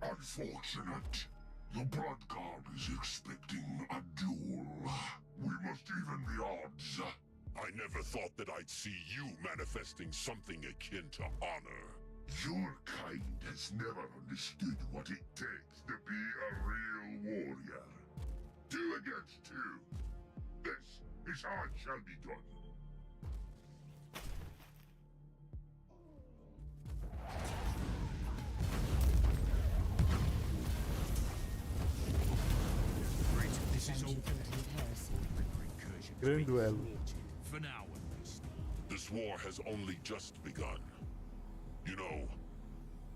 Unfortunate. The Blood God is expecting a duel. We must even the odds. I never thought that I'd see you manifesting something akin to honor. Your kind has never understood what it takes to be a real warrior. 2 against 2. This is how it shall be done. This is all Grande duelo. for now, at least. This war has only just begun. You know,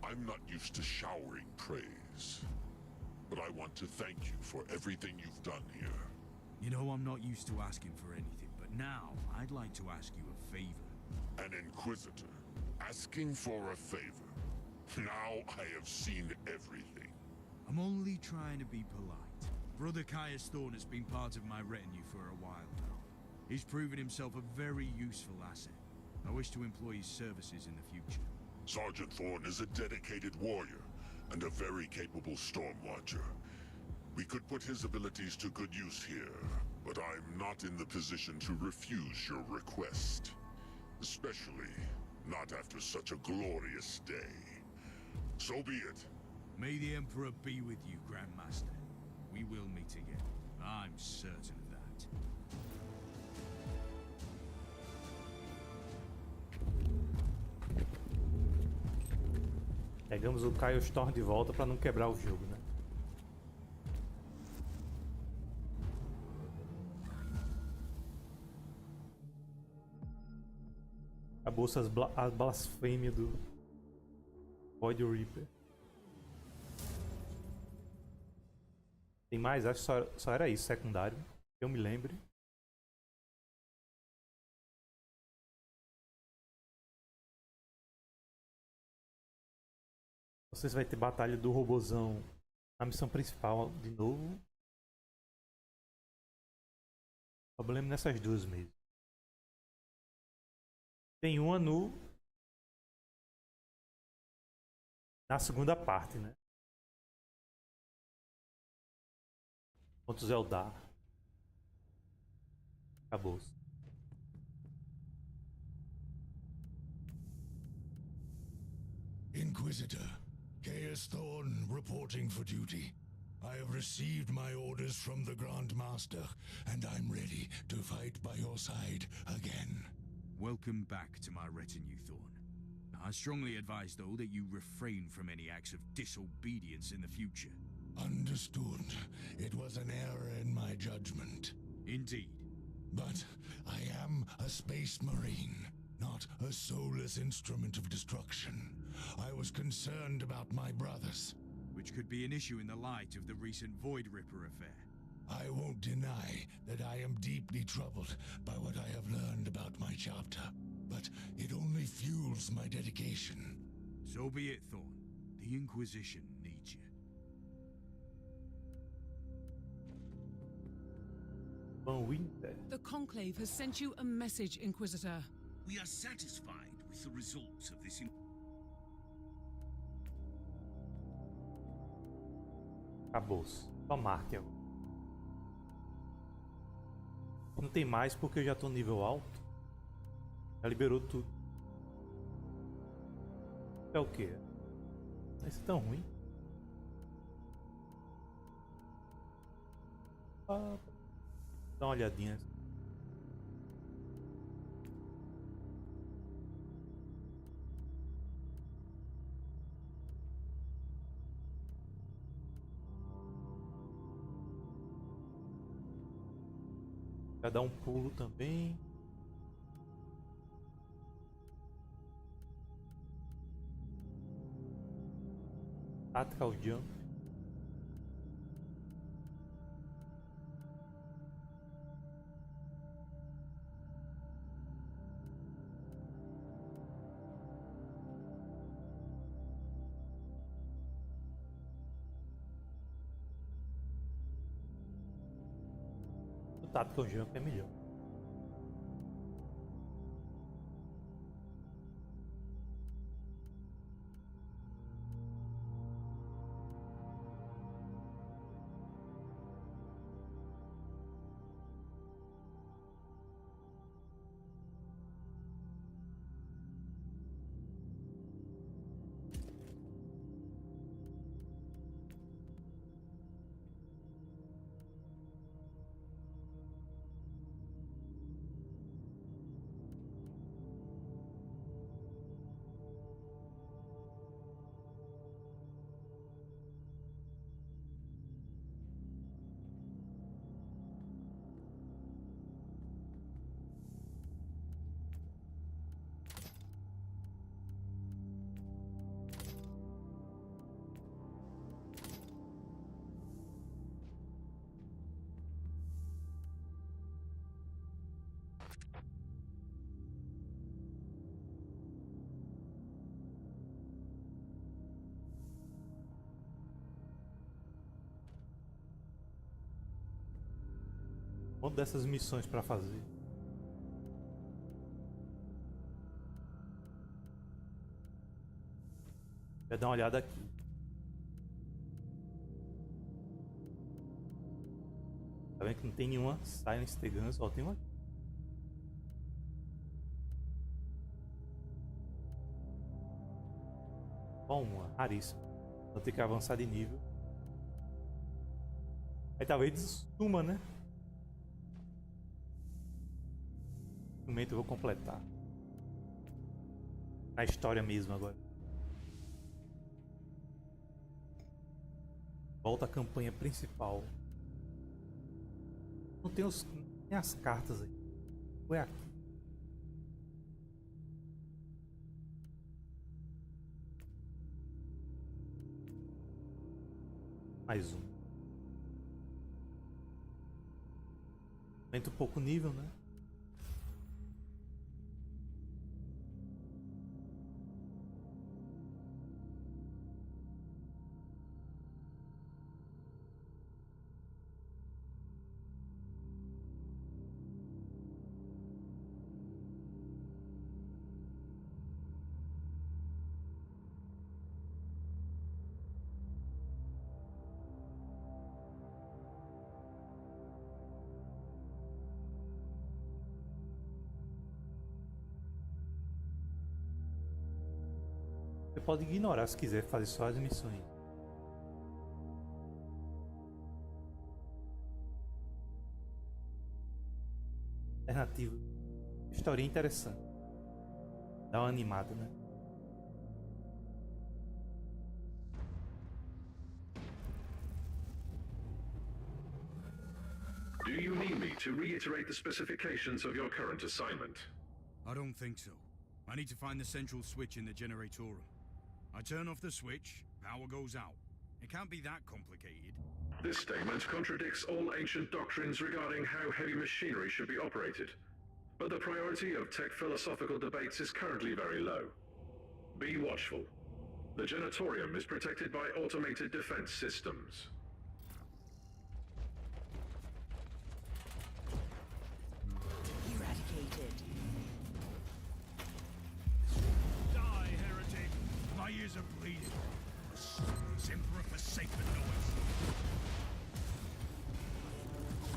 I'm not used to showering praise, but I want to thank you for everything you've done here. You know I'm not used to asking for anything, but now I'd like to ask you a favor. An Inquisitor, asking for a favor. Now I have seen everything. I'm only trying to be polite. Brother Caius Thorne has been part of my retinue for a while now. He's proven himself a very useful asset. I wish to employ his services in the future. Sergeant Thorne is a dedicated warrior and a very capable Stormwatcher. We could put his abilities to good use here, but I'm not in the position to refuse your request. Especially not after such a glorious day. So be it. May the Emperor be with you, Grandmaster. We will meet again. I'm certain of that. Pegamos o Caio Storm de volta para não quebrar o jogo, né? Acabou-se a blasfêmia do Void Reaper. Tem mais? Acho que só era isso, secundário. Que eu me lembre. Não sei se vai ter batalha do robozão na missão principal de novo. Problema nessas duas mesmo. Tem uma na segunda parte, né? Contra o Zeldar. Acabou-se. Inquisitor, Caius Thorne reporting for duty. I have received my orders from the Grand Master, and I'm ready to fight by your side again. Welcome back to my retinue, Thorne. I strongly advise, though, that you refrain from any acts of disobedience in the future. Understood. It was an error in my judgment. Indeed. But I am a space marine, not a soulless instrument of destruction. I was concerned about my brothers. Which could be an issue in the light of the recent Void Ripper affair. I won't deny that I am deeply troubled by what I have learned about my chapter, but it only fuels my dedication. So be it, Thorne. The Inquisition needs you. The Conclave has sent you a message, Inquisitor. We are satisfied with the results of this. Acabou-se. Só marque agora. Não tem mais porque eu já tô no nível alto. Já liberou tudo. É o que? Não é tão ruim. Dá uma olhadinha. Vai dar um pulo também. Tactical Jump. O Tactical Jump é melhor. monte dessas missões para fazer. Vou dar uma olhada aqui. Tá vendo que não tem nenhuma Silence the Guns? Ó, tem uma aqui. Só uma, raríssima. Vou ter que avançar de nível. Aí talvez suma, né? No momento eu vou completar. Na história mesmo agora. Volta à campanha principal. Não tem as cartas aí. Foi aqui. Mais um. Aumenta um pouco o nível, né? Você pode ignorar se quiser fazer só as missões. Alternativa. História interessante. Dá uma animada, né? Do you need me to reiterate the specifications of your current assignment? I don't think so. I need to find the central switch in the Generatorum. I turn off the switch, power goes out. It can't be that complicated. This statement contradicts all ancient doctrines regarding how heavy machinery should be operated. But the priority of tech philosophical debates is currently very low. Be watchful. The Genatorium is protected by automated defense systems. Eradicated. Die, heretic! My ears are bleeding. This Emperor forsaken noise.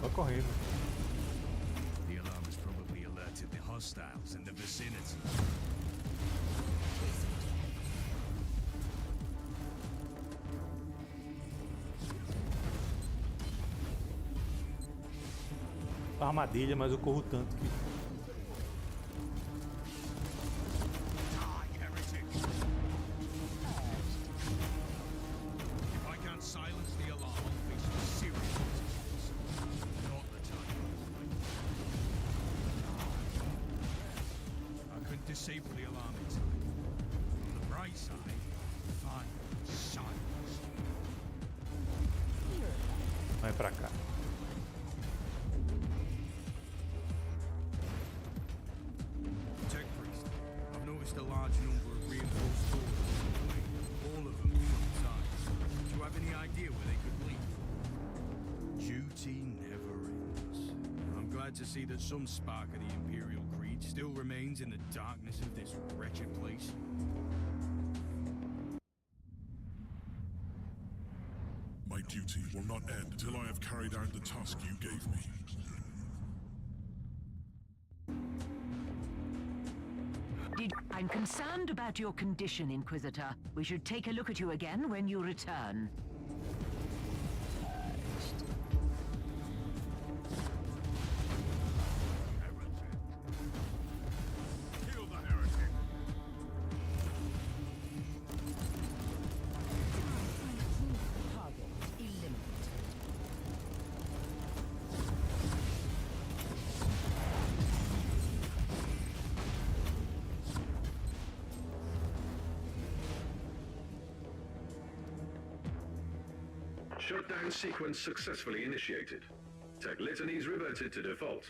Tô correndo. The alarm has probably alerted the hostiles in the vicinity. Armadilha, mas eu corro tanto que... Disable the alarm in time. On the bright side, find silence. Vai pra cá. Tech priest, I've noticed a large number of reinforced doors along the way. All of them from sides. Do you have any idea where they could lead? Duty never ends. I'm glad to see that some spark of the Imperial Creed still remains in the darkness of this wretched place. My duty will not end till I have carried out the task you gave me. I'm concerned about your condition, Inquisitor. We should take a look at you again when you return. Shutdown sequence successfully initiated. Tech litanies reverted to default.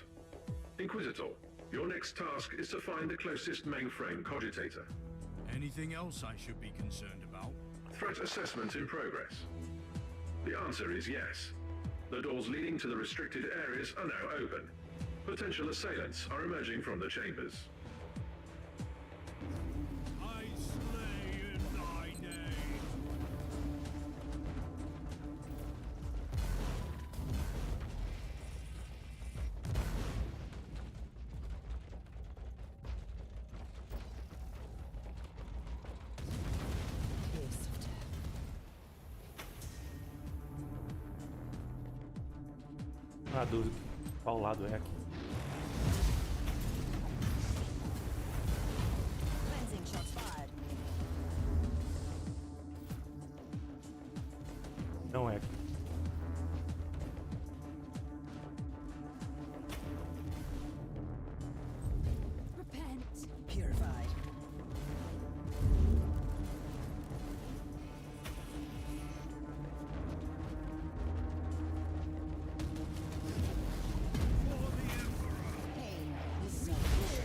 Inquisitor, your next task is to find the closest mainframe cogitator. Anything else I should be concerned about? Threat assessment in progress. The answer is yes. The doors leading to the restricted areas are now open. Potential assailants are emerging from the chambers. I slay in thy name. Kiss of death. Na dúvida qual lado é aqui. Cleansing shots fired. Não é aqui. Repent. Purified. Pain is selfish.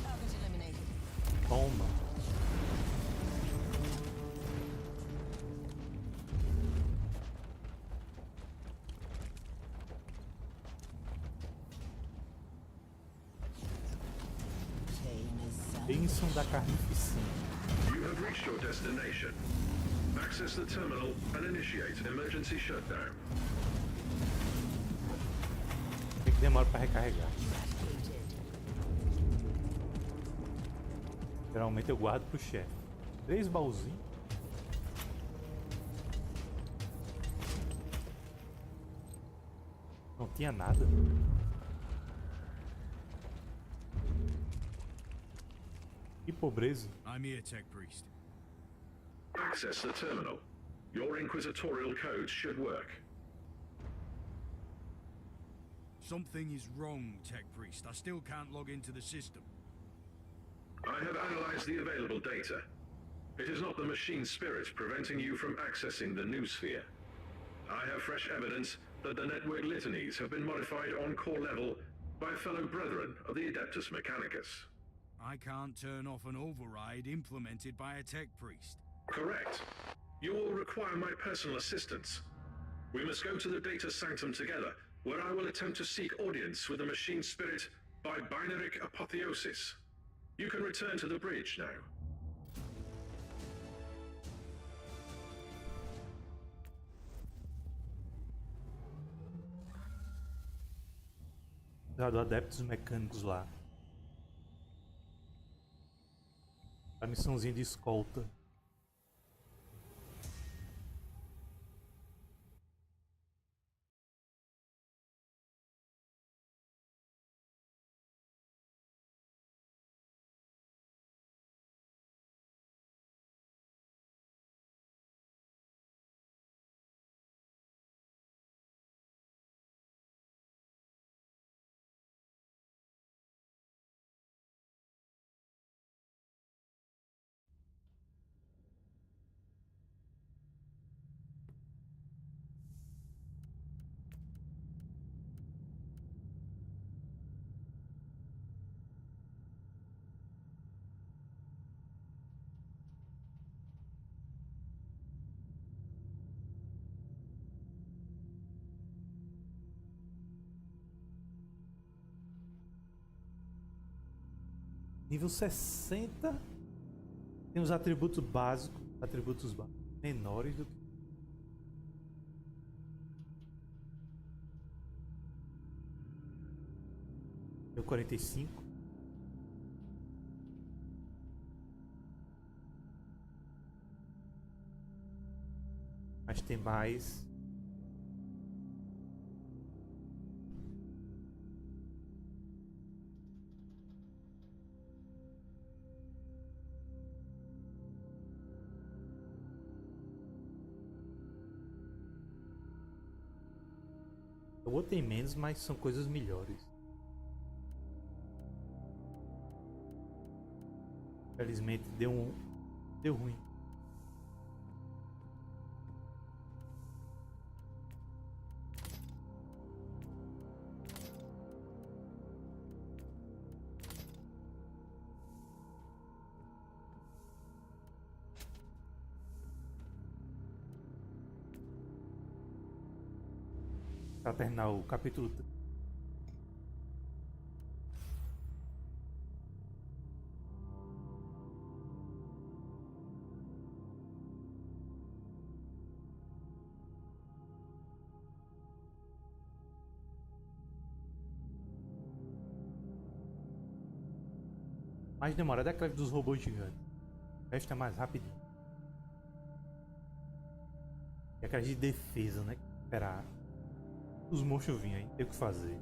Target eliminated. Toma. Pain is selfish. Bênção da carnificina. You have reached your destination. Access the terminal and initiate emergency shutdown. Tem que demorar para recarregar. Geralmente eu guardo pro chefe. 3 baúzinhos. Não tinha nada. Que pobreza. I'm here, Tech Priest. Access the terminal. Your inquisitorial codes should work. Something is wrong, Tech Priest. I still can't log into the system. I have analyzed the available data. It is not the machine spirit preventing you from accessing the new sphere. I have fresh evidence that the network litanies have been modified on core level by fellow brethren of the Adeptus Mechanicus. I can't turn off an override implemented by a Tech Priest. Correct. You will require my personal assistance. We must go to the data sanctum together, where I will attempt to seek audience with the machine spirit by binaric apotheosis. You can return to the bridge now. Do Adeptos Mecânicos lá. A missãozinha de escolta. Nível 60 tem os atributos básicos, menores do que nível 45. Mas tem mais. O outro tem menos, mas são coisas melhores. Infelizmente deu ruim. Pra terminar o capítulo 3. Mais demorada é aquela dos robôs gigantes. O resto é mais rapidinho. E aquela de defesa, né? Esperar os monstros virem aí, ter o que fazer.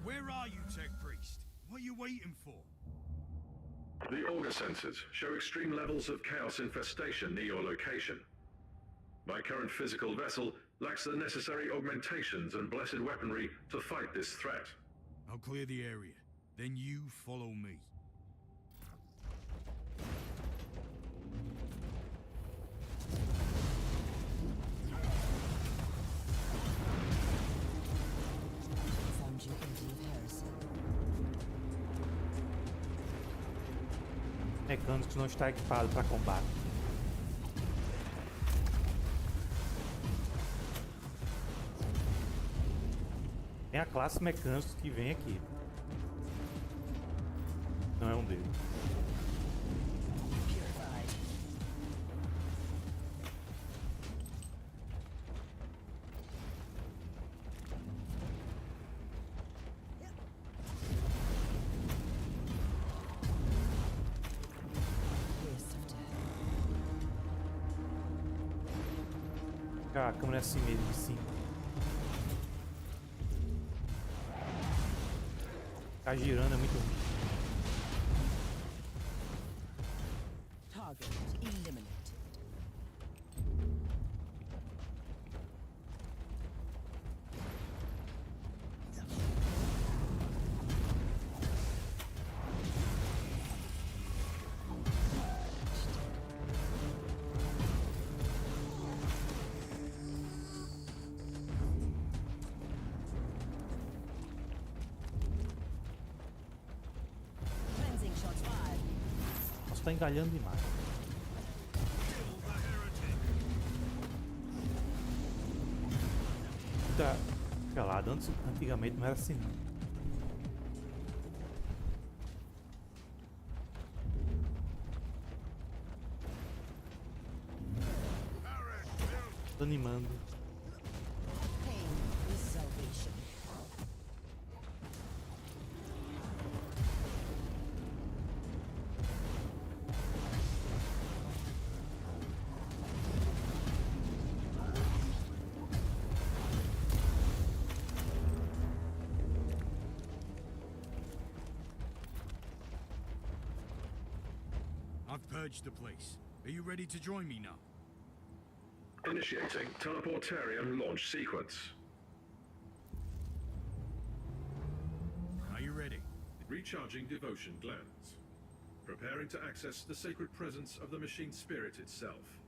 Where are you, Tech Priest? What are you waiting for? The auger sensors show extreme levels of chaos infestation near your location. My current physical vessel lacks the necessary augmentations and blessed weaponry to fight this threat. I'll clear the area. Then you follow me. Found you empty of heresy. Mecânicos não está equipado para combate. Tem a classe mecânicos que vem aqui. Não é um deles. A câmera assim mesmo, de cima. Tá girando, é muito ruim. Target eliminated. Tá engalhando demais. Tá calado, antigamente não era assim não. Tô animando. I've purged the place. Are you ready to join me now? Initiating teleportarium launch sequence. Are you ready? Recharging devotion glands. Preparing to access the sacred presence of the machine spirit itself.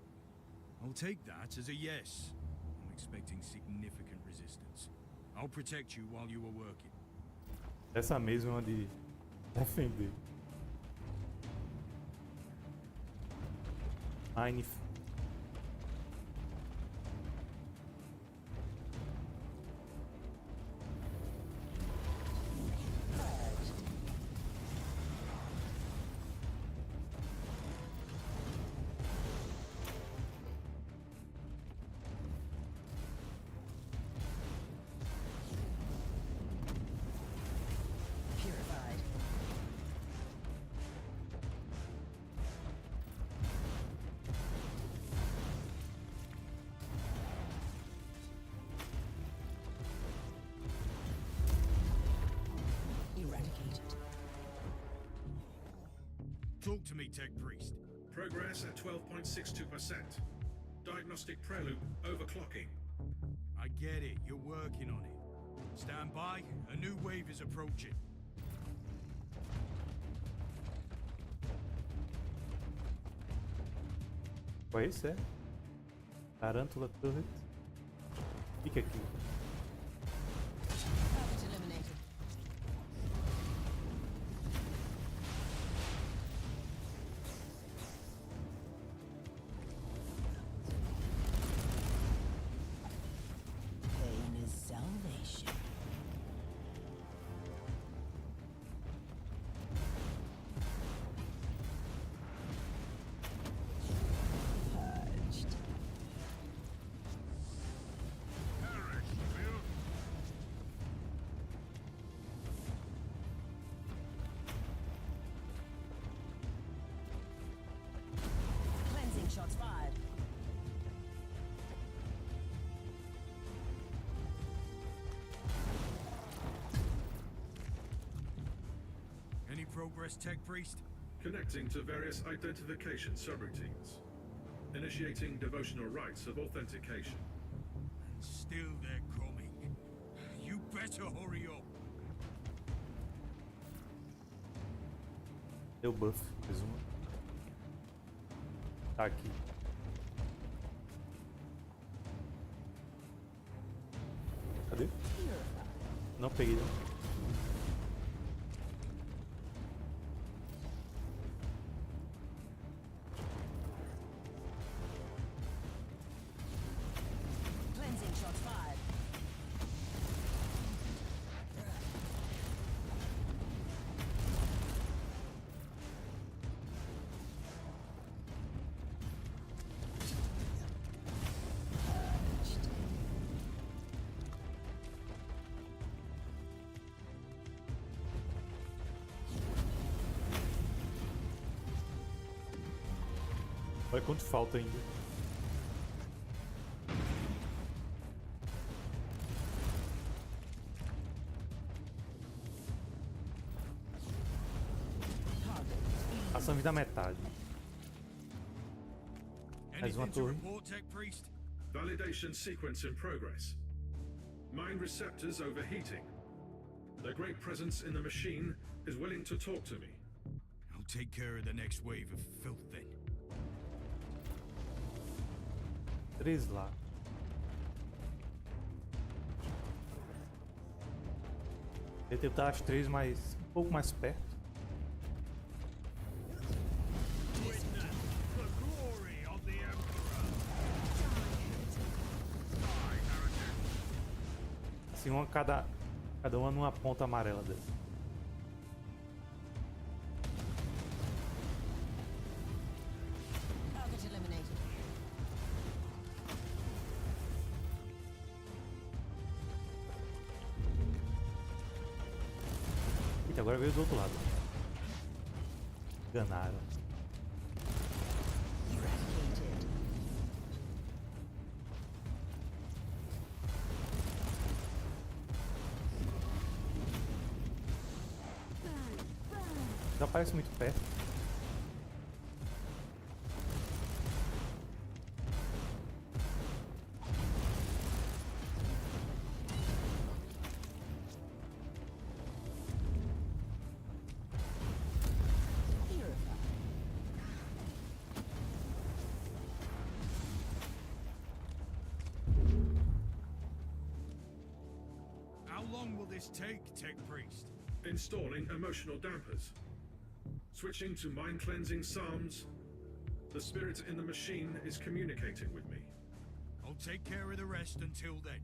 I'll take that as a yes. I'm expecting significant resistance. I'll protect you while you are working. Essa mesma é uma de defender. Mine. Talk to me, Tech Priest. Progress at 12.62%. Diagnostic prelude overclocking. I get it. You're working on it. Stand by. A new wave is approaching. Foi isso, é? Tarântula Turret. Fica aqui. Target eliminated. Pain is salvation. Purged. Cleansing shots fired. Any progress, Tech Priest? Connecting to various identification subroutines. Initiating devotional rites of authentication. And still they're coming. You better hurry up. Deu buff, mais uma. Tá aqui. Cadê? Não peguei. Não. Cleansing shots fired. Olha quanto falta ainda. Ação vida metade. Mais uma Anything to torre. report, Tech Priest? Validation sequence in progress. Mind receptors overheating. The great presence in the machine is willing to talk to me. I'll take care of the next wave of filth then. 3 lá. Eu tenho que botar as 3 mais um pouco mais perto. Witness the glory of the Emperor. Assim, uma cada uma numa ponta amarela dessa. Target eliminated. Eita, agora veio do outro lado. Enganaram. Eradicated. Já parece muito perto. How long will this take, Tech Priest? Installing emotional dampers. Switching to mind-cleansing psalms. The spirit in the machine is communicating with me. I'll take care of the rest until then.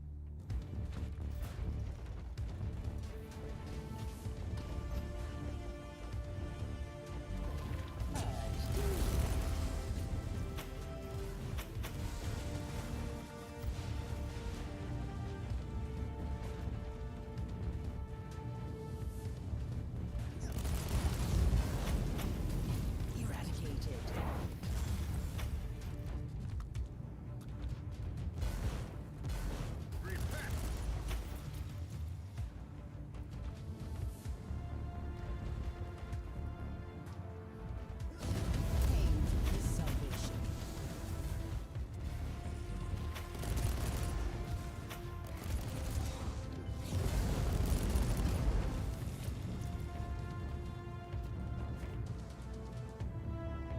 Eradicated. Pain is salvation.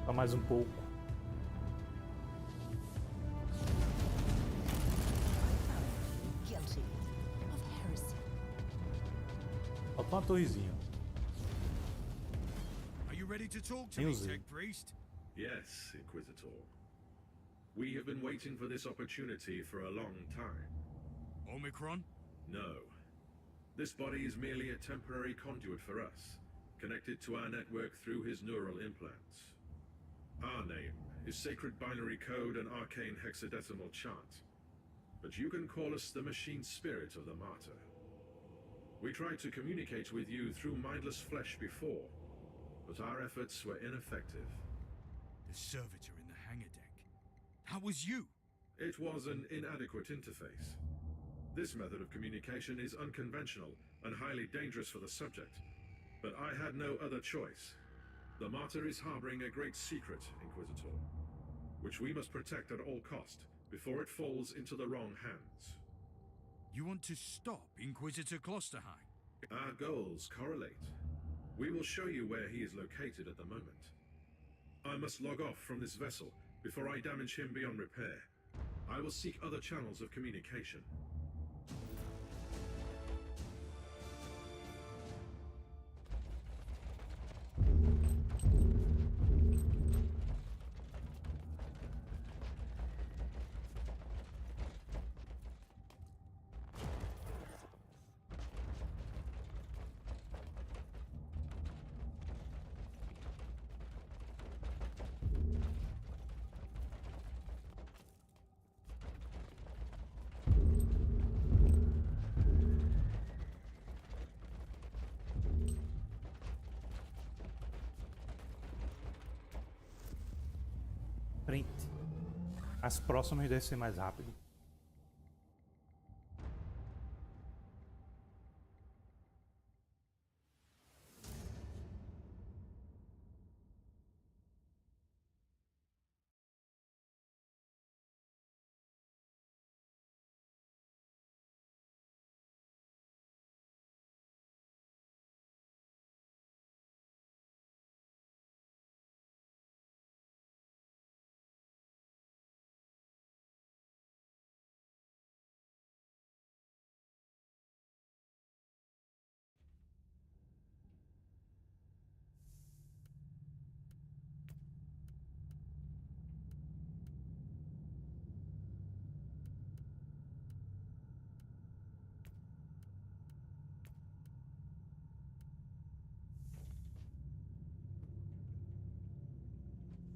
Só mais um pouco. Falta uma torrezinha. Are you ready to talk to Nem me, usei. Tech Priest? Yes, Inquisitor. We have been waiting for this opportunity for a long time. Omicron? No. This body is merely a temporary conduit for us, connected to our network through his neural implants. Our name is Sacred Binary Code and Arcane Hexadecimal Chant. But you can call us the Machine Spirit of the Martyr. We tried to communicate with you through mindless flesh before, but our efforts were ineffective. The servitor in the hangar deck. How was you? It was an inadequate interface. This method of communication is unconventional and highly dangerous for the subject, but I had no other choice. The Martyr is harboring a great secret, Inquisitor, which we must protect at all cost before it falls into the wrong hands. You want to stop Inquisitor Klosterheim? Our goals correlate. We will show you where he is located at the moment. I must log off from this vessel before I damage him beyond repair. I will seek other channels of communication. Frente. As próximas devem ser mais rápido.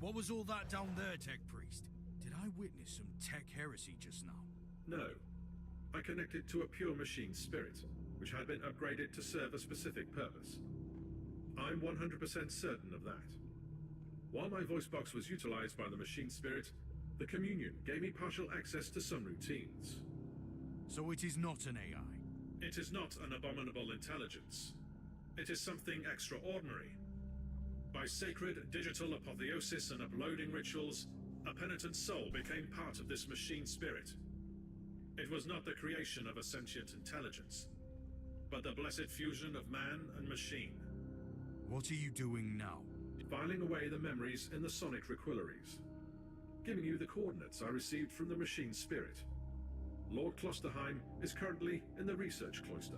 What was all that down there, Tech Priest? Did I witness some tech heresy just now? No. I connected to a pure machine spirit, which had been upgraded to serve a specific purpose. I'm 100% certain of that. While my voice box was utilized by the machine spirit, the Communion gave me partial access to some routines. So it is not an AI? It is not an abominable intelligence. It is something extraordinary. By sacred digital apotheosis and uploading rituals, a penitent soul became part of this machine spirit. It was not the creation of a sentient intelligence, but the blessed fusion of man and machine. What are you doing now? Filing away the memories in the sonic requillaries. Giving you the coordinates I received from the machine spirit. Lord Klosterheim is currently in the research cloister.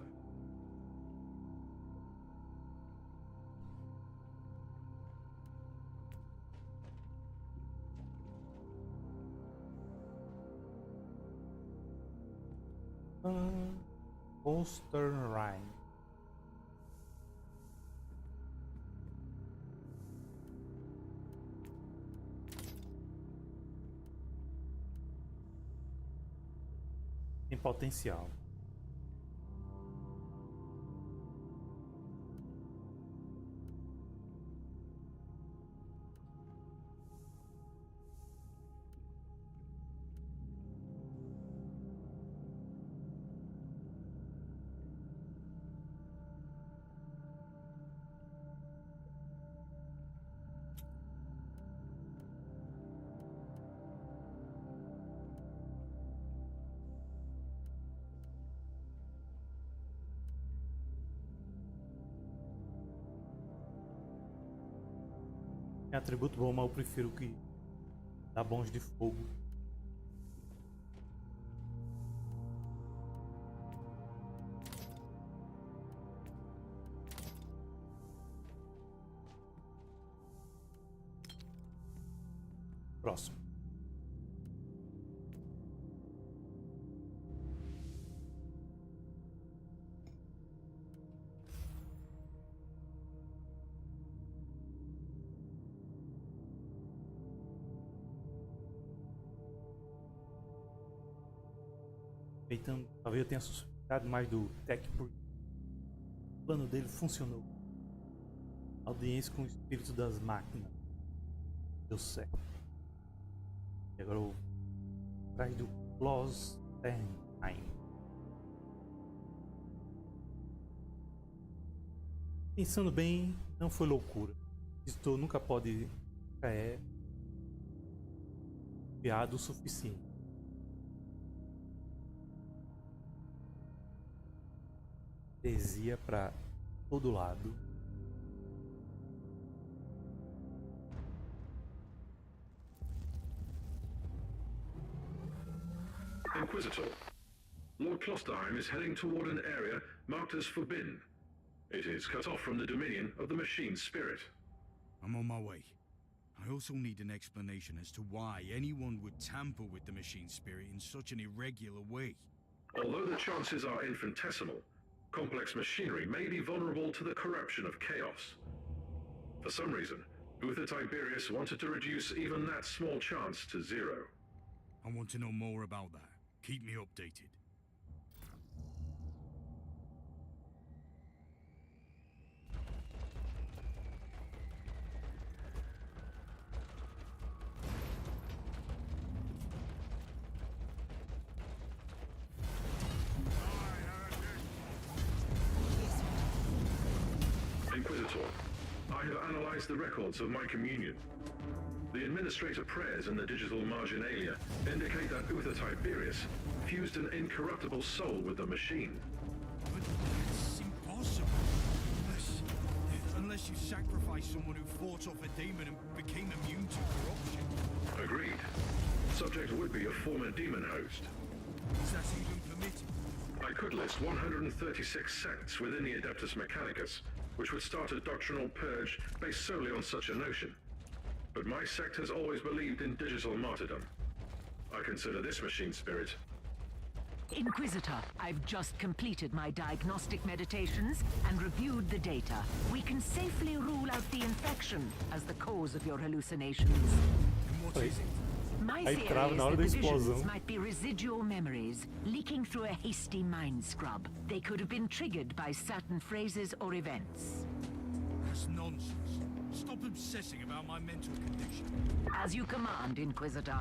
Klosterheim. Tem potencial. Em atributo bom, mas eu prefiro que dá bons de fogo. Próximo. Então, talvez eu tenha suspeitado mais do Tech porque o plano dele funcionou. Audiência com o espírito das máquinas. Deu certo. E agora eu atrás do Los Ternheim. Pensando bem, não foi loucura. Isto nunca pode ficar piado o suficiente. Heresia para todo lado. Inquisitor, Lord Klosterheim is heading toward an area marked as forbidden. It is cut off from the dominion of the machine spirit. I'm on my way. I also need an explanation as to why anyone would tamper with the machine spirit in such an irregular way. Although the chances are infinitesimal, complex machinery may be vulnerable to the corruption of chaos. For some reason, Uther Tiberius wanted to reduce even that small chance to zero. I want to know more about that. Keep me updated. Inquisitor, I have analyzed the records of my communion. The administrator prayers in the digital marginalia indicate that Uther Tiberius fused an incorruptible soul with the machine. But that's impossible. Unless you sacrifice someone who fought off a demon and became immune to corruption. Agreed. Subject would be a former demon host. Is that even permitted? I could list 136 sects within the Adeptus Mechanicus, which would start a doctrinal purge based solely on such a notion. But my sect has always believed in digital martyrdom. I consider this machine spirit. Inquisitor, I've just completed my diagnostic meditations and reviewed the data. We can safely rule out the infection as the cause of your hallucinations. And what is it? My theory is that the visions might be residual memories leaking through a hasty mind scrub. They could have been triggered by certain phrases or events. That's nonsense. Stop obsessing about my mental condition. As you command, Inquisitor.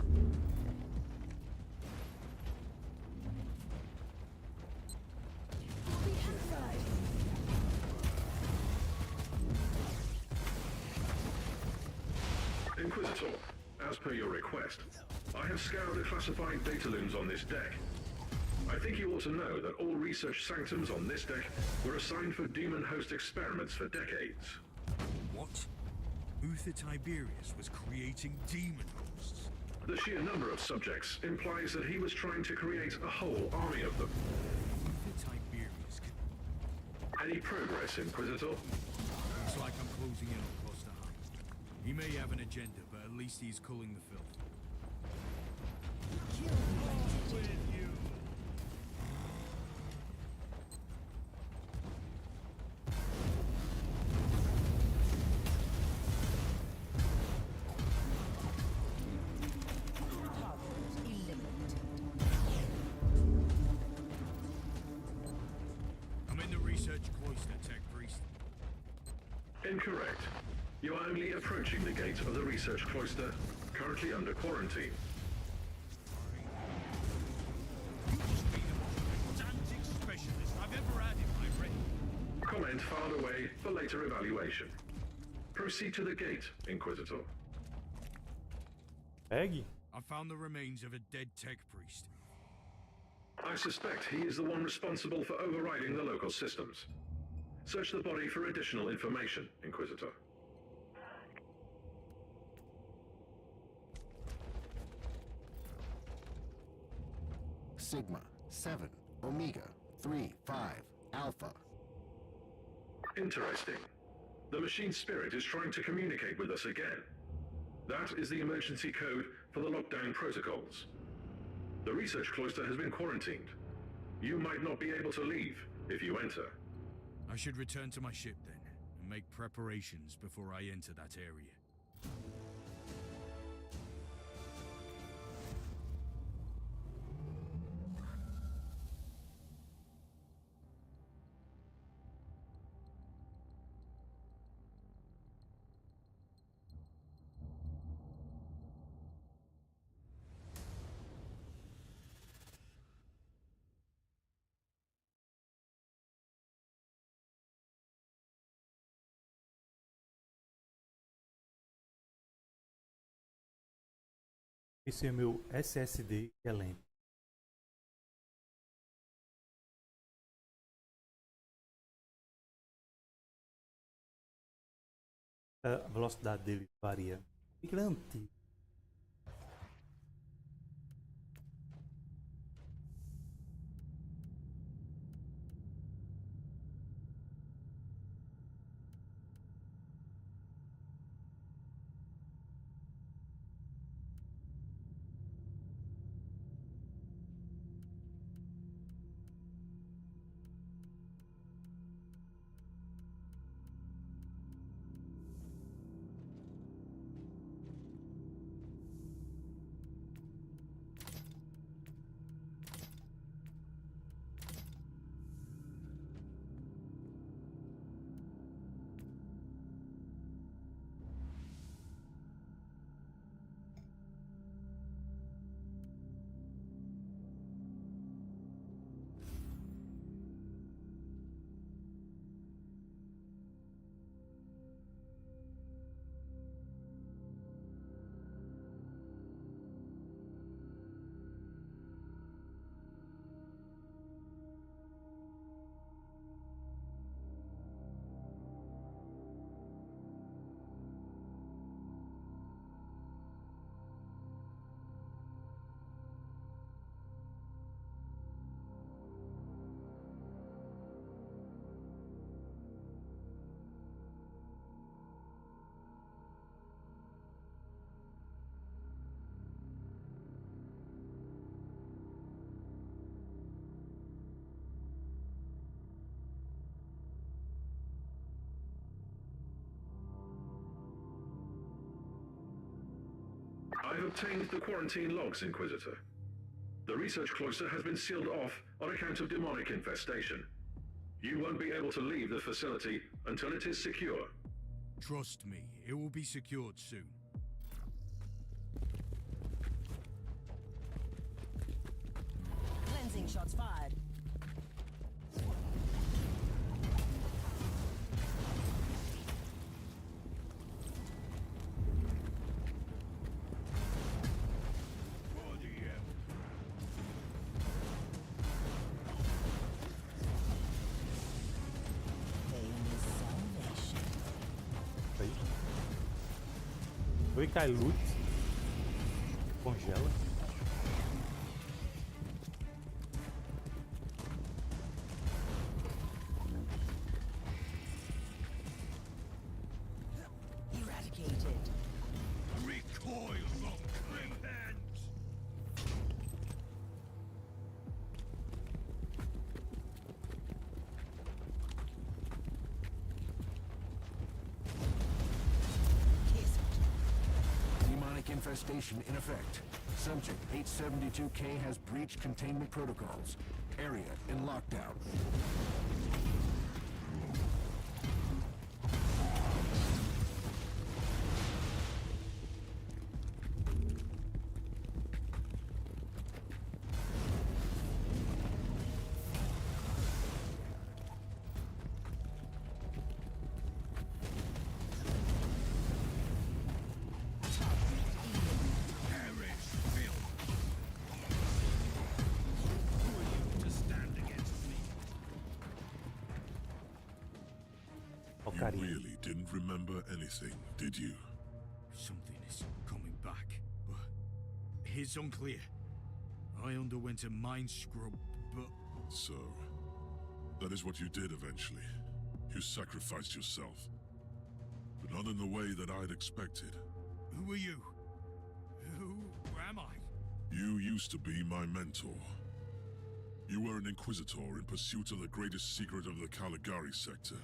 Inquisitor, as per your request, I have scoured the classified data looms on this deck. I think you ought to know that all research sanctums on this deck were assigned for demon host experiments for decades. What? Uther Tiberius was creating demon hosts. The sheer number of subjects implies that he was trying to create a whole army of them. Uther Tiberius could... Any progress, Inquisitor? Looks like I'm closing in on Klosterheim. He may have an agenda, but at least he's culling the filth. With you. I'm in the research cloister, Tech Priest. Incorrect. You are only approaching the gate of the research cloister, currently under quarantine. You must be the most pedantic specialist I've ever had in my reign. Comment filed away for later evaluation. Proceed to the gate, Inquisitor. Egg? I found the remains of a dead Tech Priest. I suspect he is the one responsible for overriding the local systems. Search the body for additional information, Inquisitor. Sigma 7 Omega 3 5 Alpha. Interesting. The machine spirit is trying to communicate with us again. That is the emergency code for the lockdown protocols. The research cloister has been quarantined. You might not be able to leave if you enter. I should return to my ship then, and make preparations before I enter that area. Esse é meu SSD que é lento. A velocidade dele varia. Ele é antigo. I've obtained the quarantine logs, Inquisitor. The research cloister has been sealed off on account of demonic infestation. You won't be able to leave the facility until it is secure. Trust me, it will be secured soon. Cleansing shots fired. Oi, cai loot. Congela. Eradicated. Recoil from clean hands. Demonic infestation in effect. Subject 872K has breached containment protocols. Area in lockdown. You really didn't remember anything, did you? Something is coming back, but it's unclear. I underwent a mind scrub, but... So, that is what you did eventually. You sacrificed yourself. But not in the way that I'd expected. Who are you? Who am I? You used to be my mentor. You were an Inquisitor in pursuit of the greatest secret of the Caligari sector.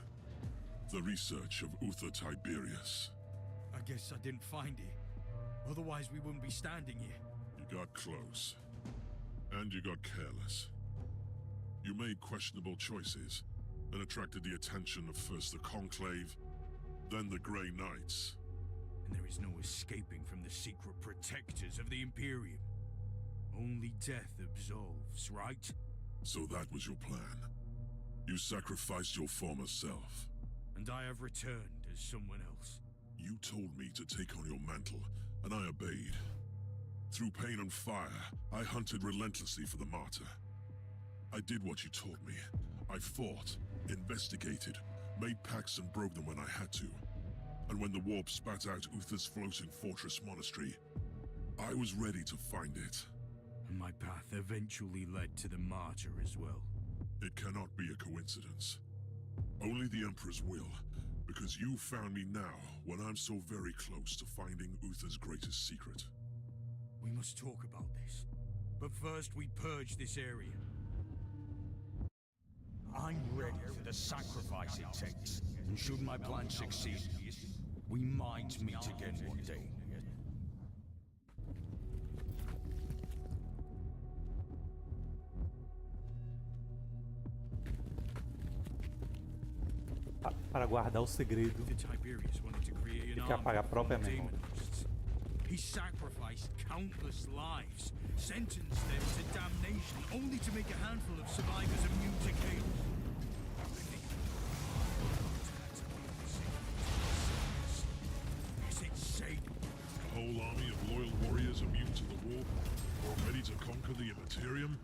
The research of Uther Tiberius. I guess I didn't find it. Otherwise we wouldn't be standing here. You got close. And you got careless. You made questionable choices, and attracted the attention of first the Conclave, then the Grey Knights. And there is no escaping from the secret protectors of the Imperium. Only death absolves, right? So that was your plan. You sacrificed your former self. And I have returned as someone else. You told me to take on your mantle, and I obeyed. Through pain and fire, I hunted relentlessly for the Martyr. I did what you told me. I fought, investigated, made pacts and broke them when I had to. And when the warp spat out Uther's floating fortress monastery, I was ready to find it. And my path eventually led to the Martyr as well. It cannot be a coincidence. Only the Emperor's will, because you found me now when I'm so very close to finding Uther's greatest secret. We must talk about this. But first we purge this area. I'm ready for the sacrifice it takes. And should my plan succeed, we might meet again one day. Para guardar o segredo, tem que apagar a própria memória. He sacrificed countless lives, sentenced them to damnation, only to make a handful of survivors immune to chaos. Is it safe? A whole army of loyal warriors immune to the war, ready to conquer the Immaterium?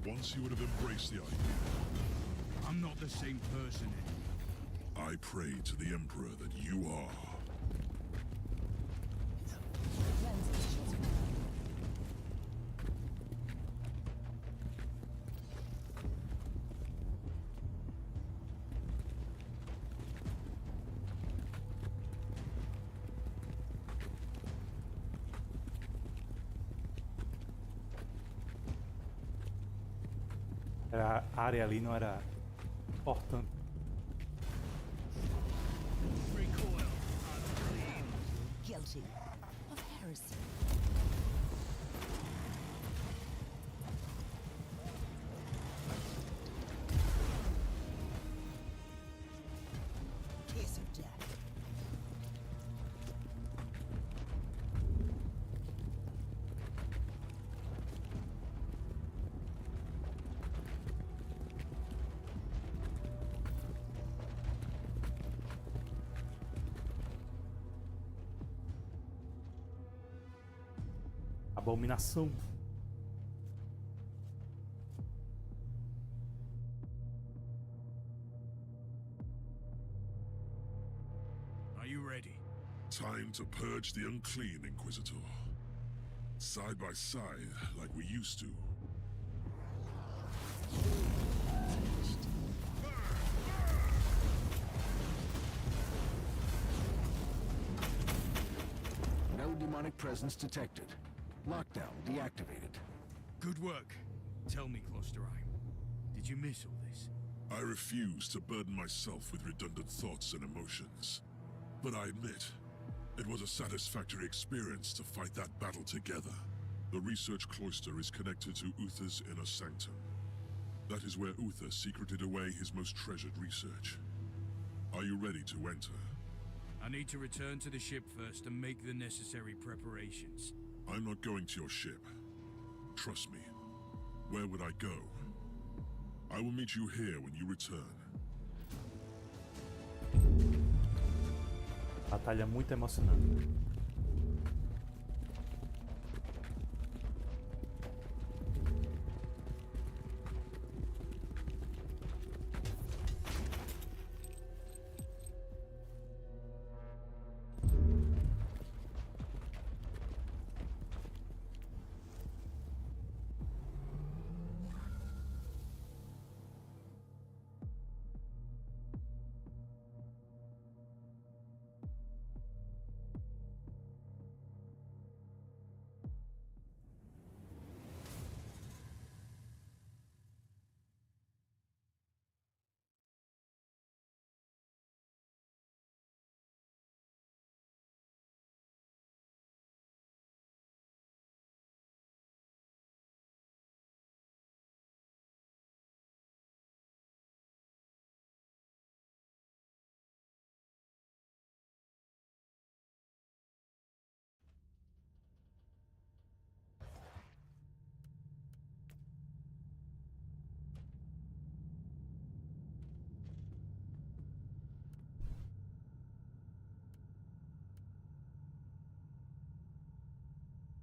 Once you would have embraced the idea. I'm not the same person anymore. I pray to the Emperor that you are. A área ali não era importante. Guilty of heresy. Kiss of death. Abominação. Are you ready? Time to purge the unclean, Inquisitor. Side by side, like we used to. No demonic presence detected. Lockdown deactivated. Good work. Tell me, Klosterheim, did you miss all this? I refuse to burden myself with redundant thoughts and emotions. But I admit, it was a satisfactory experience to fight that battle together. The research cloister is connected to Uther's inner sanctum. That is where Uther secreted away his most treasured research. Are you ready to enter? I need to return to the ship first and make the necessary preparations. I'm not going to your ship. Trust me. Where would I go? I will meet you here when you return. Batalha muito emocionante.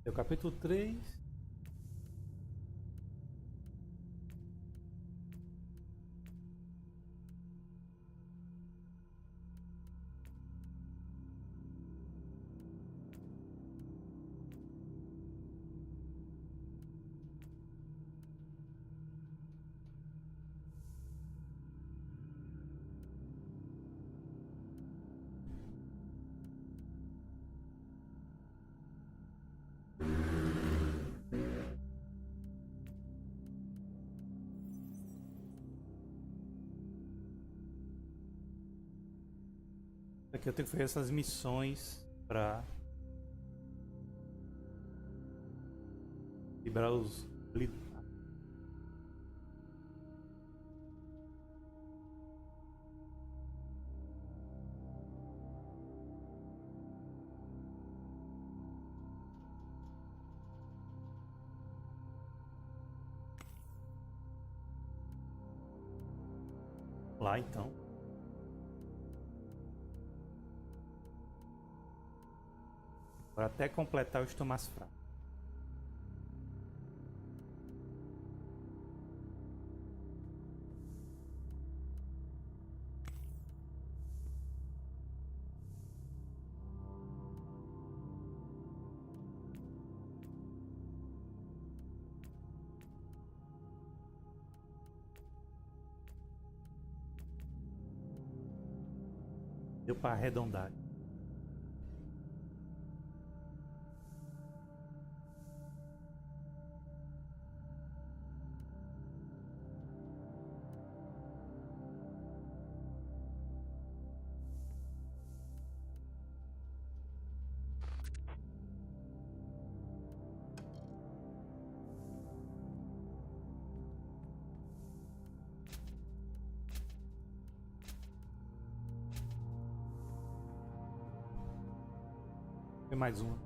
É o capítulo 3. Aqui eu tenho que fazer essas missões para liberar os lá então. Agora até completar eu estou mais fraco. Deu para arredondar. Tem mais uma.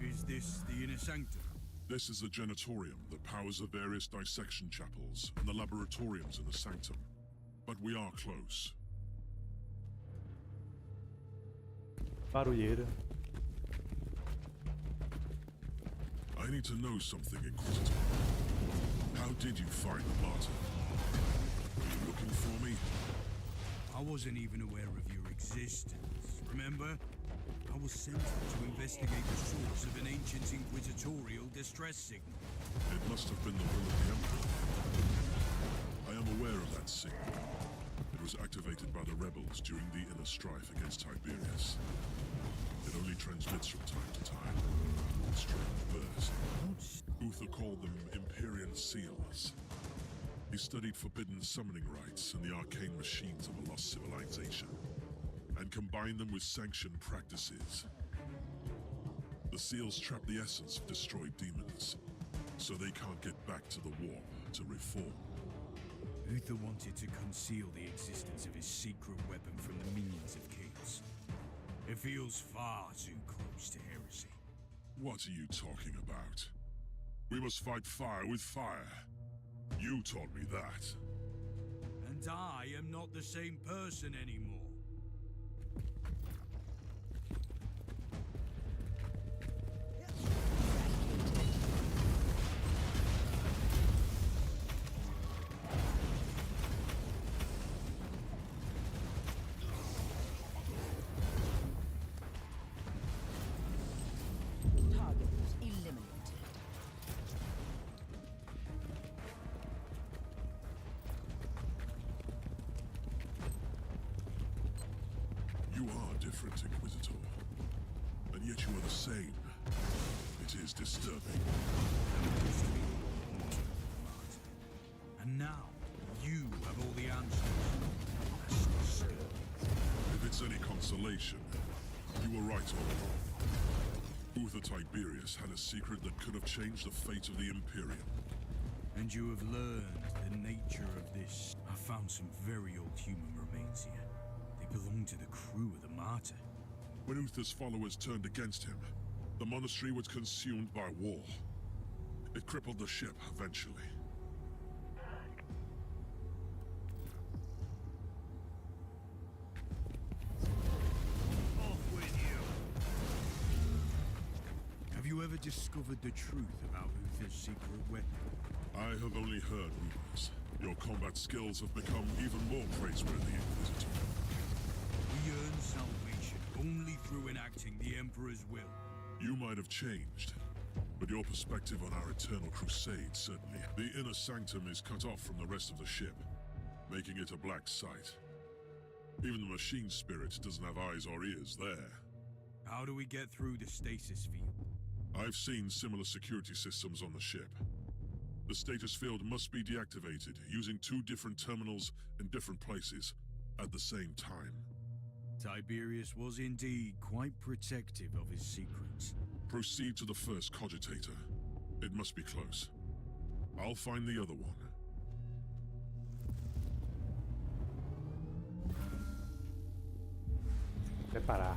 Is this the inner sanctum? This is the genitorium that powers the various dissection chapels and the laboratoriums in the sanctum. But we are close. Barulheira. I need to know something, Inquisitor. How did you find the Martyr? Were you looking for me? I wasn't even aware of your existence, remember? I was sent to investigate the source of an ancient inquisitorial distress signal. It must have been the will of the Emperor. I am aware of that signal. It was activated by the rebels during the inner strife against Tiberius. It only transmits from time to time. Strange bursts. Uther called them Imperial Seals. He studied forbidden summoning rites and the arcane machines of a lost civilization, and combined them with sanctioned practices. The seals trap the essence of destroyed demons, so they can't get back to the warp to reform. Uther wanted to conceal the existence of his secret weapon from the minions of kings. It feels far too close to heresy. What are you talking about? We must fight fire with fire. You taught me that. And I am not the same person anymore. different, Inquisitor. And yet you are the same. It is disturbing. And now, you have all the answers. If it's any consolation, you were right all along. Uther Tiberius had a secret that could have changed the fate of the Imperium. And you have learned the nature of this. I found some very old human remains here. They belong to the crew of the Martyr. When Uther's followers turned against him, the monastery was consumed by war. It crippled the ship eventually. Off with you! Have you ever discovered the truth about Uther's secret weapon? I have only heard rumors. Your combat skills have become even more praiseworthy, Inquisitor. We earn salvation only through enacting the Emperor's will. You might have changed, but your perspective on our eternal crusade certainly. The inner sanctum is cut off from the rest of the ship, making it a black site. Even the machine spirit doesn't have eyes or ears there. How do we get through the stasis field? I've seen similar security systems on the ship. The status field must be deactivated using 2 different terminals in different places at the same time. Tiberius was indeed quite protective of his secrets. Proceed to the first cogitator. It must be close. I'll find the other one. Preparar.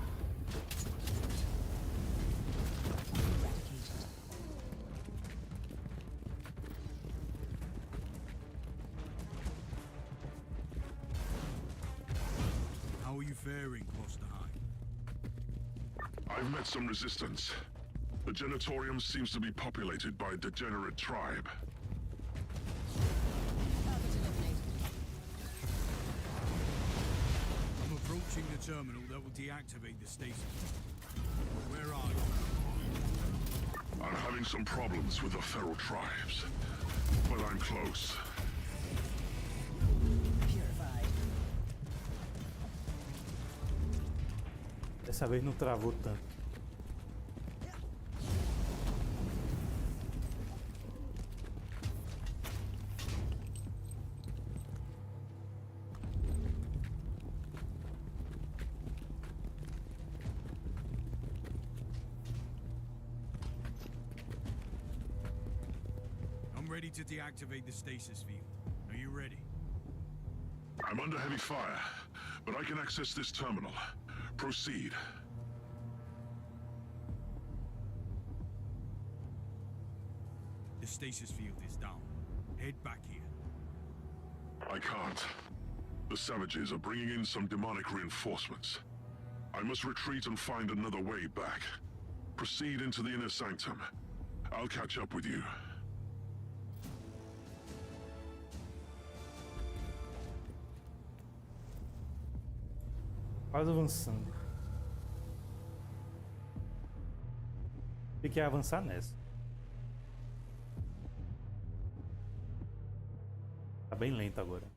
How are you faring, Klosterheim? I've met some resistance. The Genitorium seems to be populated by a degenerate tribe. I'm approaching the terminal that will deactivate the station. Where are you? I'm having some problems with the feral tribes, but I'm close. Dessa vez não travou tanto. I'm ready to deactivate the stasis field. Are you ready? I'm under heavy fire, but I can access this terminal. Proceed. The stasis field is down. Head back here. I can't. The savages are bringing in some demonic reinforcements. I must retreat and find another way back. Proceed into the inner sanctum. I'll catch up with you. Quase avançando. Tem que avançar nessa. Tá bem lento agora.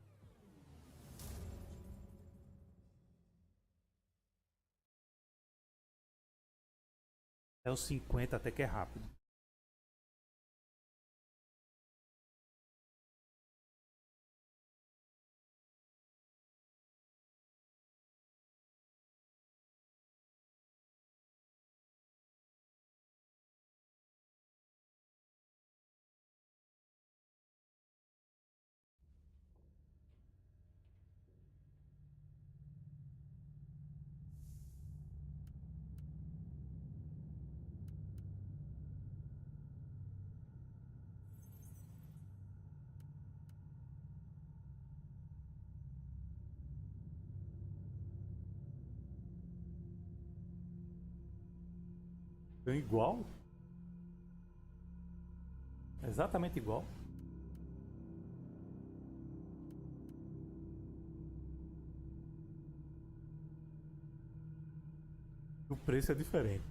É os 50 até que é rápido. Igual? Exatamente igual. O preço é diferente.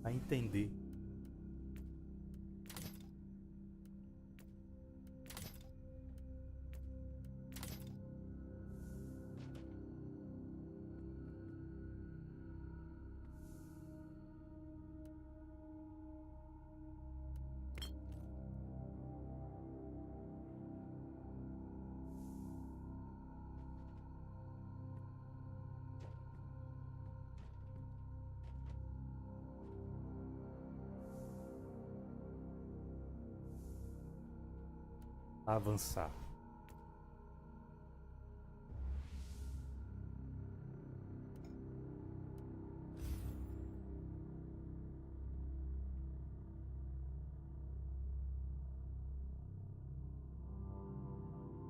a entender. Avançar.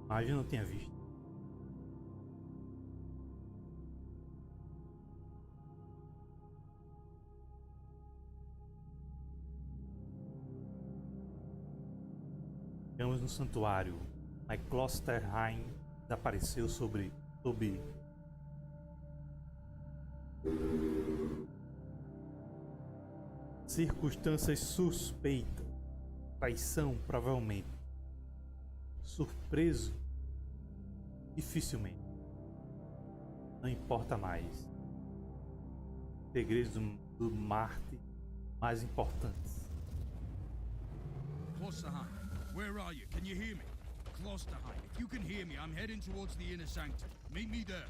Mas eu não tinha visto. Chegamos no santuário. Klosterheim desapareceu sob circunstâncias suspeitas. Traição, provavelmente. Surpreso, dificilmente. Não importa mais. Segredos do Marte mais importantes. Klosterheim, where are you? Can you hear me? Klosterheim, if you can hear me, I'm heading towards the inner sanctum. Meet me there.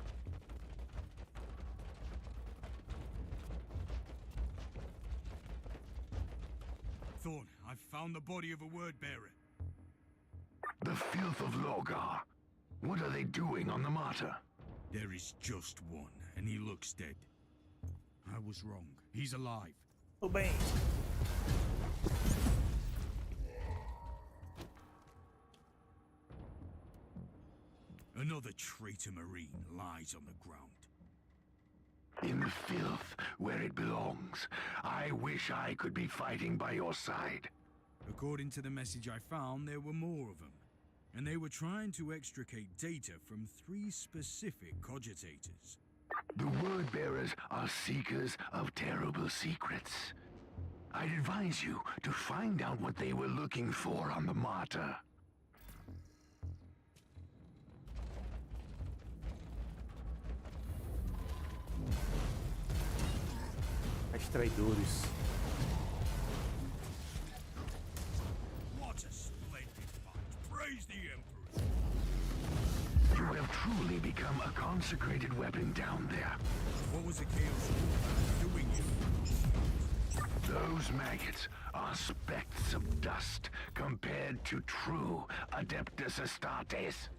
Thorn, I've found the body of a word bearer. The filth of Logar. What are they doing on the Martyr? There is just one, and he looks dead. I was wrong. He's alive. Obey. Another traitor marine lies on the ground. In the filth, where it belongs. I wish I could be fighting by your side. According to the message I found, there were more of them. And they were trying to extricate data from 3 specific cogitators. The word-bearers are seekers of terrible secrets. I'd advise you to find out what they were looking for on the Martyr. Traidores. What a splendid fight! Praise the Emperor! You have truly become a consecrated weapon down there. What was the Chaos Warhammer doing here? Those maggots are specks of dust compared to true Adeptus Astartes.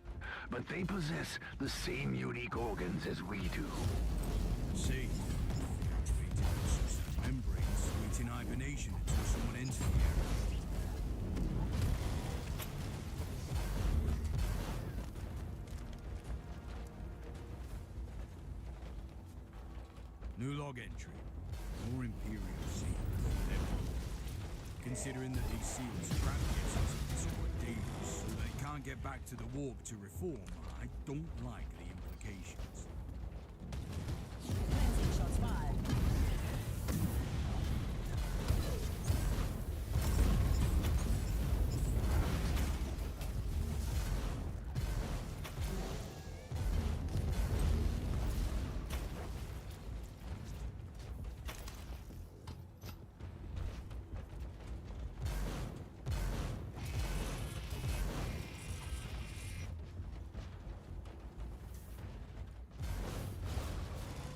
But they possess the same unique organs as we do. See? Membranes wait in hibernation until someone enters the area. New log entry. More Imperial seals. Considering that these seals trap guests somewhat dangerous, so they can't get back to the warp to reform, I don't like the implications. Shots fired.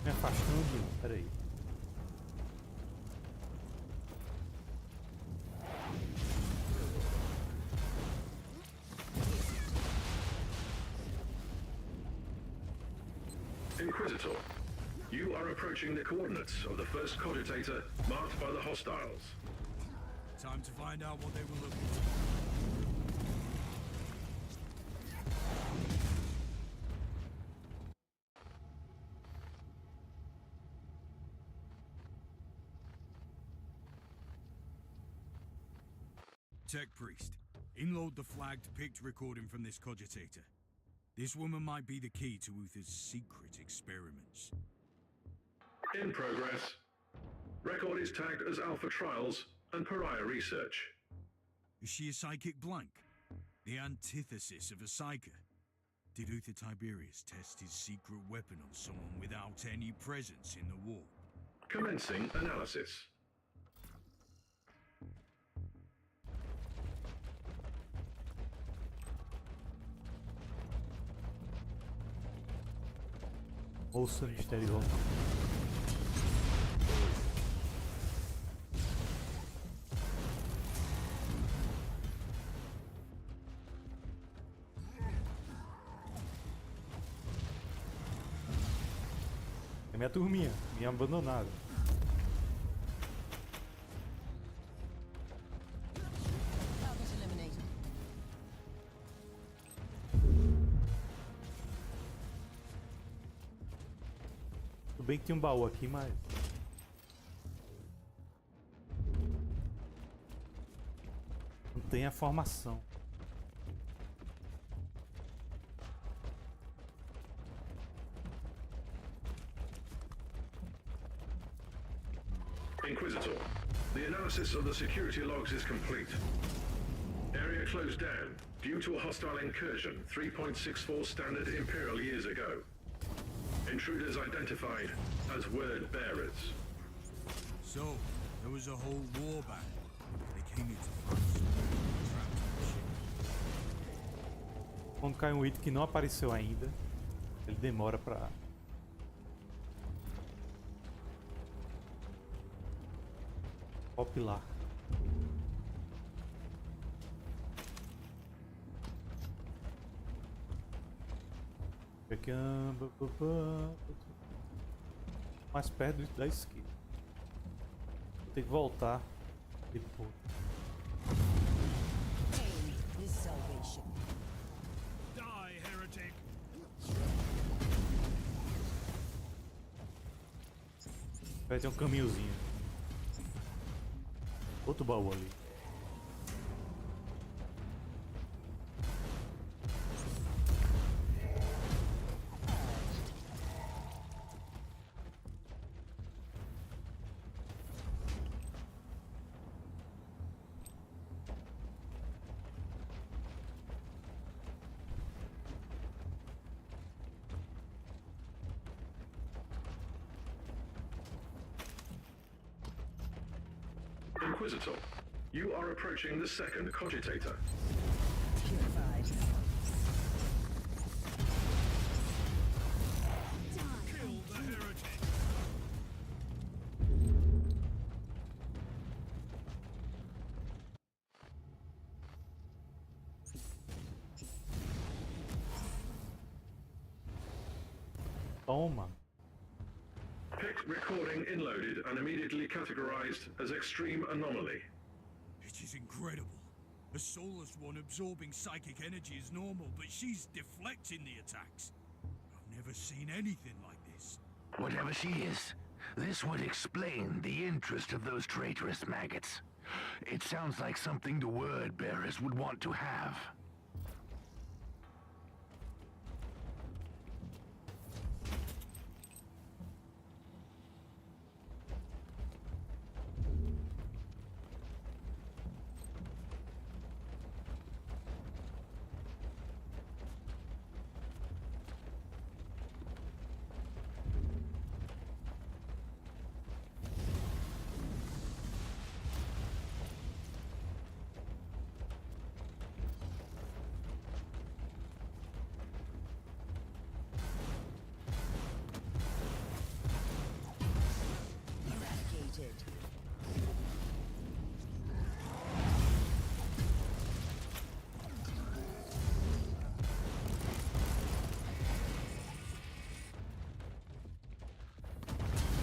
Me afastando, peraí. Inquisitor, you are approaching the coordinates of the first cogitator marked by the hostiles. Time to find out what they were looking for. Tech Priest, inload the flagged picked recording from this cogitator. This woman might be the key to Uther's secret experiments. In progress. Record is tagged as Alpha Trials and Pariah Research. Is she a psychic blank? The antithesis of a psyker? Did Uther Tiberius test his secret weapon on someone without any presence in the war? Commencing analysis. Ouça misteriosa. É minha turminha, me abandonaram. Target eliminated. Tudo bem que tem um baú aqui, mas... não tem a formação. Inquisitor, the analysis of the security logs is complete. Area closed down due to a hostile incursion 3.64 standard Imperial years ago. Intruders identified as word bearers. So, there was a whole war back. They came into France. Quando cai um item que não apareceu ainda, ele demora pra... compilar. Mais perto da esquerda. Vou ter que voltar depois. Pain is salvation. Die, heretic! Vai ter um caminhozinho. Outro baú ali. Inquisitor, you are approaching the second cogitator. Purified. Kill the heretic! Toma. PIC recording inloaded and immediately categorized as extreme anomaly. It is incredible. A soulless one absorbing psychic energy is normal, but she's deflecting the attacks. I've never seen anything like this. Whatever she is, this would explain the interest of those traitorous maggots. It sounds like something the word bearers would want to have. Eradicated.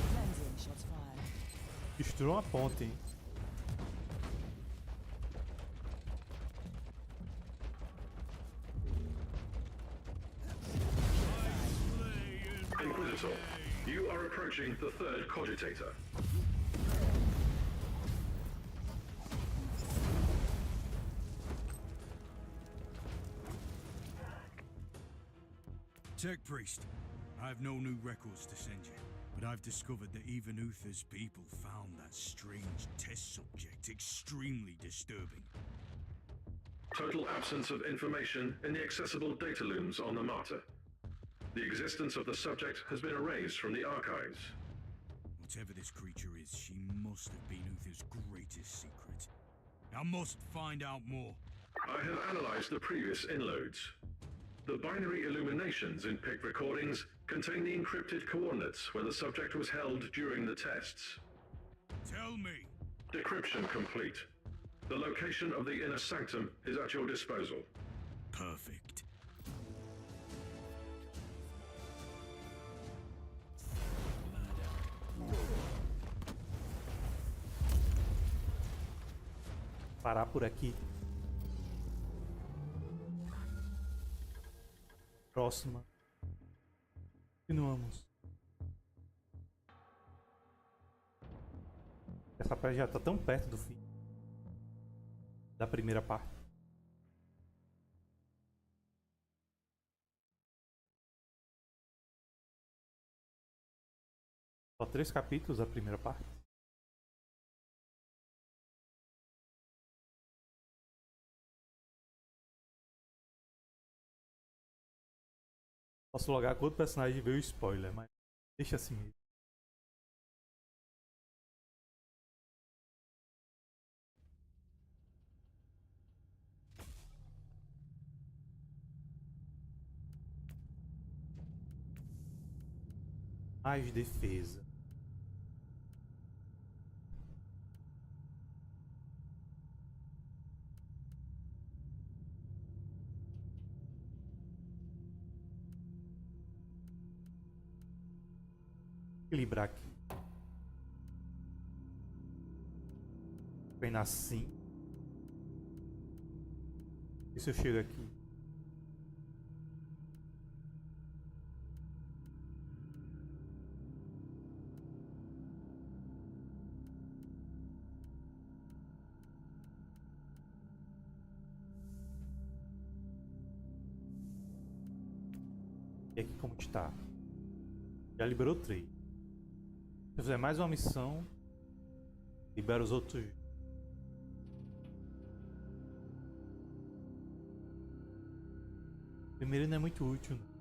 Cleansing shots fired. Destruiu uma ponte, hein? Inquisitor, you are approaching the third cogitator. Tech Priest, I have no new records to send you, But I've discovered that even Uther's people found that strange test subject extremely disturbing. Total absence of information in the accessible data looms on the Martyr. The existence of the subject has been erased from the archives. Whatever this creature is, she must have been Uther's greatest secret. I must find out more. I have analyzed the previous inloads. The binary illuminations in PIC recordings contain the encrypted coordinates where the subject was held during the tests. Tell me. Decryption complete. The location of the inner sanctum is at your disposal. Perfect. Parar por aqui. Próxima. Continuamos. Essa parte já está tão perto do fim da primeira parte. Só 3 capítulos da primeira parte. Posso logar com outro personagem e ver o spoiler, mas deixa assim mesmo. Mais defesa. Equilibrar aqui. Vem assim. E se eu chego aqui? E aqui como está? Já liberou 3. Se eu fizer mais uma missão, libera os outros. O primeiro não é muito útil, né?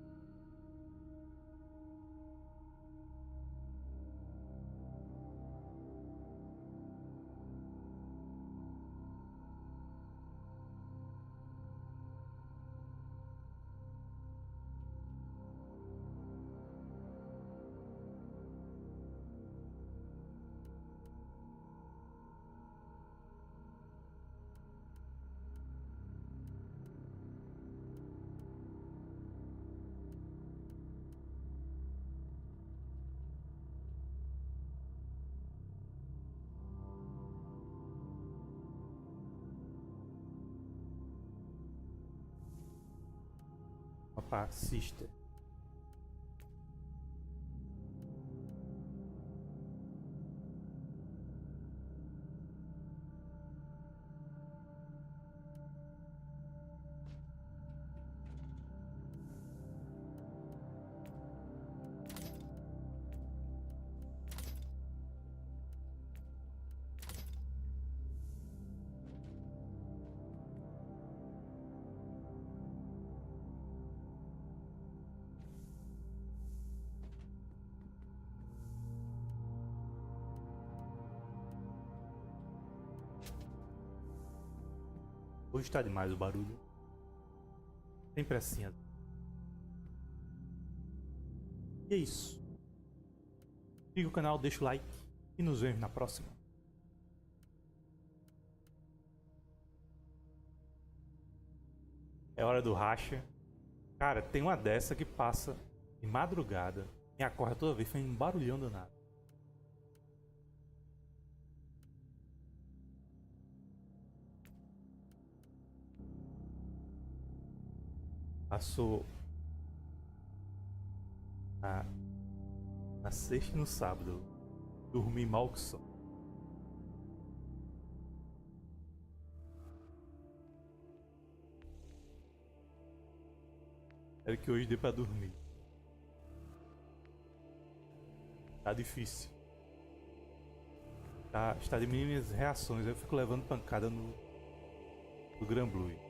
Opa, sister. Hoje está demais o barulho. Sempre assim. E é isso. Siga o canal, deixa o like e nos vemos na próxima. É hora do racha. Cara, tem uma dessa que passa de madrugada e acorda toda vez, faz um barulhão danado. Passou na sexta e no sábado. Dormi mal que só. Espero que hoje dê pra dormir. Tá difícil. Está diminuindo as reações. Eu fico levando pancada no Gran Blue.